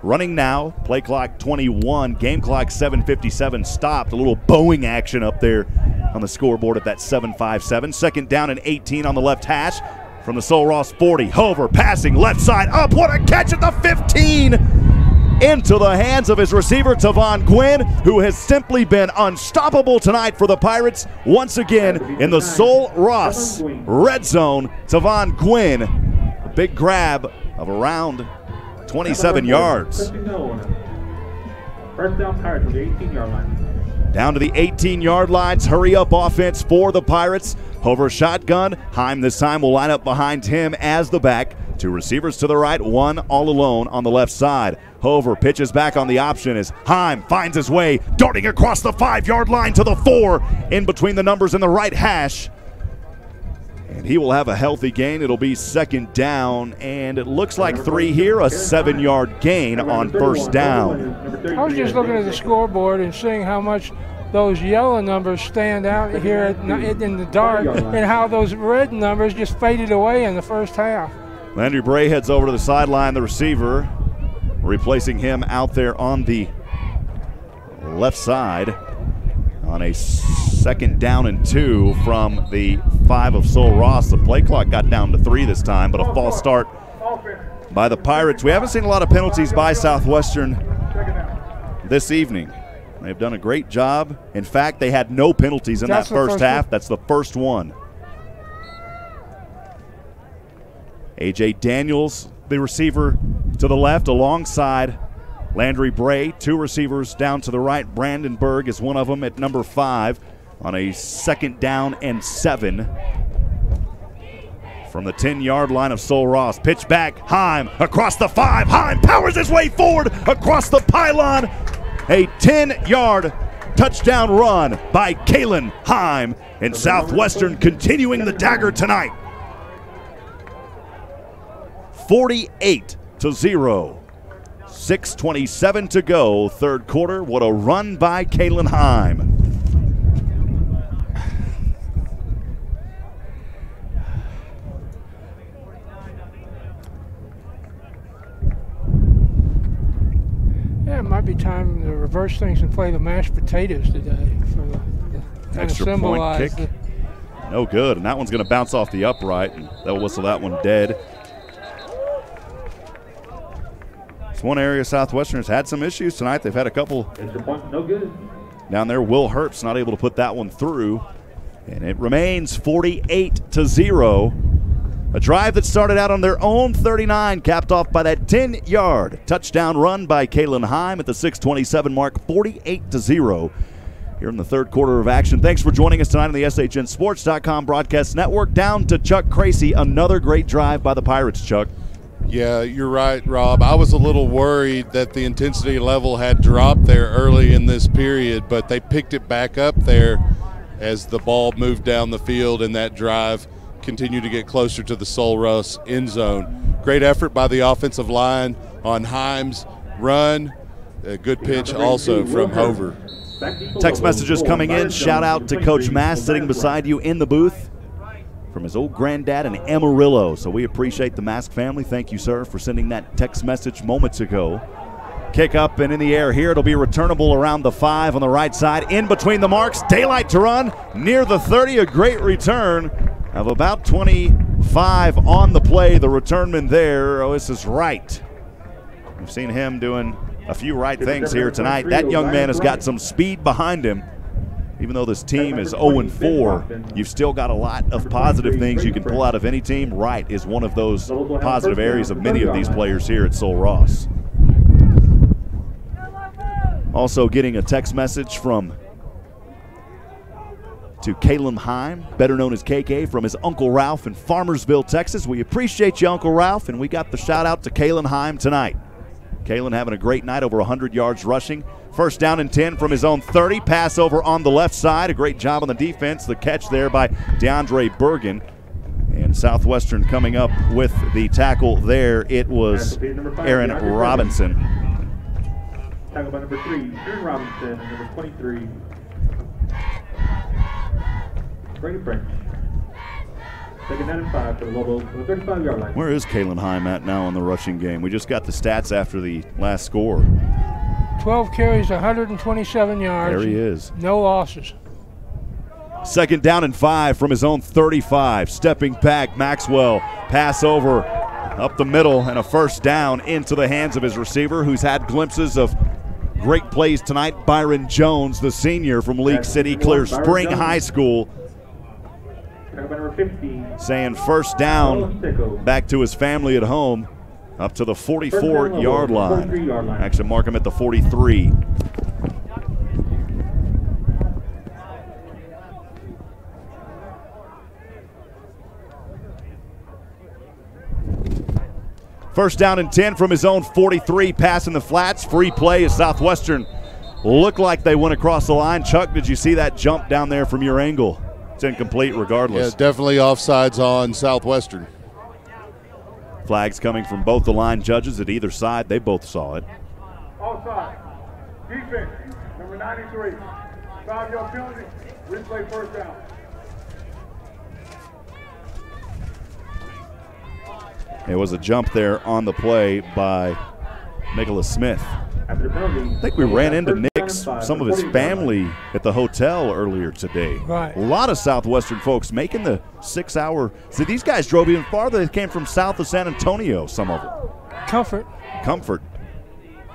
Running now, play clock 21, game clock 7:57 stopped. A little Boeing action up there on the scoreboard at that 7:57. Second down and 18 on the left hash from the Sol Ross 40. Hover passing left side up. What a catch at the 15! Into the hands of his receiver, Tavon Gwynn, who has simply been unstoppable tonight for the Pirates. Once again, in the Sol Ross red zone, Tavon Gwynn, a big grab of around 27 yards. First down, Pirates on the 18-yard line. Down to the 18-yard lines. Hurry up offense for the Pirates. Hover shotgun. Heim this time will line up behind him as the back. 2 receivers to the right, 1 all alone on the left side. Hover pitches back on the option as Heim finds his way, darting across the 5-yard line to the 4, in between the numbers in the right hash. And he will have a healthy gain. It'll be second down, and it looks like 3 here, a 7-yard gain on first down. I was just looking at the scoreboard and seeing how much those yellow numbers stand out here in the dark, and how those red numbers just faded away in the first half. Landry Bray heads over to the sideline, the receiver, replacing him out there on the left side on a second down and 2 from the 5 of Sol Ross. The play clock got down to 3 this time, but a false start by the Pirates. We haven't seen a lot of penalties by Southwestern this evening. They've done a great job. In fact, they had no penalties in that first half. That's the first one. A.J. Daniels, the receiver to the left, alongside Landry Bray. 2 receivers down to the right. Brandenburg is one of them at number 5 on a second down and 7. From the 10-yard line of Sol Ross. Pitch back, Heim across the 5. Heim powers his way forward across the pylon. A 10-yard touchdown run by Galen Heim, and Southwestern continuing the dagger tonight. 48-0. 6:27 to go, third quarter. What a run by Galen Heim. Yeah, it might be time to reverse things and play the mashed potatoes today for the extra point kick. No good, and that one's going to bounce off the upright, and they'll whistle that one dead. It's one area Southwestern has had some issues tonight. They've had a couple. Extra point, no good. Down there, Will Herbst not able to put that one through, and it remains 48-0. A drive that started out on their own 39, capped off by that 10-yard touchdown run by Galen Heim at the 6:27 mark, 48-0. Here in the third quarter of action. Thanks for joining us tonight on the SHNSports.com broadcast network. Down to Chuck Cracy. Another great drive by the Pirates, Chuck. Yeah, you're right, Rob. I was a little worried that the intensity level had dropped there early in this period, but they picked it back up there as the ball moved down the field, and that drive continued to get closer to the Sul Ross end zone. Great effort by the offensive line on Heim's run. A good pitch also from Hover. Text messages coming in. Shout out to Coach Mass sitting beside you in the booth from his old granddad in Amarillo. So we appreciate the Mask family. Thank you, sir, for sending that text message moments ago. Kick up and in the air here. It'll be returnable around the 5 on the right side. In between the marks. Daylight to run. Near the 30. A great return of about 25 on the play. The returnman there. Oh, this is Wright. We've seen him doing a few right things here tonight. That young man has got some speed behind him. Even though this team is 0-4, you've still got a lot of positive things you can pull out of any team. Wright is one of those positive areas of many of these players here at Sul Ross. Also getting a text message to Caleb Heim, better known as KK, from his Uncle Ralph in Farmersville, Texas. We appreciate you, Uncle Ralph, and we got the shout out to Caleb Heim tonight. Kalen having a great night, over 100 yards rushing. First down and 10 from his own 30. Pass over on the left side. A great job on the defense. The catch there by DeAndre Bergen. And Southwestern coming up with the tackle there. It was Aaron Robinson. Tackle by number 3, Aaron Robinson, and number 23, Brady French. Second down and 5 for the Lobos on the 35-yard line. Where is Kalen Heim at now in the rushing game? We just got the stats after the last score. 12 carries, 127 yards. There he is. No losses. Second down and 5 from his own 35. Stepping back, Maxwell. Pass over up the middle and a first down into the hands of his receiver, who's had glimpses of great plays tonight. Byron Jones, the senior from League City, Clear Spring High School. Saying first down back to his family at home up to the 44-yard line. Actually mark him at the 43. First down and 10 from his own 43, passing the flats. Free play as Southwestern looked like they went across the line. Chuck, did you see that jump down there from your angle? It's incomplete regardless. Yeah, definitely offsides on Southwestern. Flags coming from both the line judges at either side. They both saw it. Offside. Defense, number 93. 5-yard penalty. Replay first down. It was a jump there on the play by Nicholas Smith. I think we ran into Nick's, some of his family at the hotel earlier today. Right. A lot of Southwestern folks making the 6-hour. See, these guys drove even farther. They came from south of San Antonio, some of them. Comfort.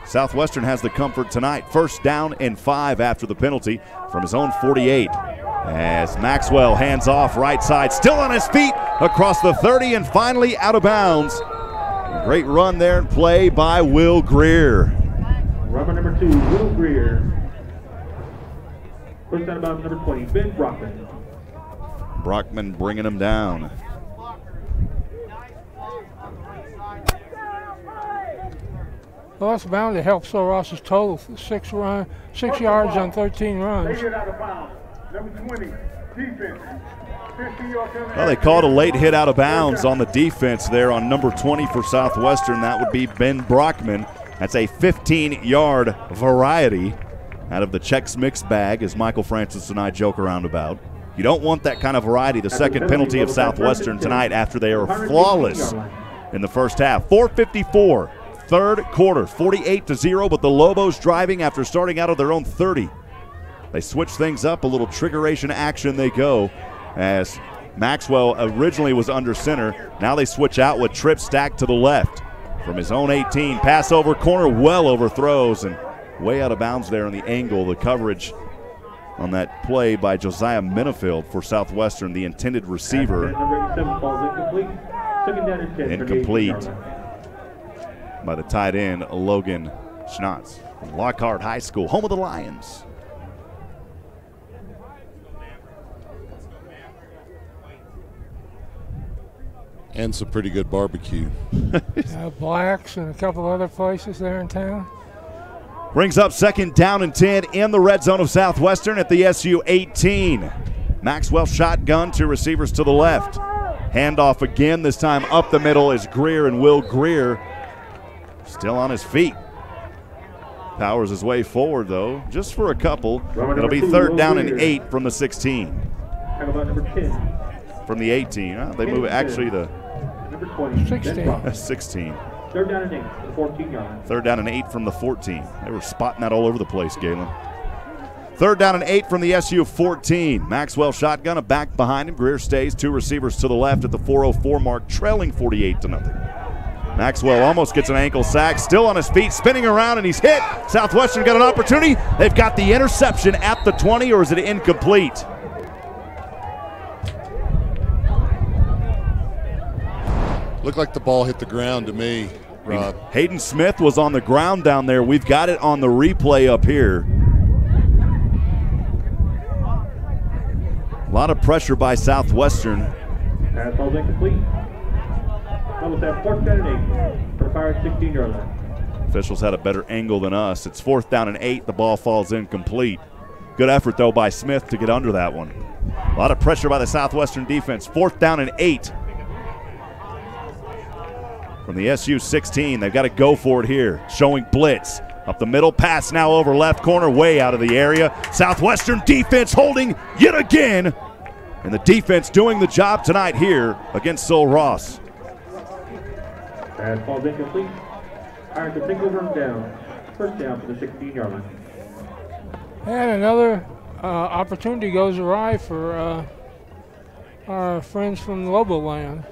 Southwestern has the comfort tonight. First down and 5 after the penalty from his own 48. As Maxwell hands off right side, still on his feet across the 30 and finally out of bounds. A great run there and play by Will Greer. Rubber number 2, Will Greer. First down about number 20, Ben Brockman. Brockman bringing him down. Well, that's bound to help Sul Ross's total. 6 yards on 13 runs. Number 20, defense. Well, they called a late hit out of bounds on the defense there on number 20 for Southwestern. That would be Ben Brockman. That's a 15-yard variety out of the Chex Mix bag, as Michael Francis and I joke around about. You don't want that kind of variety. The second penalty of Southwestern tonight after they are flawless in the first half. 4:54 third quarter, 48-0, but the Lobos driving after starting out of their own 30. They switch things up, a little triggeration action they go as Maxwell originally was under center. Now they switch out with Tripp stacked to the left. From his own 18, pass over corner, well overthrows and way out of bounds there on the angle. The coverage on that play by Josiah Minifield for Southwestern, the intended receiver. Incomplete by the tight end, Logan Schnatz from Lockhart High School, home of the Lions. And some pretty good barbecue. Black's and a couple other places there in town. Brings up 2nd down and 10 in the red zone of Southwestern at the SU 18. Maxwell shotgun, 2 receivers to the left. Handoff again, this time up the middle is Greer, and Will Greer still on his feet. Powers his way forward, though, just for a couple. It'll be 3rd down and 8 from the 16. From the 18. They move it actually to 16. 16. 3rd down and 8, 14 yards. 3rd down and 8 from the 14. They were spotting that all over the place, Galen. 3rd down and 8 from the SU 14. Maxwell shotgun, a back behind him. Greer stays, 2 receivers to the left at the 4:04 mark, trailing 48-0. Maxwell almost gets an ankle sack, still on his feet, spinning around, and he's hit. Southwestern got an opportunity. They've got the interception at the 20, or is it incomplete? Looked like the ball hit the ground to me, Rob. Hayden Smith was on the ground down there. We've got it on the replay up here. A lot of pressure by Southwestern. Pass ball's incomplete. Almost have 4th down and 8 for the Pirates 16-yard line. Officials had a better angle than us. It's 4th down and 8. The ball falls incomplete. Good effort, though, by Smith to get under that one. A lot of pressure by the Southwestern defense. 4th down and 8. From the SU 16, they've got to go for it here. Showing blitz. Up the middle, pass now over left corner, way out of the area. Southwestern defense holding yet again. And the defense doing the job tonight here against Sul Ross. Pass ball's incomplete. Pirates will take over and down. 1st down for the 16-yard line. And another opportunity goes awry for our friends from Lobo land.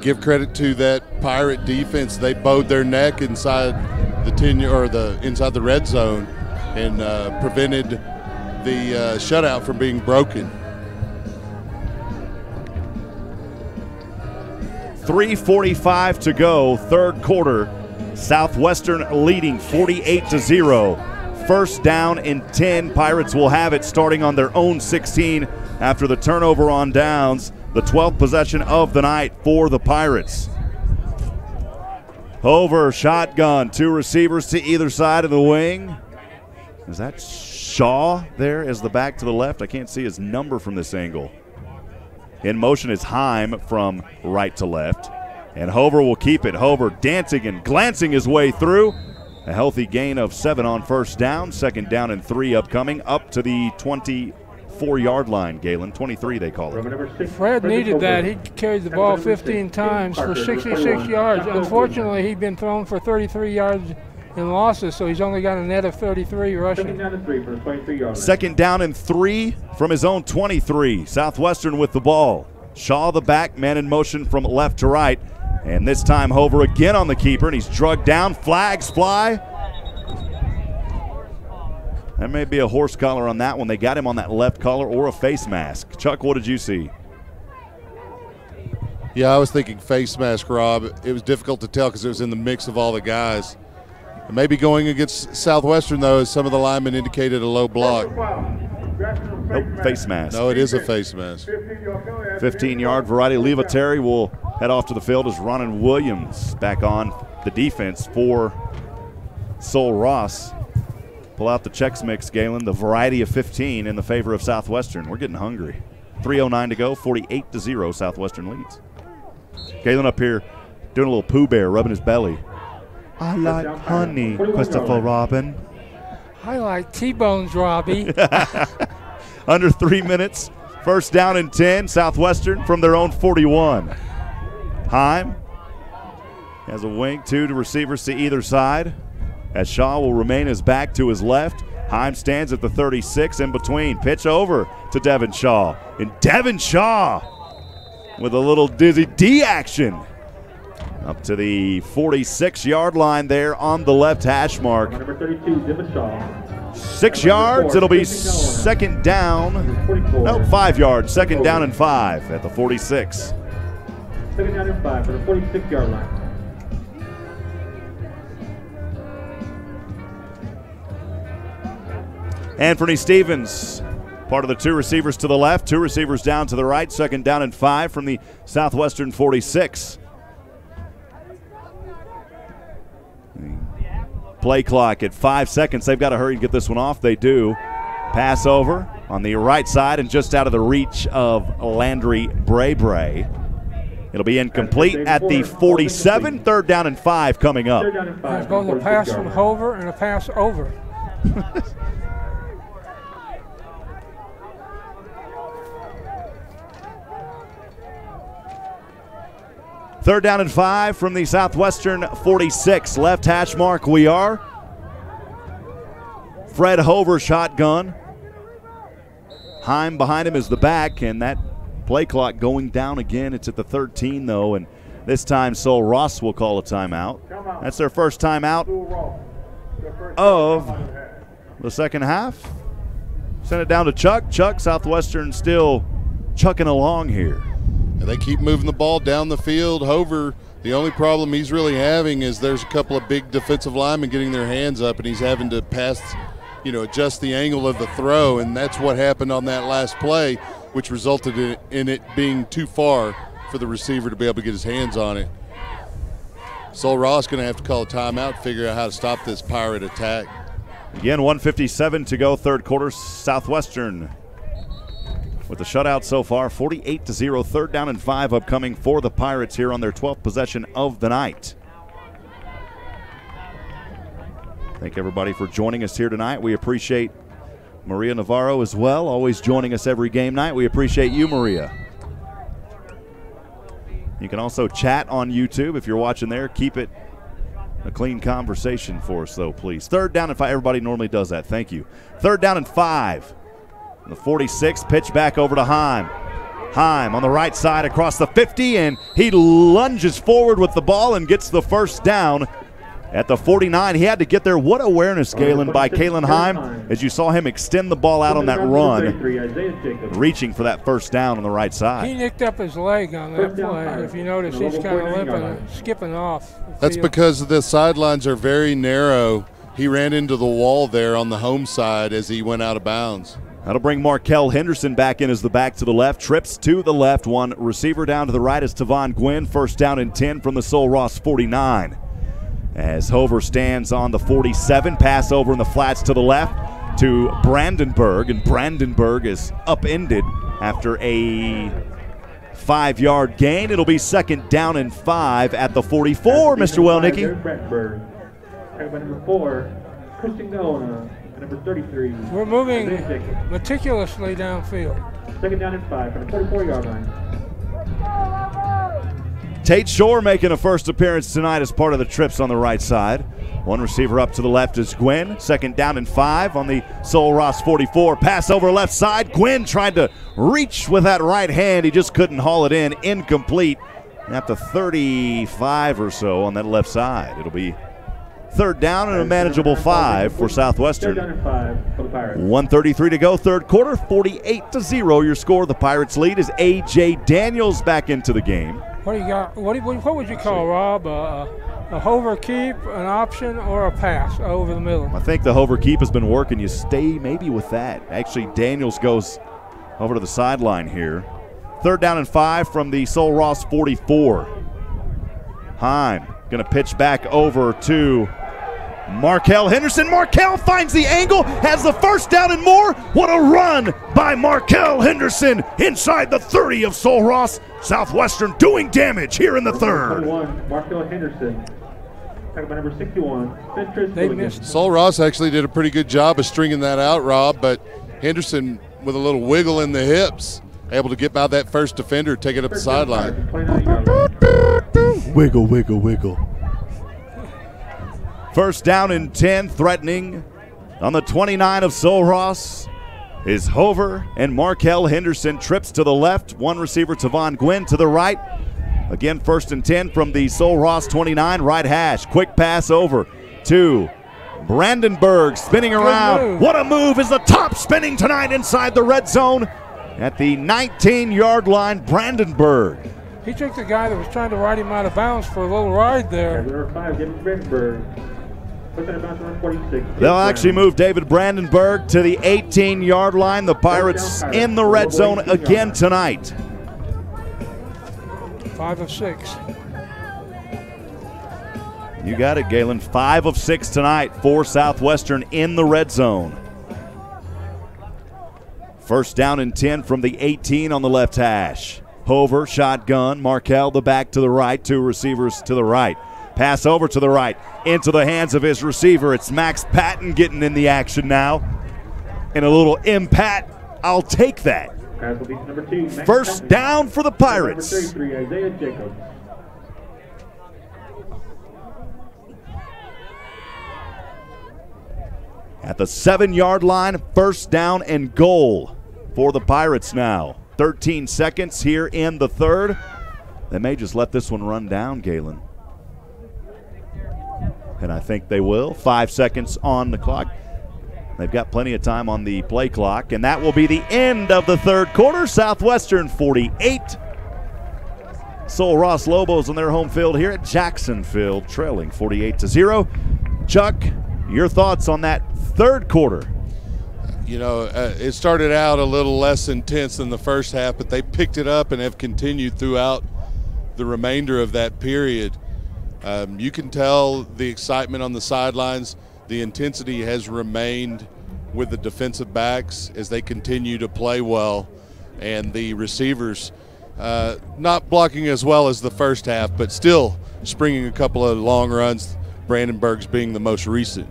Give credit to that Pirate defense. They bowed their neck inside the 10 or inside the red zone and prevented the shutout from being broken. 3:45 to go, 3rd quarter. Southwestern leading 48-0. 1st down and 10. Pirates will have it starting on their own 16 after the turnover on downs. The 12th possession of the night for the Pirates. Hover, shotgun, 2 receivers to either side of the wing. Is that Shah there as the back to the left? I can't see his number from this angle. In motion is Heim from right to left. And Hover will keep it. Hover dancing and glancing his way through. A healthy gain of 7 on 1st down. 2nd down and 3 upcoming, up to the 24-yard line, Galen. 23 they call it. Fred needed that. He carried the ball 15 times for 66 yards. Unfortunately, he'd been thrown for 33 yards in losses, so he's only got a net of 33 rushing. 2nd down and 3 for the 23-yard line. 2nd down and 3 from his own 23. Southwestern with the ball. Shah the back, man in motion from left to right. And this time Hover again on the keeper, and he's drugged down. Flags fly. There may be a horse collar on that one. They got him on that left collar or a face mask. Chuck, what did you see? Yeah, I was thinking face mask, Rob. It was difficult to tell because it was in the mix of all the guys. And maybe going against Southwestern, though, as some of the linemen indicated a low block. Nope, face mask. No, it is a face mask. 15-yard variety. Levatary will head off to the field as Ronan Williams back on the defense for Sul Ross. Pull out the checks mix, Galen. The variety of 15 in the favor of Southwestern. We're getting hungry. 3:09 to go, 48-0, Southwestern leads. Galen up here doing a little Pooh Bear, rubbing his belly. I like honey, Christopher Robin. I like T-Bones, Robbie. Under 3 minutes. 1st down and 10, Southwestern from their own 41. Heim Has a wink, two to receivers to either side, as Shah will remain his back to his left. Heim stands at the 36 in between. Pitch over to Devin Shah. And Devin Shah with a little dizzy D action up to the 46-yard line there on the left hash mark. Number 32, Devin Shah. 6 yards, it'll be second down. No, 5 yards, second down and 5 at the 46. Second down and 5 for the 46-yard line. Anthony Stevens, part of the two receivers to the left, two receivers down to the right, second down and 5 from the Southwestern 46. Play clock at 5 seconds. They've got to hurry and get this one off. They do. Pass over on the right side and just out of the reach of Landry Bray. It'll be incomplete at the 47. Third down and 5 coming up. There's both a pass from Hover and a pass over. Third down and 5 from the Southwestern 46. Left hash mark we are. Fred Hover shotgun. Heim behind him is the back, and that play clock going down again. It's at the 13 though, and this time Sol Ross will call a timeout. That's their first timeout of the second half. Send it down to Chuck. Southwestern still chucking along here. And they keep moving the ball down the field. Hover, the only problem he's really having is there's a couple of big defensive linemen getting their hands up, and he's having to pass, adjust the angle of the throw, and that's what happened on that last play, which resulted in it being too far for the receiver to be able to get his hands on it. Sol Ross going to have to call a timeout, figure out how to stop this Pirate attack. Again, 1:57 to go, third quarter. Southwestern with the shutout so far, 48-0. Third down and 5 upcoming for the Pirates here on their 12th possession of the night. Thank everybody for joining us here tonight. We appreciate Maria Navarro as well, always joining us every game night. We appreciate you, Maria. You can also chat on YouTube if you're watching there. Keep it a clean conversation for us, though, please. Third down and 5. Everybody normally does that. Thank you. Third down and 5. The 46, pitch back over to Heim. Heim on the right side across the 50, and he lunges forward with the ball and gets the first down at the 49. He had to get there. What awareness, Galen, by Kalen Heim, as you saw him extend the ball out on that run, reaching for that first down on the right side. He nicked up his leg on that play. If you notice, he's kind of limping, skipping off. That's because the sidelines are very narrow. He ran into the wall there on the home side as he went out of bounds. That'll bring Markel Henderson back in as the back to the left. Trips to the left. One receiver down to the right is Tavon Gwynn. First down and 10 from the Sol Ross 49. As Hover stands on the 47. Pass over in the flats to the left to Brandenburg. And Brandenburg is upended after a 5-yard gain. It'll be second down and 5 at the 44, Mr. Wellnicki. Brandenburg. Number 4, Christian Galen. Number 33. We're moving meticulously downfield. Second down and 5 from the 44-yard line. Tate Shore making a first appearance tonight as part of the trips on the right side. One receiver up to the left is Gwynn. Second down and 5 on the Sol Ross 44. Pass over left side. Gwynn tried to reach with that right hand. He just couldn't haul it in. Incomplete at the 35 or so on that left side. It'll be third down and a manageable 5 for Southwestern. 1:33 to go, third quarter, 48-0. Your score. The Pirates' lead is A.J. Daniels back into the game. What do you got? What would you call, Rob? A hover keep, an option, or a pass over the middle? I think the hover keep has been working. You stay maybe with that. Actually, Daniels goes over to the sideline here. Third down and 5 from the Sol Ross 44. Heim going to pitch back over to Markel Henderson. Markel finds the angle, has the first down and more. What a run by Markel Henderson inside the 30 of Sol Ross. Southwestern doing damage here in the third. Markel Henderson. Number 61. They missed. Sol Ross actually did a pretty good job of stringing that out, Rob, but Henderson with a little wiggle in the hips, able to get by that first defender, take it up the sideline. Wiggle, wiggle, wiggle. First down and 10, threatening on the 29 of Sul Ross is Hover, and Markel Henderson trips to the left. One receiver, Tavon Gwynn, to the right. Again, first and 10 from the Sul Ross 29, right hash. Quick pass over to Brandenburg, spinning around. What a move is the top spinning tonight inside the red zone at the 19-yard line, Brandenburg. He took the guy that was trying to ride him out of bounds for a little ride there. Number 5, David Brandenburg. They'll actually move David Brandenburg to the 18-yard line. The Pirates in the red zone again tonight. 5 of 6. You got it, Galen. 5 of 6 tonight for Southwestern in the red zone. First down and 10 from the 18 on the left hash. Hover, shotgun. Markel, the back to the right. Two receivers to the right. Pass over to the right. Into the hands of his receiver. It's Max Patton getting in the action now. And a little impact. I'll take that. Number 2, first down for the Pirates. Number 33, Isaiah Jacobs. At the 7-yard line, first down and goal for the Pirates now. 13 seconds here in the third. They may just let this one run down, Galen. And I think they will. 5 seconds on the clock. They've got plenty of time on the play clock, and that will be the end of the third quarter. Southwestern 48. Sul Ross Lobos on their home field here at Jackson Field, trailing 48-0. Chuck, your thoughts on that third quarter? You know, it started out a little less intense than the first half, but they picked it up and have continued throughout the remainder of that period. You can tell the excitement on the sidelines. The intensity has remained with the defensive backs as they continue to play well, and the receivers not blocking as well as the first half, but still springing a couple of long runs, Brandenburg's being the most recent.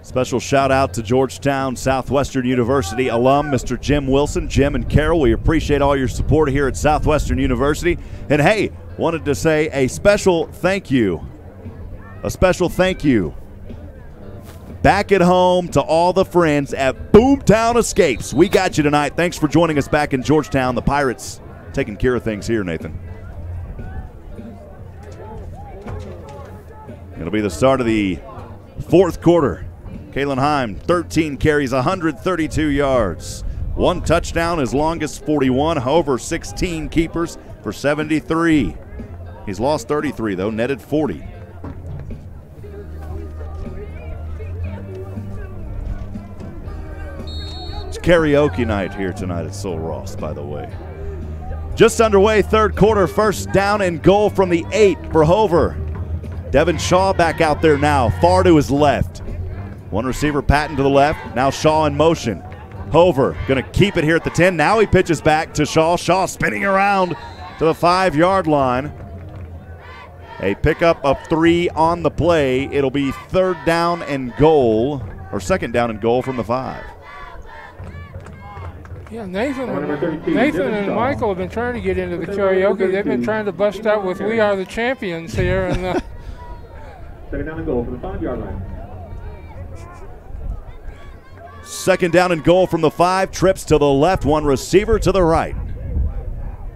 Special shout out to Georgetown Southwestern University alum, Mr. Jim Wilson. Jim and Carol, we appreciate all your support here at Southwestern University. And hey, wanted to say a special thank you back at home to all the friends at Boomtown Escapes. We got you tonight. Thanks for joining us back in Georgetown. The Pirates taking care of things here, Nathan. It'll be the start of the fourth quarter. Kalen Heim, 13 carries, 132 yards. One touchdown, his longest 41. Hover, 16 keepers for 73. He's lost 33, though, netted 40. It's karaoke night here tonight at Sul Ross, by the way. Just underway, third quarter, first down and goal from the 8 for Hover. Devin Shah back out there now, far to his left. One receiver, Patton to the left. Now Shah in motion. Hover going to keep it here at the 10. Now he pitches back to Shah. Shah spinning around to the 5-yard line. A pickup of 3 on the play. It'll be third down and goal, or second down and goal from the 5. Yeah, Nathan and Michael have been trying to get into the karaoke. They've been trying to bust out with "We Are the Champions" here. And second down and goal from the 5-yard line. Second down and goal from the 5. Trips to the left, one receiver to the right.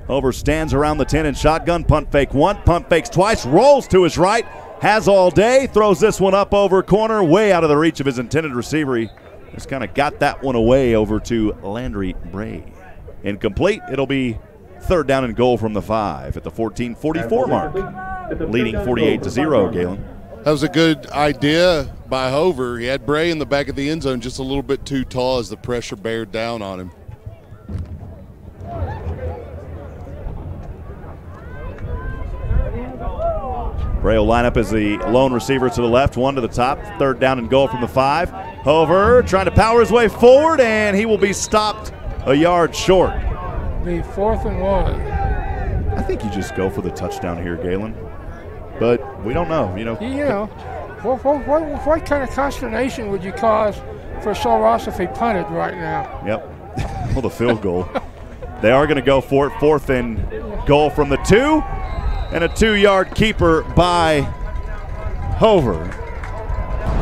Hover stands around the 10 and shotgun. Punt fake one, punt fakes twice, rolls to his right, has all day, throws this one up over corner, way out of the reach of his intended receiver. He just kind of got that one away over to Landry Bray. Incomplete. It'll be third down and goal from the 5 at the 14:44 mark, leading 48-0, Galen. That was a good idea by Hover. He had Bray in the back of the end zone just a little bit too tall as the pressure bared down on him. Bray will line up as the lone receiver to the left, one to the top. Third down and goal from the 5. Hover trying to power his way forward, and he will be stopped a yard short. Be 4th and 1. I think you just go for the touchdown here, Galen. But we don't know, What kind of consternation would you cause for Sul Ross if he punted right now? Yep. Well, the field goal. They are going to go for it. 4th and goal from the 2. And a 2-yard keeper by Hover.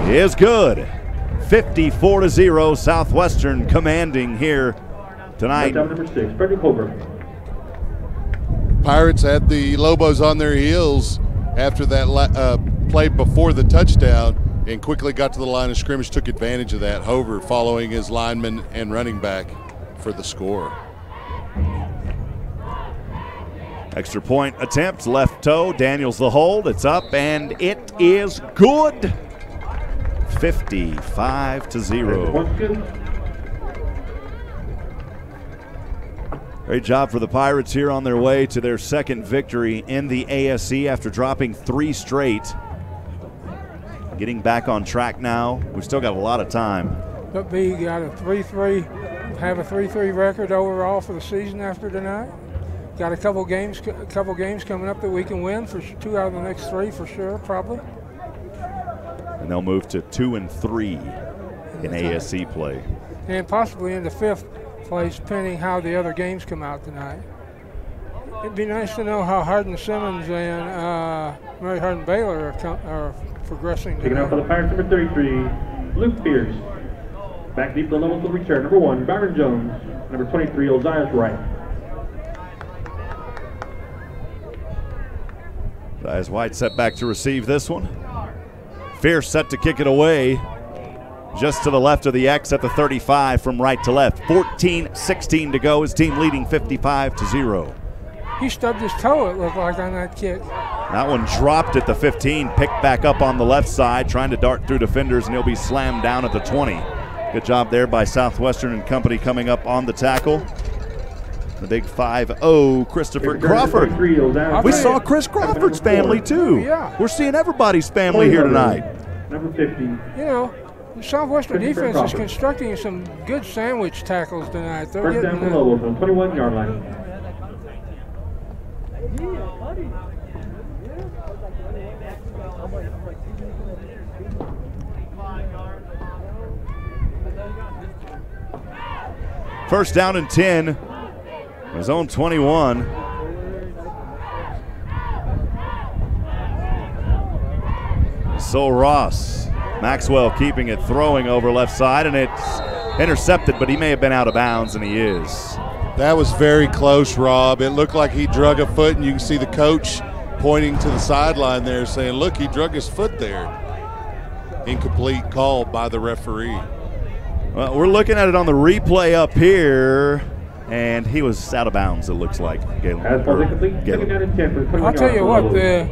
is good. 54-0, Southwestern commanding here tonight. Number 6, Frederick Holbrook. Pirates had the Lobos on their heels after that play before the touchdown and quickly got to the line of scrimmage, took advantage of that. Hover following his lineman and running back for the score. Extra point attempt, left toe, Daniels the hold, it's up and it is good. 55-0. Great job for the Pirates here on their way to their second victory in the ASC after dropping 3 straight. Getting back on track now. We've still got a lot of time. But B got a 3-3, have a 3-3 record overall for the season after tonight. Got a couple games coming up that we can win for 2 out of the next 3 for sure, probably. And they'll move to 2 and 3 in ASC play. And possibly into 5th place, depending how the other games come out tonight. It'd be nice to know how Hardin Simmons and Mary Hardin Baylor are progressing. Taking out for the Pirates, number 33, Luke Pierce. Back deep to the level to return, number 1, Byron Jones. Number 23, Zayats Wright. Zayats White set back to receive this one. Fierce set to kick it away. Just to the left of the X at the 35 from right to left. 14-16 to go. His team leading 55-0. He stubbed his toe, it looked like, on that kick. That one dropped at the 15, picked back up on the left side, trying to dart through defenders, and he'll be slammed down at the 20. Good job there by Southwestern and company coming up on the tackle. The big 5-0, Christopher Crawford. We saw Chris Crawford's family, too. Yeah. We're seeing everybody's family here tonight. Number 50. You know, the Southwestern defense is constructing some good sandwich tackles tonight. They're First down for Lobos on the 21-yard line. First down and 10. His own 21. So Ross. Maxwell keeping it, throwing over left side, and it's intercepted, but he may have been out of bounds, and he is. That was very close, Rob. It looked like he drug a foot, and you can see the coach pointing to the sideline there saying, look, he drug his foot there. Incomplete call by the referee. Well, we're looking at it on the replay up here, and he was out of bounds, it looks like. Galen. I'll tell you what, the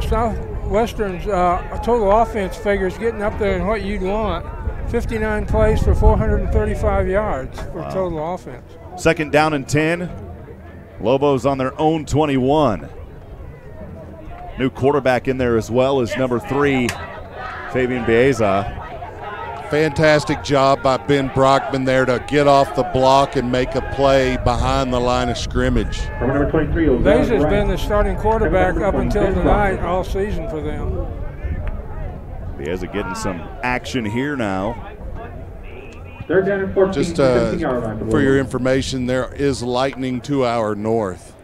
Southwestern's total offense figures getting up there in what you'd want. 59 plays for 435 yards for total offense. Second down and 10. Lobos on their own 21. New quarterback in there as well as number 3, Fabian Bieza. Fantastic job by Ben Brockman there to get off the block and make a play behind the line of scrimmage. Number 23, Bieza's been the starting quarterback up until tonight all season for them. Bieza getting some action here now. Third down and 14. Just for your information, there is lightning to our north.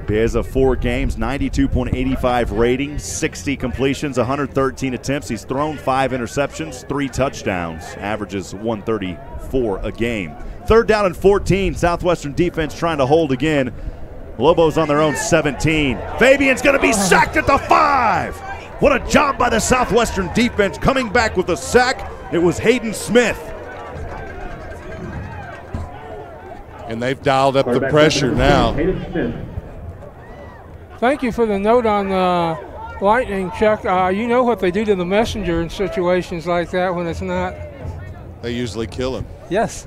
Bieza 4 games, 92.85 rating, 60 completions, 113 attempts. He's thrown 5 interceptions, 3 touchdowns, averages 134 a game. Third down and 14, Southwestern defense trying to hold again. Lobos on their own 17. Fabian's going to be sacked at the 5. What a job by the Southwestern defense coming back with a sack. It was Hayden Smith. And they've dialed up the pressure now. Thank you for the note on Lightning, Chuck. You know what they do to the messenger in situations like that when it's not. They usually kill him. Yes.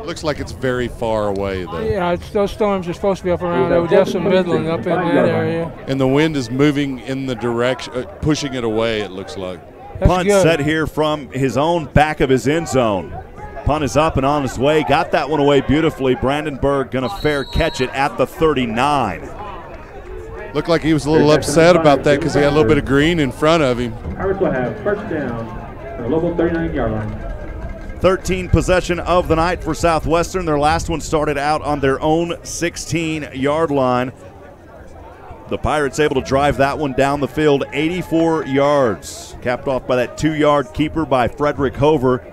Looks like it's very far away, though. Yeah, those storms are supposed to be up around Odessa, Midland, up in that area. And the wind is moving in the direction, pushing it away, it looks like. That's Punt good. set here from his own back of his end zone. Punt is up and on his way. Got that one away beautifully. Brandon Burke going to fair catch it at the 39. Looked like he was a little upset about that because he had a little bit of green in front of him. Pirates will have first down on the Lobo 39-yard line. 13 possession of the night for Southwestern. Their last one started out on their own 16-yard line. The Pirates able to drive that one down the field 84 yards. Capped off by that 2-yard keeper by Frederick Hover.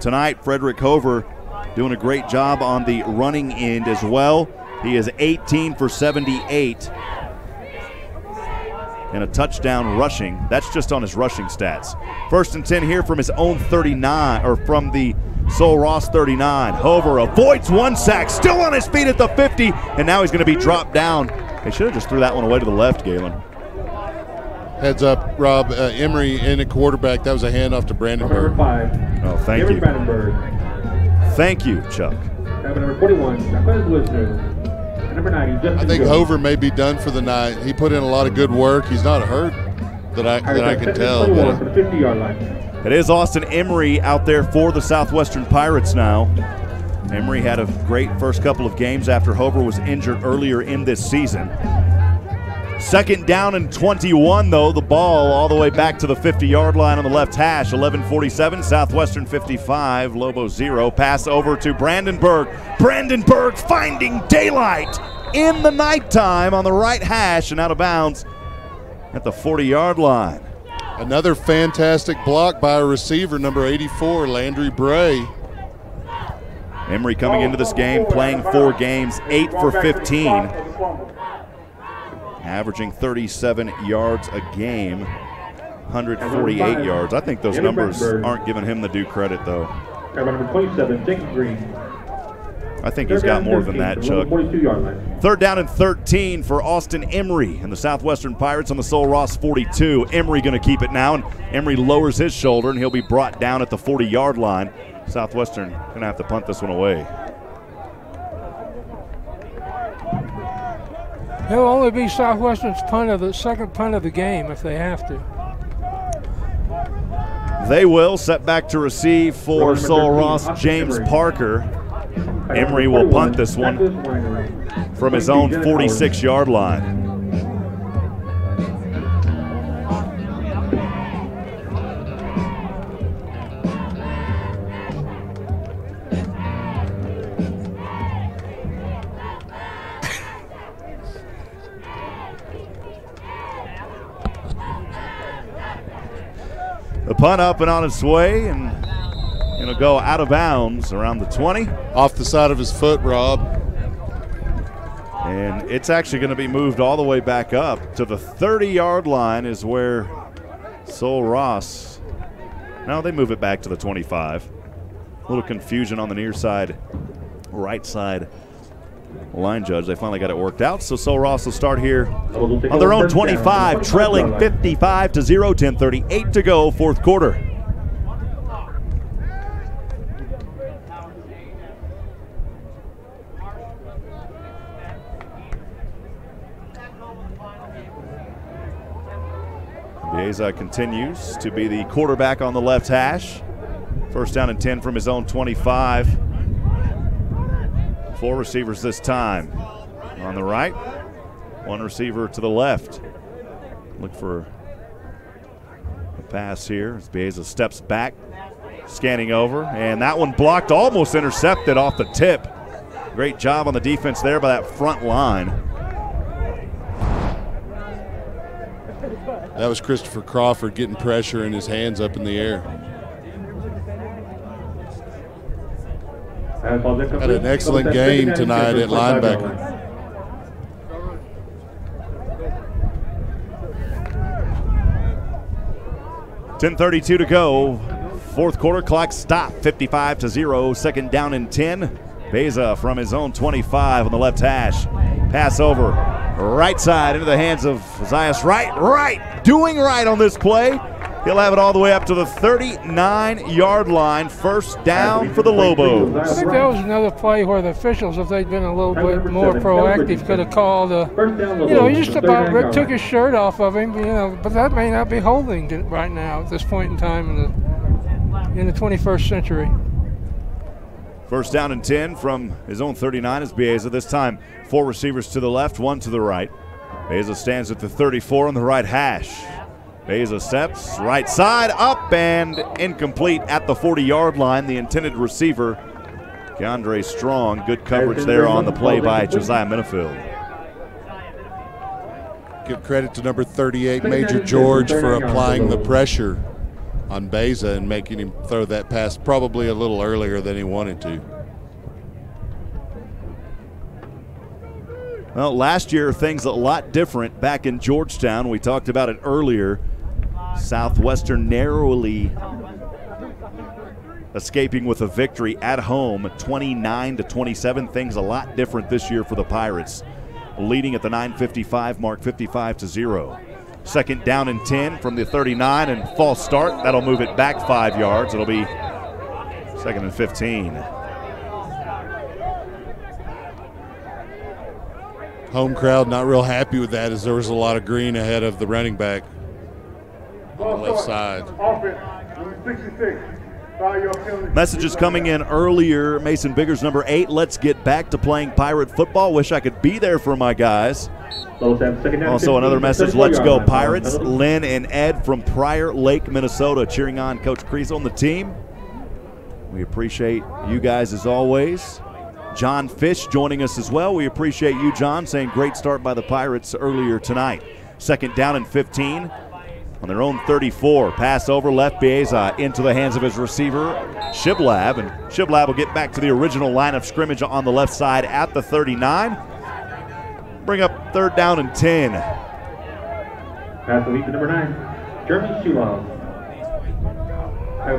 Tonight, Frederick Hover doing a great job on the running end as well. He is 18 for 78 and a touchdown rushing. That's just on his rushing stats. 1st and 10 here from his own 39, or from the Sol Ross 39. Hover avoids one sack, still on his feet at the 50, and now he's going to be dropped down. They should have just threw that one away to the left, Galen. Heads up, Rob. Emery in at quarterback. That was a handoff to Brandenburg. Number 5. Oh, thank you. Brandenburg. Thank you, Chuck. Number 41, Number 90, Justin I think Jones. Hover may be done for the night. He put in a lot of good work. He's not hurt that I can tell. For the 50-yard line. It is Austin Emery out there for the Southwestern Pirates now. Emery had a great first couple of games after Hover was injured earlier in this season. 2nd down and 21, though. The ball all the way back to the 50-yard line on the left hash. 11:47, Southwestern 55, Lobos 0. Pass over to Brandenburg. Brandenburg finding daylight in the nighttime on the right hash and out of bounds at the 40-yard line. Another fantastic block by a receiver, number 84, Landry Bray. Emery coming into this game, playing 4 games, 8 for 15. Averaging 37 yards a game, 148 yards. I think those numbers aren't giving him the due credit, though. Number 27, Jacob Green. I think he's got more than that, Chuck. 3rd down and 13 for Austin Emery and the Southwestern Pirates on the Sol Ross 42. Emery going to keep it now, and Emery lowers his shoulder, and he'll be brought down at the 40-yard line. Southwestern going to have to punt this one away. It'll only be Southwestern's second punt of the game if they have to. They will. Setback to receive for Sol Ross, James Parker. Emery will punt this one from his own 46-yard line. The punt up and on its way, and it'll go out of bounds around the 20. Off the side of his foot, Rob. And it's actually going to be moved all the way back up to the 30-yard line is where Sol Ross. Now they move it back to the 25. A little confusion on the near side, right side line judge. They finally got it worked out. So Sol Ross will start here on their own 25, trailing 55-0, 10:38 to go, 4th quarter. Bieza continues to be the quarterback on the left hash. 1st down and 10 from his own 25. 4 receivers this time. On the right, 1 receiver to the left. Look for a pass here as Bieza steps back, scanning over, and that one blocked, almost intercepted off the tip. Great job on the defense there by that front line. That was Christopher Crawford getting pressure and his hands up in the air. Had an excellent game tonight at linebacker. .10:32 to go. 4th quarter, clock stop, 55-0, 2nd down and 10. Bieza from his own 25 on the left hash. Pass over, right side into the hands of Zayats. Right, doing right on this play. He'll have it all the way up to the 39-yard line. 1st down for the Lobos. I think that was another play where the officials, if they'd been a little bit more proactive, could have called he just about took his shirt off of him, but that may not be holding right now at this point in time in the 21st century. 1st down and 10 from his own 39 is Bieza. This time 4 receivers to the left, 1 to the right. Bieza stands at the 34 on the right hash. Bieza steps right side, up and incomplete at the 40-yard line. The intended receiver, Keandre Strong. Good coverage there on the play by Josiah Minifield. Give credit to number 38, Major George, for applying the pressure on Beza and making him throw that pass probably a little earlier than he wanted to. Well, last year things a lot different back in Georgetown. We talked about it earlier. Southwestern narrowly escaping with a victory at home, 29-27. Things a lot different this year for the Pirates, leading at the 9:55 mark, 55-0. Second down and 10 from the 39, and false start. That'll move it back 5 yards. It'll be second and 15. Home crowd not real happy with that, as there was a lot of green ahead of the running back on the left side. Offense, number 66. Messages coming in earlier. Mason Biggers, number 8. Let's get back to playing Pirate football. Wish I could be there for my guys. Also another message, let's go Pirates. Lynn and Ed from Prior Lake, Minnesota, cheering on Coach Kriesel and the team. We appreciate you guys as always. John Fish joining us as well. We appreciate you, John, saying great start by the Pirates earlier tonight. Second down and 15 on their own 34. Pass over, left Bieza into the hands of his receiver, Shiblab, and Shiblab will get back to the original line of scrimmage on the left side at the 39. Bring up third down and 10. Pass lead to number 9, Jeremy Shiblab.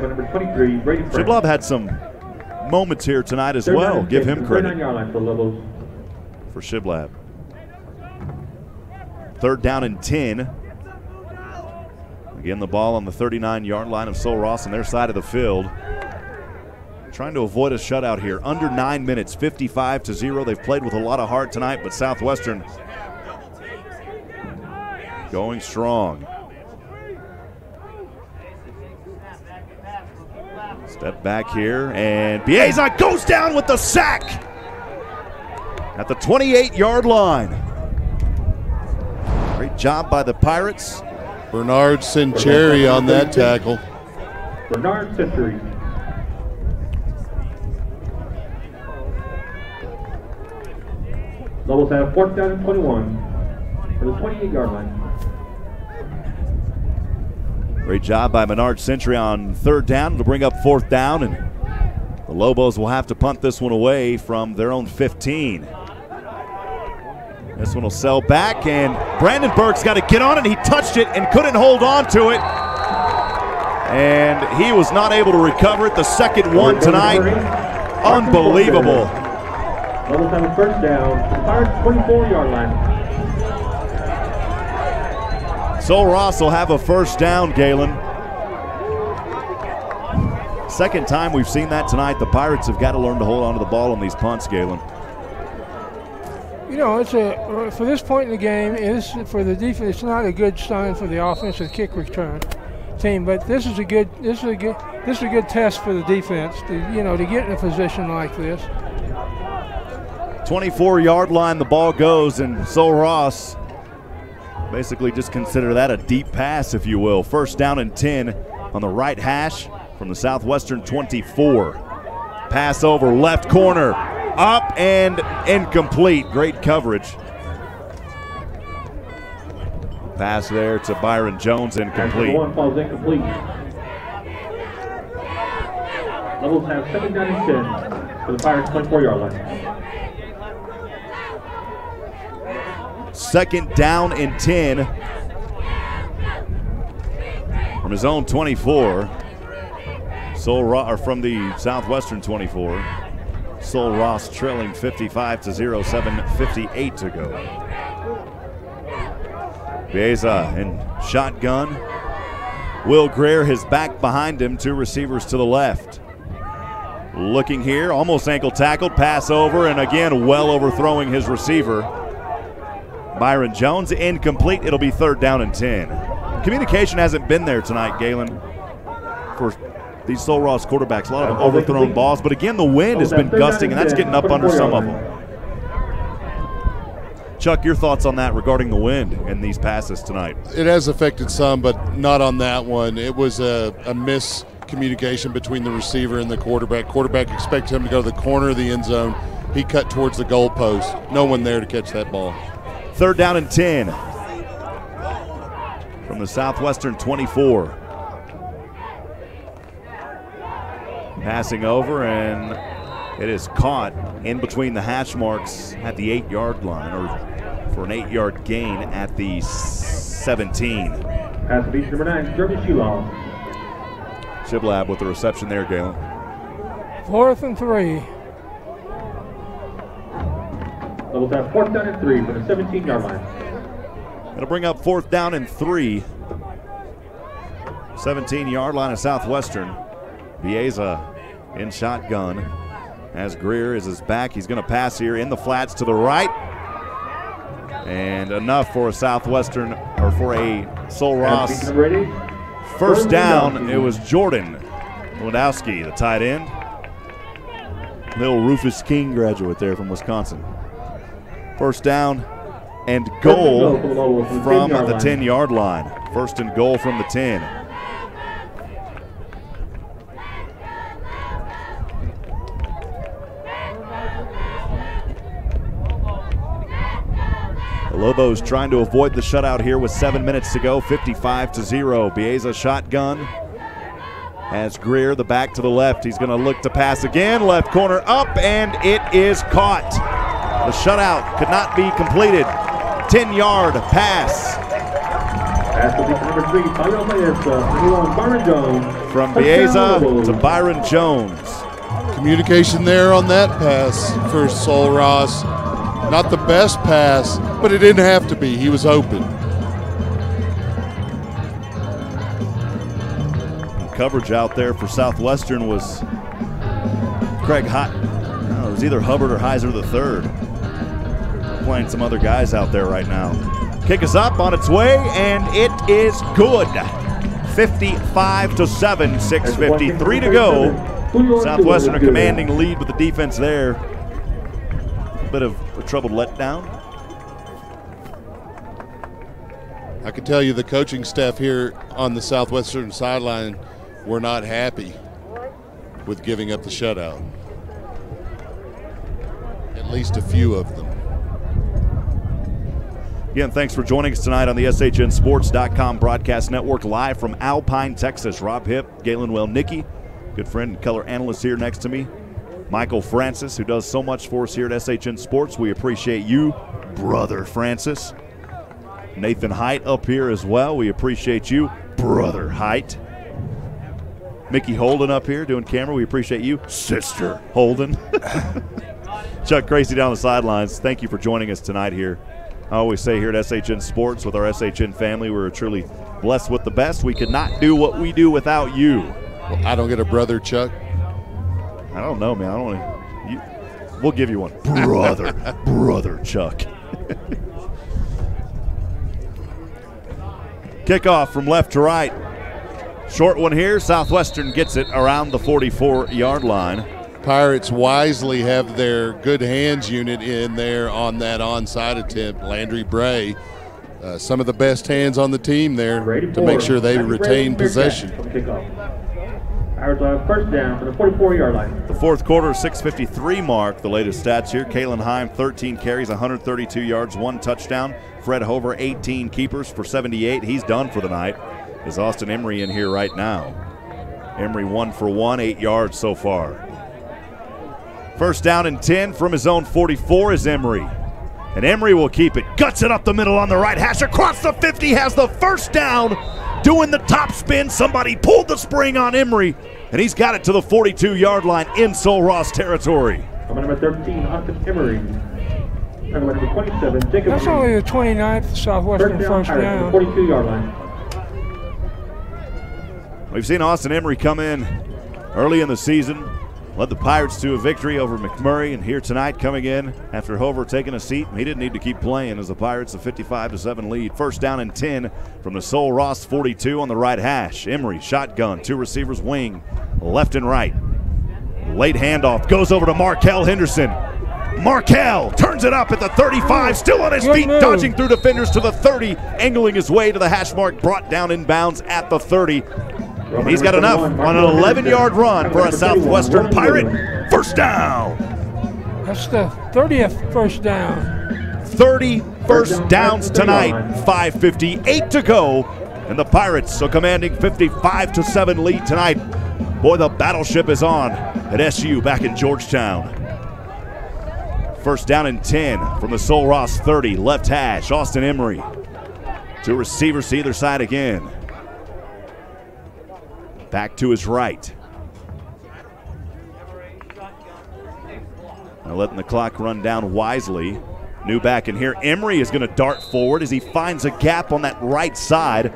Number 23, Brady Frank. Shiblab had some moments here tonight as well. Give him credit for Shiblab. Third down and 10. Again, the ball on the 39-yard line of Sol Ross on their side of the field. Trying to avoid a shutout here. Under 9 minutes, 55-0. They've played with a lot of heart tonight, but Southwestern going strong. Step back here, and Bieza goes down with the sack at the 28-yard line. Great job by the Pirates. Bernard Centuri on that tackle. Bernard Centuri. Lobos have fourth down and 21 for the 28-yard line. Great job by Bernard Centuri on third down to bring up fourth down, and the Lobos will have to punt this one away from their own 15. This one will sell back, and Brandon Burke's got to get on it. He touched it and couldn't hold on to it, and he was not able to recover it. The second one tonight, unbelievable. Lobos have a first down, Pirates 24-yard line. Sol Ross will have a first down, Galen. Second time we've seen that tonight. The Pirates have got to learn to hold on to the ball on these punts, Galen. You know, it's for this point in the game, is for the defense. It's not a good sign for the offensive kick return team, but this is a good test for the defense to get in a position like this. 24-yard line, the ball goes, and Sol Ross basically just consider that a deep pass, if you will. First down and 10 on the right hash from the Southwestern 24. Pass over left corner, up and incomplete. Great coverage. Pass there to Byron Jones, incomplete. One falls incomplete. Lobos have second down and 10 for the Pirates 24-yard line. Second down and 10 from his own 24. From the Southwestern 24. Sol Ross trailing 55-0, 7:58 to go. Bieza in shotgun. Will Greer, his back behind him, two receivers to the left. Looking here, almost ankle tackled, pass over, and again well overthrowing his receiver. Byron Jones, incomplete. It'll be third down and 10. Communication hasn't been there tonight, Galen, for these Sol Ross quarterbacks. A lot of overthrown balls, but again, the wind has been gusting, and that's getting up under some of them. Chuck, your thoughts on that regarding the wind and these passes tonight? It has affected some, but not on that one. It was a miscommunication between the receiver and the quarterback. Quarterback expected him to go to the corner of the end zone. He cut towards the goalpost. No one there to catch that ball. Third down and 10. from the Southwestern 24. Passing over, and it is caught in between the hash marks at the 8-yard line, or for an 8-yard gain at the 17. Pass to beach number 9, Jeremy Shulall. Shiblab with the reception there, Galen. 4th and 3. Lobos have 4th down and 3 from the 17-yard line. It'll bring up 4th down and 3. 17-yard line of Southwestern. Bieza in shotgun. As Greer is his back, he's going to pass here in the flats to the right. And enough for a Southwestern, or for a Sol Ross. First down, it was Jordan Lewandowski, the tight end. Little Rufus King graduate there from Wisconsin. First down and goal from the 10-yard line. First and goal from the 10. The Lobos trying to avoid the shutout here with 7 minutes to go, 55-0. Bieza shotgun. As Greer, the back to the left. He's going to look to pass again. Left corner up, and it is caught. The shutout could not be completed. 10-yard pass. Pass to number 3, Byron Jones. From Bieza to Byron Jones. Communication there on that pass for Sol Ross. Not the best pass, but it didn't have to be. He was open. Coverage out there for Southwestern was Craig Hott. It was either Hubbard or Heiser III. Playing some other guys out there right now. Kick is up, on its way, and it is good. 55-7, 6:53 to go. Southwestern a commanding lead with the defense there. A bit of a troubled letdown. I can tell you the coaching staff here on the Southwestern sideline were not happy with giving up the shutout. At least a few of them. Again, thanks for joining us tonight on the SHNSports.com broadcast network, live from Alpine, Texas. Rob Hipp, Galen Wellnicki, good friend and color analyst here next to me. Michael Francis, who does so much for us here at SHN Sports. We appreciate you, Brother Francis. Nathan Height up here as well. We appreciate you, Brother Height. Mickey Holden up here doing camera. We appreciate you, Sister Holden. Chuck Crazy down the sidelines. Thank you for joining us tonight here. I always say here at SHN Sports, with our SHN family, we're truly blessed with the best. We could not do what we do without you. Well, I don't get a brother, Chuck. I don't know, man. I don't want to. We'll give you one, brother, brother Chuck. Kickoff from left to right. Short one here. Southwestern gets it around the 44-yard line. Pirates wisely have their good hands unit in there on that onside attempt. Landry Bray, some of the best hands on the team there to make sure they retain possession. Pirates have first down for the 44-yard line. The fourth quarter, 6:53 mark. The latest stats here. Kalen Heim, 13 carries, 132 yards, 1 touchdown. Fred Hover, 18 keepers for 78. He's done for the night. Is Austin Emery in here right now? Emery 1 for 1, 8 yards so far. First down and 10 from his own 44 is Emery. And Emery will keep it. Guts it up the middle on the right hash. Across the 50, has the first down. Doing the top spin. Somebody pulled the spring on Emery. And he's got it to the 42-yard line in Sol Ross territory. Number 13, Austin Emery. Number 27, Jacob. That's only the 29th Southwestern first down. 42-yard line. We've seen Austin Emery come in early in the season. Led the Pirates to a victory over McMurray, and here tonight coming in after Hover taking a seat. He didn't need to keep playing as the Pirates a 55-7 lead. First down and 10 from the Sol Ross 42 on the right hash. Emery, shotgun, 2 receivers wing, left and right. Late handoff, goes over to Markel Henderson. Markel turns it up at the 35, still on his feet, dodging through defenders to the 30, angling his way to the hash mark, brought down in bounds at the 30. And he's got enough on an 11-yard run for a Southwestern Pirate. First down. That's the 30th first down. 30 first downs tonight. 5:58 to go And the Pirates a commanding 55-7 lead tonight. Boy, the battleship is on at SU back in Georgetown. First down and 10 from the Sul Ross 30. Left hash, Austin Emery. Two receivers to either side again. Back to his right. Now letting the clock run down wisely. New back in here. Emery is going to dart forward as he finds a gap on that right side.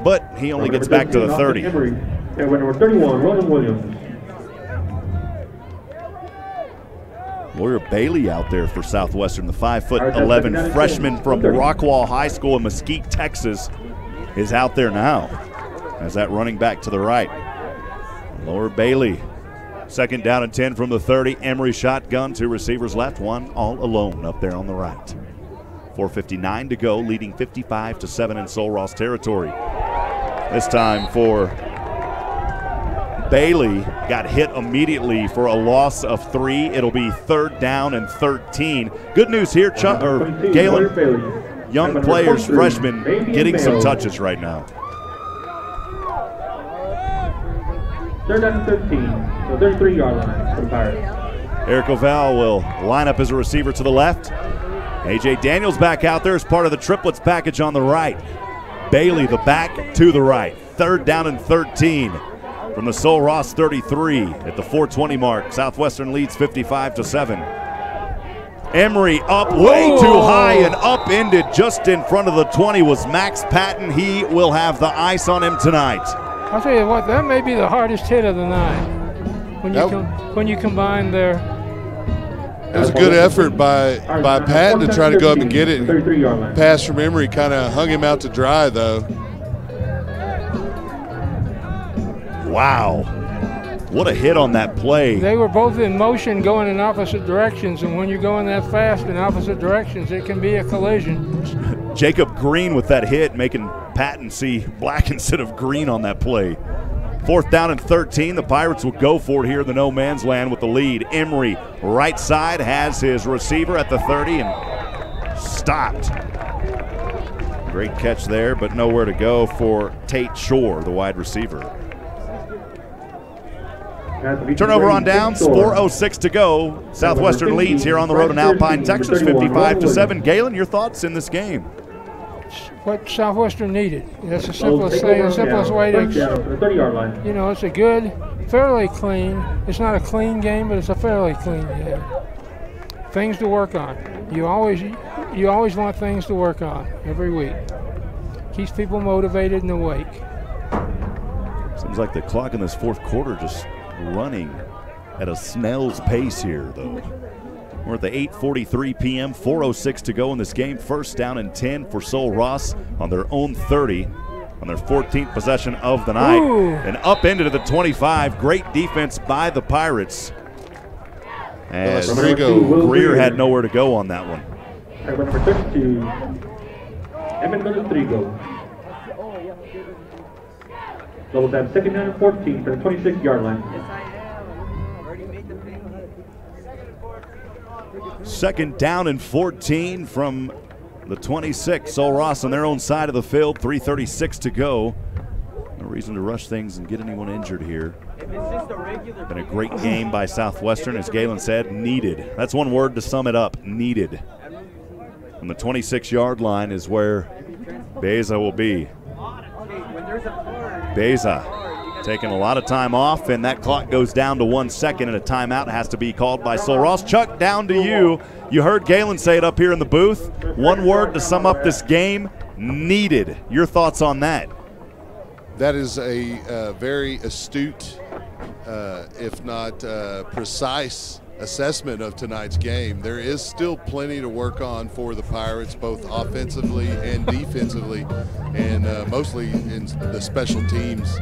But he only gets back to the 30. Number 31, Roland Williams. Lawyer Bailey out there for Southwestern, the 5'11" freshman from Rockwall High School in Mesquite, Texas, is out there now as that running back to the right. Lawyer Bailey, second down and 10 from the 30. Emery shotgun, two receivers left, one all alone up there on the right. 4:59 to go, leading 55-7 in Sul Ross territory. This time for Bailey, got hit immediately for a loss of 3. It'll be third down and 13. Good news here, Galen. Young players, freshmen, getting some touches right now. Third down and 13, so 33-yard line for the Pirates. Eric Oval will line up as a receiver to the left. A.J. Daniels back out there as part of the triplets package on the right. Bailey, the back to the right. Third down and 13 from the Sul Ross 33 at the 4:20 mark. Southwestern leads 55-7. Emery up way too high and upended just in front of the 20 was Max Patton. He will have the ice on him tonight. I'll tell you what, that may be the hardest hit of the night when you combine their. It was a good effort by Patton to try to go up and get it. Pass from Emery kind of hung him out to dry, though. Wow. What a hit on that play. They were both in motion going in opposite directions, and when you're going that fast in opposite directions, it can be a collision. Jacob Green with that hit, making Patton see black instead of green on that play. Fourth down and 13. The Pirates will go for it here in the no man's land with the lead. Emery, right side, has his receiver at the 30 and stopped. Great catch there, but nowhere to go for Tate Shore, the wide receiver. Turnover on downs, 4:06 to go. Southwestern leads here on the road in Alpine, Texas, 55-7. Galen, your thoughts in this game? What Southwestern needed. That's the simplest thing, the simplest way to, you know, it's a good, fairly clean, it's not a clean game, but it's a fairly clean game. Things to work on. You always want things to work on every week. Keeps people motivated and awake. Seems like the clock in this fourth quarter just running at a snail's pace here, though. We're at the 8:43 p.m., 4:06 to go in this game. First down and 10 for Sul Ross on their own 30, on their 14th possession of the night. Ooh. And up into the 25. Great defense by the Pirates. As Greer had nowhere to go on that one. Number 32, Emmett Rodrigo. Lobos have second down and 14 for the 26-yard line. Second down and 14 from the 26. Sul Ross on their own side of the field. 3:36 to go. No reason to rush things and get anyone injured here. Been a great game by Southwestern, as Galen said, needed. That's one word to sum it up, needed. On the 26-yard line is where Beza will be. Beza taking a lot of time off, and that clock goes down to 1 second, and a timeout has to be called by Sul Ross. Chuck, down to you. You heard Galen say it up here in the booth. One word to sum up this game, needed. Your thoughts on that? That is a very astute, if not precise, assessment of tonight's game. There is still plenty to work on for the Pirates, both offensively and defensively, and mostly in the special teams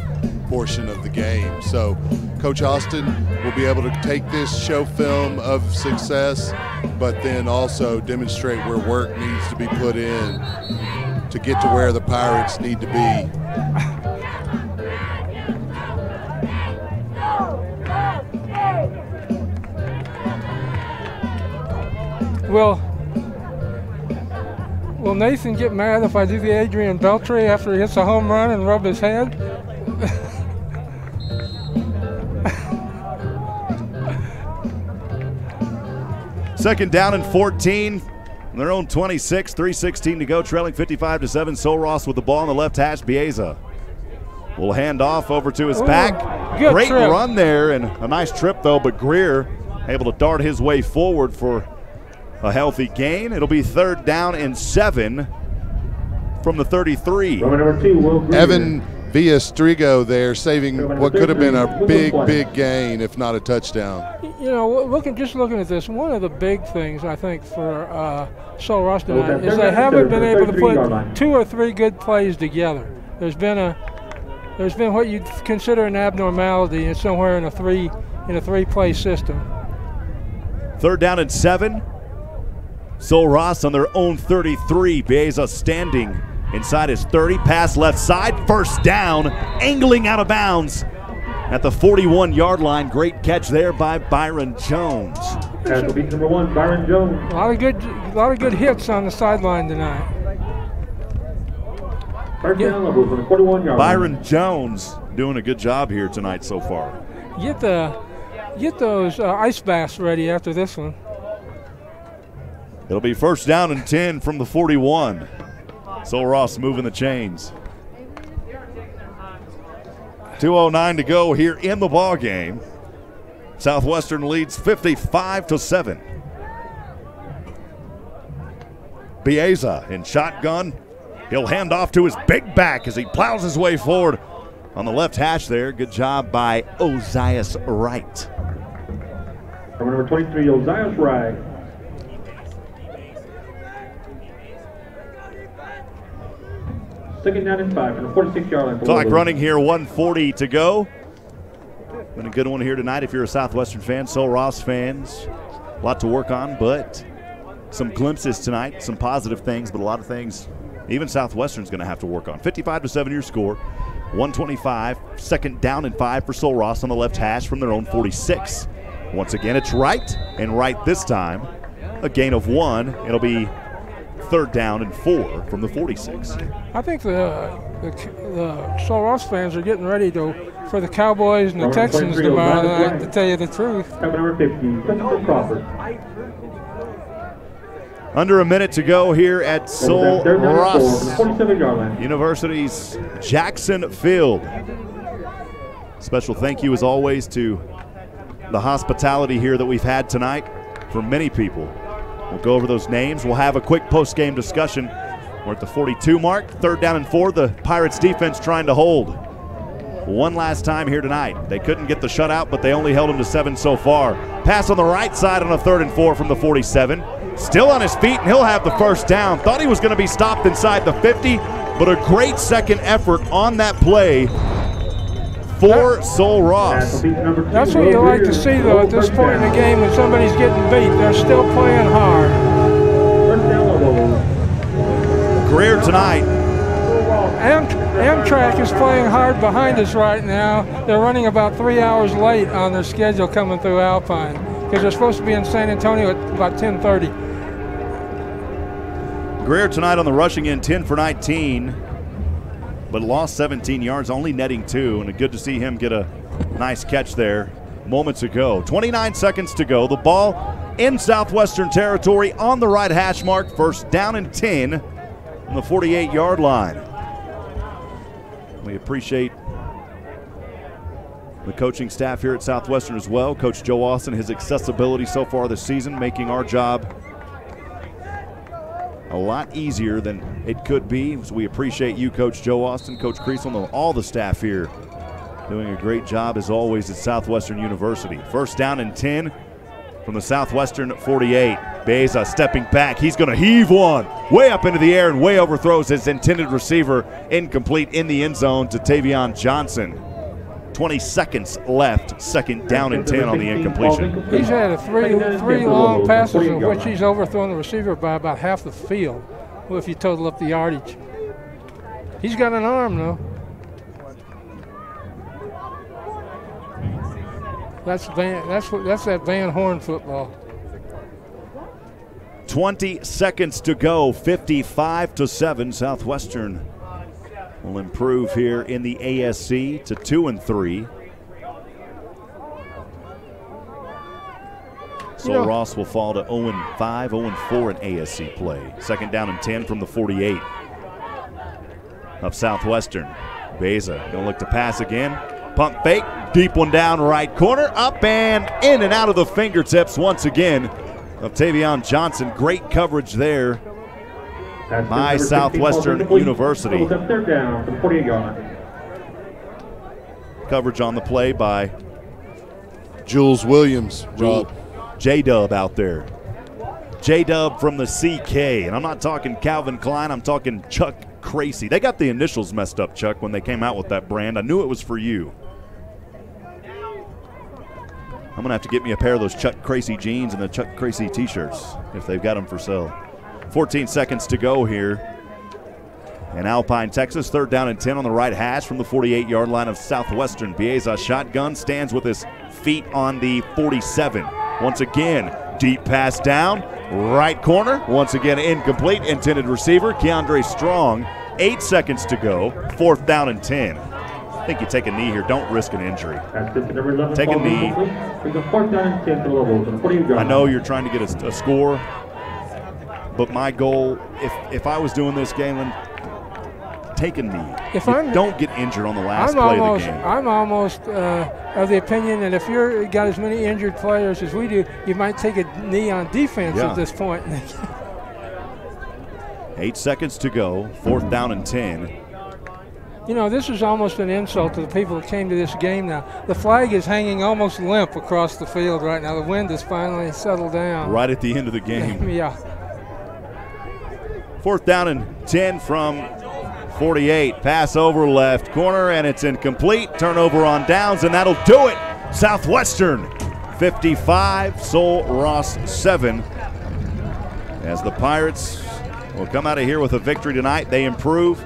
portion of the game. So Coach Austin will be able to take this show film of success, but then also demonstrate where work needs to be put in to get to where the Pirates need to be. Will Nathan get mad if I do the Adrian Beltre after he hits a home run and rub his head? Second down and 14. Their own 26, 3:16 to go, trailing 55-7. Solross with the ball on the left hash. Bieza will hand off over to his back. Great trip. Run there, and a nice trip though, but Greer able to dart his way forward for a healthy gain. It'll be 3rd down and 7 from the 33. Number 2, Will Greer. Evan Villastrigo there, saving what could have been a big gain, if not a touchdown. You know, just looking at this, one of the big things I think for Solross tonight is they haven't been able to put 2 or 3 good plays together. There's been what you'd consider an abnormality, and somewhere in a 3-play system. 3rd down and 7. Solross on their own 33. Bieza standing inside his 30. Pass left side. 1st down. Angling out of bounds at the 41-yard line. Great catch there by Byron Jones. That'll be number 1, Byron Jones. A lot of good hits on the sideline tonight. 1st down, Lobos on the 41-yard line. Byron Jones doing a good job here tonight so far. Get those ice baths ready after this one. It'll be 1st down and 10 from the 41. Solross moving the chains. 2:09 to go here in the ball game. Southwestern leads 55-7. Bieza in shotgun. He'll hand off to his big back as he plows his way forward on the left hash there. Good job by Ozias Wright. Number 23, Ozias Wright. Second down and 5 from the 46-yard line. Clock running here, 1:40 to go. Been a good one here tonight if you're a Southwestern fan. Solross fans, a lot to work on, but some glimpses tonight, some positive things, but a lot of things even Southwestern's going to have to work on. 55-7 your score, 125, 2nd down and 5 for Solross on the left hash from their own 46. Once again, it's Wright, and Wright this time, a gain of 1. It'll be 3rd down and 4 from the 46. I think the Solross fans are getting ready for the Cowboys and the Texans tomorrow night, to tell you the truth. Number 50, Christopher Crawford. Under a minute to go here at Solross 47-yard line. University's Jackson Field. Special thank you as always to the hospitality here that we've had tonight for many people. We'll go over those names. We'll have a quick post-game discussion. We're at the 42 mark, 3rd down and 4. The Pirates defense trying to hold. One last time here tonight. They couldn't get the shutout, but they only held them to 7 so far. Pass on the right side on a 3rd and 4 from the 47. Still on his feet, and he'll have the 1st down. Thought he was going to be stopped inside the 50, but a great second effort on that play for Solross. That's what you like to see, though, at this point in the game when somebody's getting beat. They're still playing hard. Greer tonight. Amtrak is playing hard behind us right now. They're running about 3 hours late on their schedule coming through Alpine because they're supposed to be in San Antonio at about 10:30. Greer tonight on the rushing end, 10 for 19, but lost 17 yards, only netting 2, and good to see him get a nice catch there moments ago. 29 seconds to go. The ball in Southwestern territory on the right hash mark. 1st down and 10 on the 48-yard line. We appreciate the coaching staff here at Southwestern as well. Coach Joe Austin, his accessibility so far this season, making our job a lot easier than it could be. So we appreciate you, Coach Joe Austin, Coach Creasel, and all the staff here doing a great job as always at Southwestern University. 1st down and 10 from the Southwestern 48. Bieza stepping back. He's going to heave one way up into the air and way overthrows his intended receiver. Incomplete in the end zone to Tavion Johnson. 20 seconds left. 2nd down and 10 on the incompletion. He's had three long passes in which he's overthrown the receiver by about half the field, if you total up the yardage. He's got an arm, though. That's that Van Horn football. 20 seconds to go, 55-7. Southwestern will improve here in the ASC to 2-3. So Ross will fall to 0-5, 0-4 in ASC play. Second down and 10 from the 48 of Southwestern. Beza going to look to pass again. Pump fake, deep one down right corner, up and in and out of the fingertips once again of Tavion Johnson. Great coverage there by Southwestern University. Third down from 48-yard line. Coverage on the play by Jules Williams. J-Dub out there. J-Dub from the CK. And I'm not talking Calvin Klein, I'm talking Chuck Crazy. They got the initials messed up, Chuck, when they came out with that brand. I knew it was for you. I'm going to have to get me a pair of those Chuck Crazy jeans and the Chuck Crazy t-shirts if they've got them for sale. 14 seconds to go here in Alpine, Texas. Third down and 10 on the right hash from the 48-yard line of Southwestern. Bieza shotgun, stands with his feet on the 47. Once again, deep pass down, right corner. Once again, incomplete. Intended receiver, Keandre Strong. 8 seconds to go. Fourth down and 10. I think you take a knee here. Don't risk an injury. Take a knee. I know you're trying to get a score, but my goal, if I was doing this, Galen, take a knee. Don't get injured on the last play of the game. I'm almost of the opinion that if you've got as many injured players as we do, you might take a knee on defense at this point. 8 seconds to go. Fourth down and 10. You know, this is almost an insult to the people that came to this game now. The flag is hanging almost limp across the field right now. The wind has finally settled down. Right at the end of the game. Yeah. Fourth down and 10 from 48. Pass over left corner, and it's incomplete. Turnover on downs, and that'll do it. Southwestern 55, Sol Ross 7. As the Pirates will come out of here with a victory tonight, they improve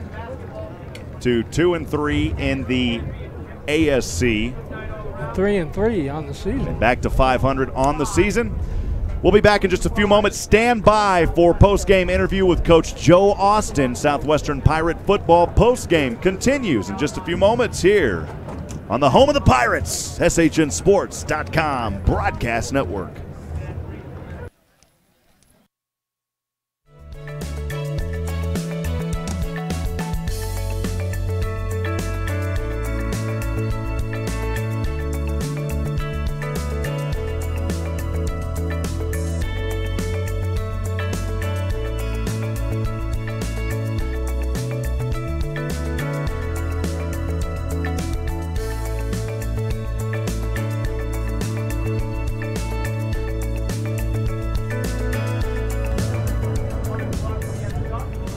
to 2-3 in the ASC. 3-3 on the season. And back to 500 on the season. We'll be back in just a few moments. Stand by for post-game interview with Coach Joe Austin. Southwestern Pirate football post-game continues in just a few moments here on the home of the Pirates, SHNSports.com broadcast network.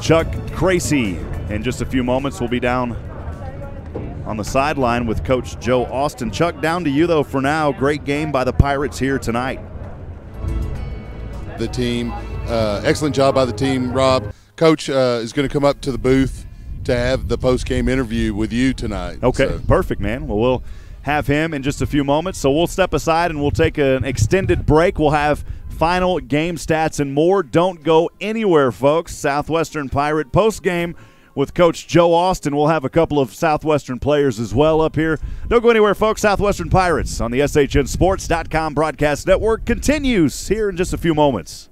Chuck Crazy in just a few moments. We'll be down on the sideline with Coach Joe Austin. Chuck, down to you, though, for now. Great game by the Pirates here tonight. The team, excellent job by the team, Rob. Coach is going to come up to the booth to have the post-game interview with you tonight. Okay, perfect, man. Well, we'll have him in just a few moments. So we'll step aside and we'll take an extended break. We'll have final game stats and more. Don't go anywhere, folks. Southwestern Pirate postgame with Coach Joe Austin. We'll have a couple of Southwestern players as well up here. Don't go anywhere, folks. Southwestern Pirates on the SHNSports.com broadcast network continues here in just a few moments.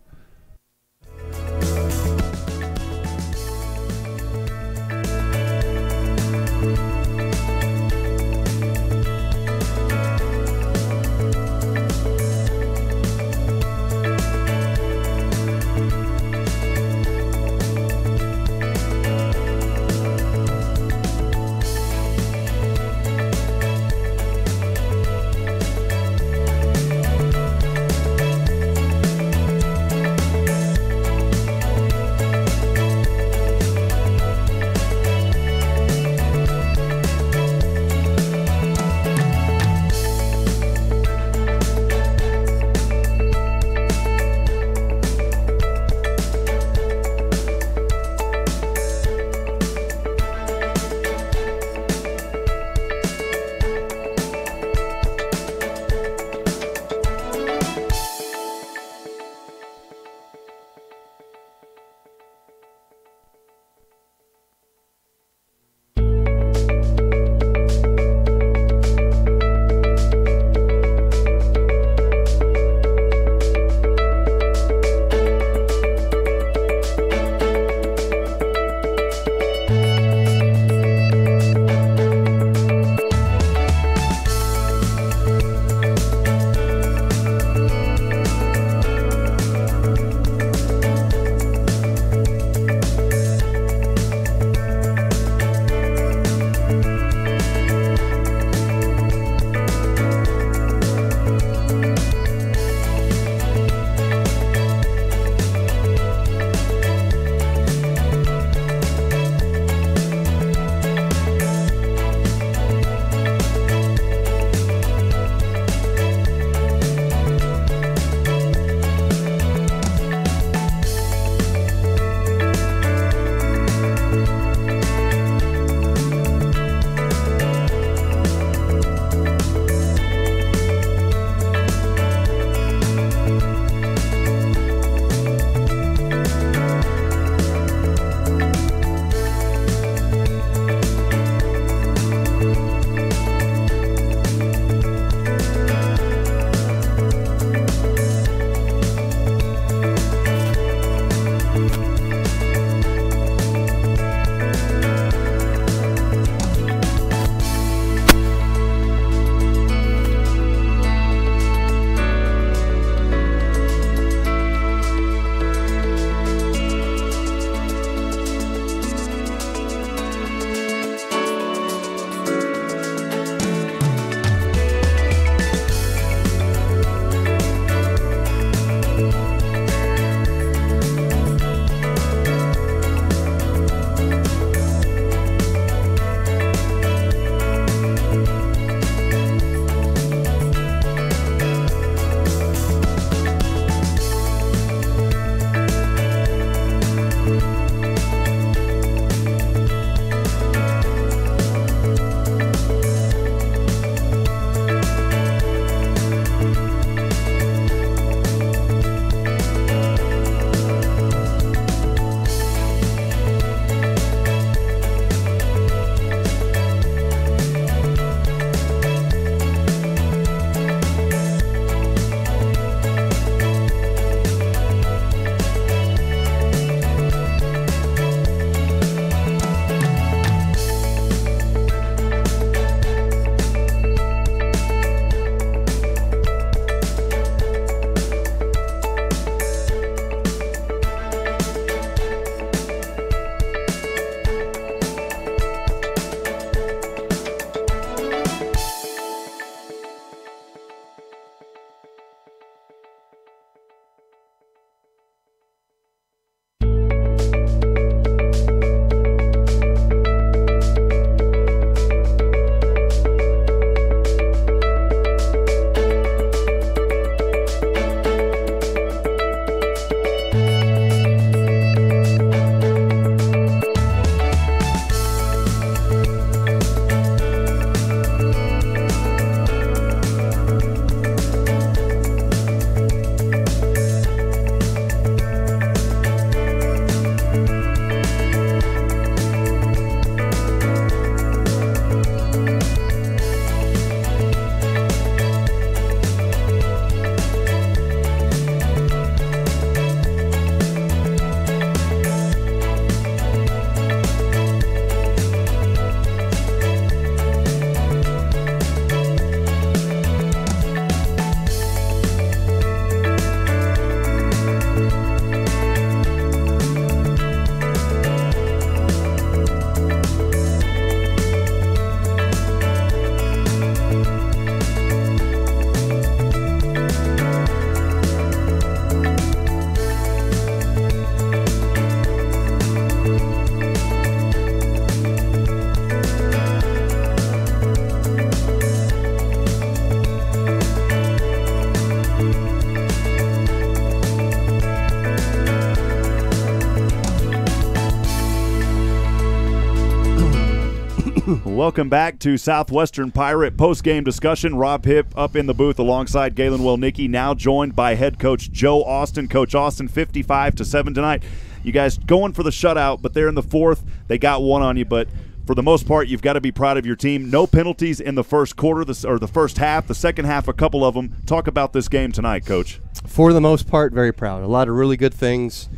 Welcome back to Southwestern Pirate post-game discussion. Rob Hipp up in the booth alongside Galen Wellnicki, now joined by head coach Joe Austin. Coach Austin, 55-7 tonight. You guys going for the shutout, but they're in the fourth. They got one on you, but for the most part, you've got to be proud of your team. No penalties in the first quarter or the first half. The second half, a couple of them. Talk about this game tonight, Coach. For the most part, very proud. A lot of really good things.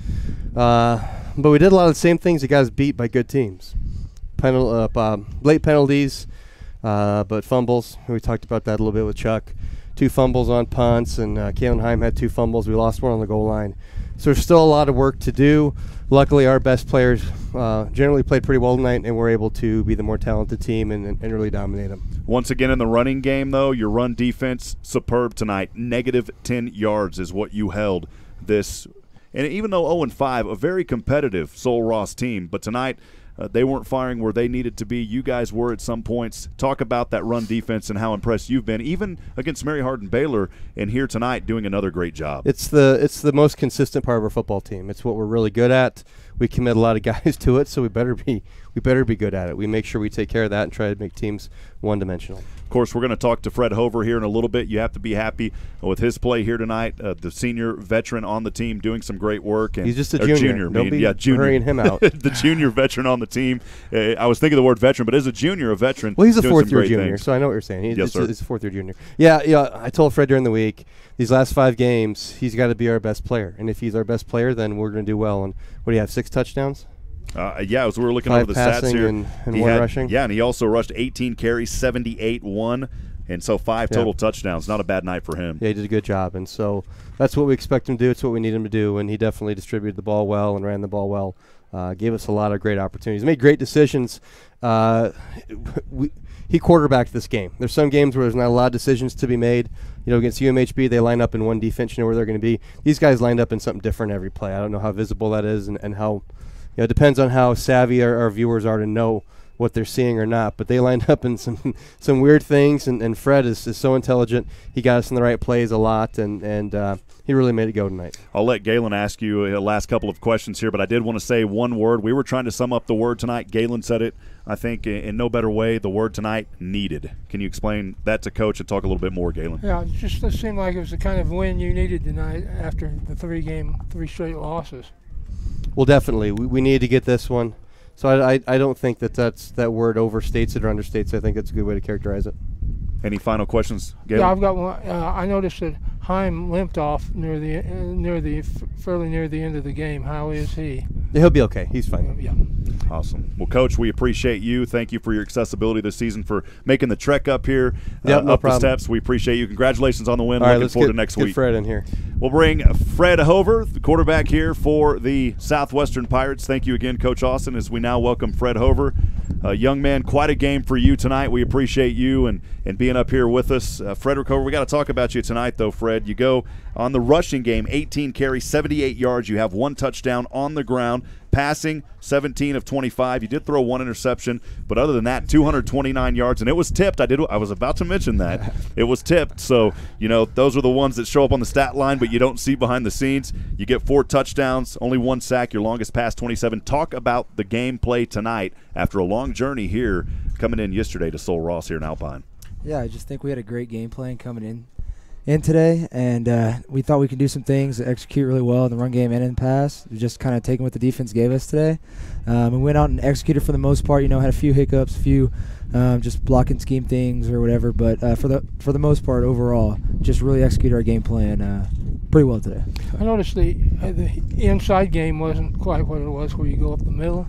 But we did a lot of the same things that got us beat by good teams. Late penalties, but fumbles. We talked about that a little bit with Chuck. 2 fumbles on punts, and Heim had 2 fumbles. We lost one on the goal line. So there's still a lot of work to do. Luckily, our best players generally played pretty well tonight, and we're able to be the more talented team and really dominate them. Once again, in the running game, though, your run defense, superb tonight. -10 yards is what you held this. And even though 0-5, a very competitive Sol Ross team, but tonight they weren't firing where they needed to be. You guys were at some points. Talk about that run defense and how impressed you've been, even against Mary Hardin Baylor, and here tonight doing another great job. It's the most consistent part of our football team. It's what we're really good at. We commit a lot of guys to it, so we better be good at it. We make sure we take care of that and try to make teams one-dimensional. Of course, we're going to talk to Fred Hover here in a little bit. You have to be happy with his play here tonight. The senior veteran on the team doing some great work. And he's just a junior. Don't be hurrying him out. The junior veteran on the team. I was thinking the word veteran, but as a junior, a veteran. Well, he's a fourth-year junior, so I know what you're saying. Yes, sir. He's a fourth-year junior. Yeah. I told Fred during the week, these last 5 games, he's got to be our best player. And if he's our best player, then we're going to do well. And what do you have, 6 touchdowns? As we were looking 5 over the stats here. and 1 rushing. Yeah, and he also rushed 18 carries, 78-1. And so 5 total touchdowns. Not a bad night for him. Yeah, he did a good job. And so that's what we expect him to do. It's what we need him to do. And he definitely distributed the ball well and ran the ball well. Gave us a lot of great opportunities. Made great decisions. He quarterbacked this game. There's some games where there's not a lot of decisions to be made. Against UMHB, they line up in one defense. You know where they're going to be. These guys lined up in something different every play. I don't know how visible that is and how – it depends on how savvy our viewers are to know what they're seeing or not. But they lined up in some weird things, and Fred is so intelligent. He got us in the right plays a lot, and he really made it go tonight. I'll let Galen ask you a last couple of questions here, but I did want to say one word. We were trying to sum up the word tonight. Galen said it, I think, in no better way. The word tonight, needed. Can you explain that to Coach and talk a little bit more, Galen? Yeah, it just seemed like it was the kind of win you needed tonight after the 3 straight losses. Well, definitely. We need to get this one. So I don't think that word overstates it or understates it. I think that's a good way to characterize it. Any final questions, Galen? Yeah, I've got one. I noticed that Heim limped off fairly near the end of the game. How is he? Yeah, he'll be okay. He's fine. Yeah. Awesome. Well, Coach, we appreciate you. Thank you for your accessibility this season, for making the trek up here, no up problem. the steps. We appreciate you. Congratulations on the win. All right, Looking forward to next week. Get Fred in here. We'll bring Fred Hover, the quarterback here for the Southwestern Pirates. Thank you again, Coach Austin, as we now welcome Fred Hover. Young man, quite a game for you tonight. We appreciate you and being up here with us. Frederick Hover, we got to talk about you tonight, though, Fred. You go on the rushing game, 18 carries, 78 yards. You have 1 touchdown on the ground. Passing, 17 of 25. You did throw 1 interception, but other than that, 229 yards, and it was tipped. I was about to mention that. It was tipped, so, those are the ones that show up on the stat line, but you don't see behind the scenes. You get 4 touchdowns, only 1 sack, your longest pass, 27. Talk about the gameplay tonight after a long journey here, coming in yesterday to Sol Ross here in Alpine. Yeah, I just think we had a great game plan coming in today, and we thought we could do some things that execute really well in the run game and in the pass. We just kind of taking what the defense gave us today. We went out and executed for the most part. Had a few hiccups, a few just blocking scheme things or whatever, but for the most part, overall, just really executed our game plan pretty well today. I noticed the inside game wasn't quite what it was where you go up the middle.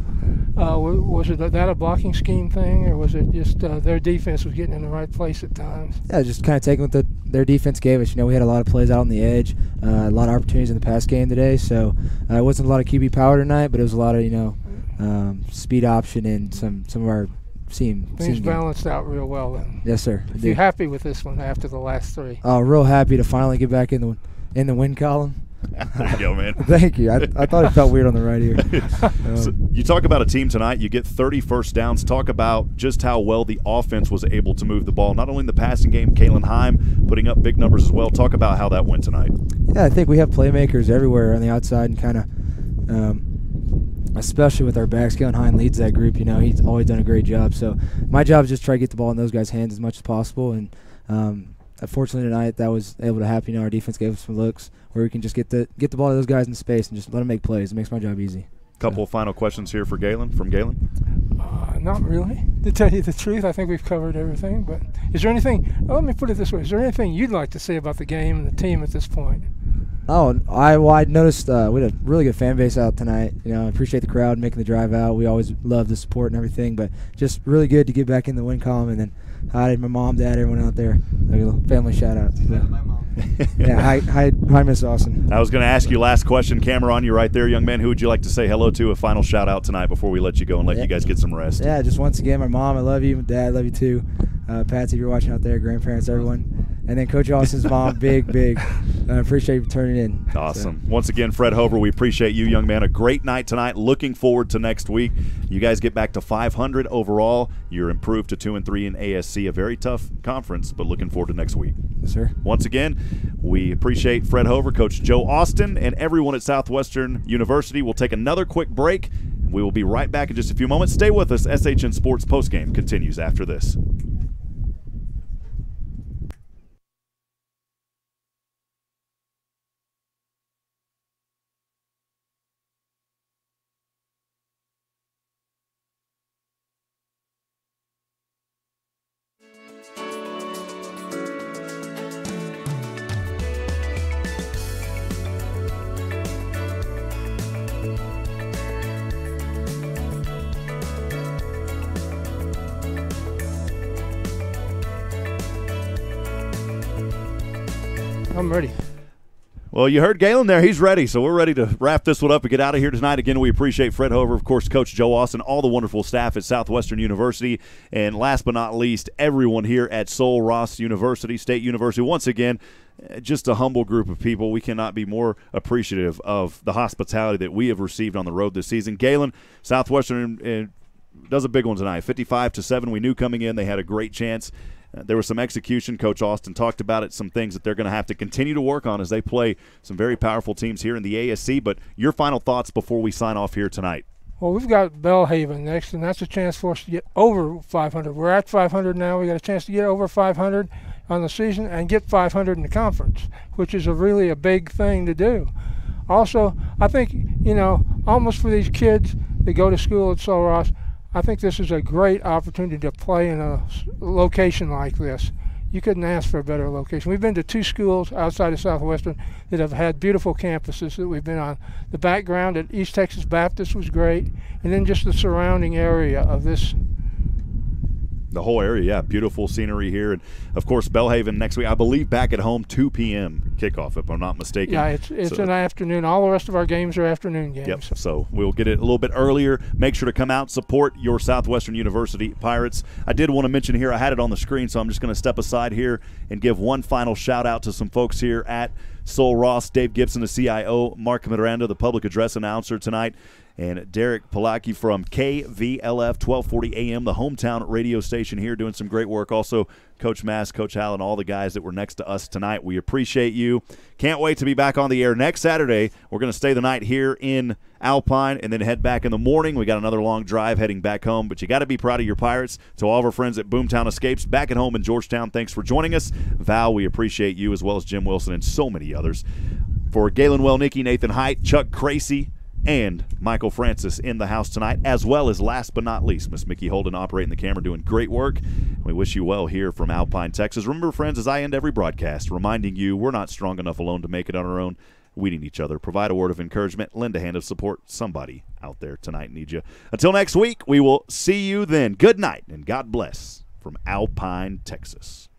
Was it that a blocking scheme thing, or was it just their defense was getting in the right place at times? Yeah, just kind of taking what their defense gave us. We had a lot of plays out on the edge, a lot of opportunities in the pass game today, so it wasn't a lot of QB power tonight, but it was a lot of, speed option and some of our Things balanced out real well then. Yes, sir. If you're happy with this one after the last 3. Oh, real happy to finally get back in the win column. There you go, man. Thank you. I thought it felt weird on the right ear. So you talk about a team tonight, you get 30 first downs. Talk about just how well the offense was able to move the ball, not only in the passing game, Kalen Heim putting up big numbers as well. Talk about how that went tonight. Yeah, I think we have playmakers everywhere on the outside and kind of especially with our backs. Galen Heim leads that group. He's always done a great job. So my job is just try to get the ball in those guys' hands as much as possible. And unfortunately tonight that was able to happen. Our defense gave us some looks where we can just get the ball to those guys in space and just let them make plays. It makes my job easy. Couple of final questions here for Galen. From Galen. Not really. To tell you the truth, I think we've covered everything. But is there anything? Let me put it this way: is there anything you'd like to say about the game and the team at this point? Oh, I noticed we had a really good fan base out tonight. I appreciate the crowd making the drive out. We always love the support and everything, but just really good to get back in the win column. And then hi to my mom, dad, everyone out there. A little family shout out. Yeah, hi, Miss Austin. I was going to ask you last question. Camera on you right there, young man. Who would you like to say hello to? A final shout out tonight before we let you go and let you guys get some rest. Yeah, just once again, my mom, I love you. My dad, I love you too. Patsy, if you're watching out there, grandparents, everyone. And then Coach Austin's mom, big. I appreciate you turning in. Awesome. So. Once again, Fred Hover, we appreciate you, young man. A great night tonight. Looking forward to next week. You guys get back to 500 overall. You're improved to 2-3 in ASC. A very tough conference, but looking forward to next week. Yes, sir. Once again, we appreciate Fred Hover, Coach Joe Austin, and everyone at Southwestern University. We'll take another quick break. We will be right back in just a few moments. Stay with us. SHN Sports Postgame continues after this. I'm ready. Well, you heard Galen there. He's ready, so we're ready to wrap this one up and get out of here tonight. Again, we appreciate Fred Hover, of course, Coach Joe Austin, all the wonderful staff at Southwestern University, and last but not least, everyone here at Sul Ross University, State University. Once again, just a humble group of people. We cannot be more appreciative of the hospitality that we have received on the road this season. Galen, Southwestern does a big one tonight, 55-7. We knew coming in they had a great chance. There was some execution. Coach Austin talked about it, some things that they're going to have to continue to work on as they play some very powerful teams here in the ASC. But your final thoughts before we sign off here tonight. Well, we've got Belhaven next, and that's a chance for us to get over 500. We're at 500 now. We got a chance to get over 500 on the season and get 500 in the conference, which is really a big thing to do. Also, I think, almost for these kids that go to school at Sul Ross, I think this is a great opportunity to play in a location like this. You couldn't ask for a better location. We've been to 2 schools outside of Southwestern that have had beautiful campuses that we've been on. The background at East Texas Baptist was great, and then just the surrounding area of this. The whole area, yeah, beautiful scenery here. And, of course, Belhaven next week, I believe back at home, 2 p.m. kickoff, if I'm not mistaken. Yeah, it's an afternoon. All the rest of our games are afternoon games. Yep, so we'll get it a little bit earlier. Make sure to come out, support your Southwestern University Pirates. I did want to mention here, I had it on the screen, so I'm just going to step aside here and give one final shout-out to some folks here at Sul Ross. Dave Gibson, the CIO, Mark Miranda, the public address announcer tonight, and Derek Palaki from KVLF 1240 AM, the hometown radio station here, doing some great work. Also, Coach Mass, Coach Allen, all the guys that were next to us tonight. We appreciate you. Can't wait to be back on the air next Saturday. We're going to stay the night here in Alpine and then head back in the morning. We got another long drive heading back home, but you got to be proud of your Pirates. To all of our friends at Boomtown Escapes back at home in Georgetown, thanks for joining us. Val, we appreciate you, as well as Jim Wilson and so many others. For Galen Wellnicki, Nathan Height, Chuck Cracy, and Michael Francis in the house tonight, as well as, last but not least, Miss Mickey Holden operating the camera, doing great work. We wish you well here from Alpine, Texas. Remember, friends, as I end every broadcast, reminding you we're not strong enough alone to make it on our own. We need each other. Provide a word of encouragement. Lend a hand of support. Somebody out there tonight needs you. Until next week, we will see you then. Good night, and God bless from Alpine, Texas.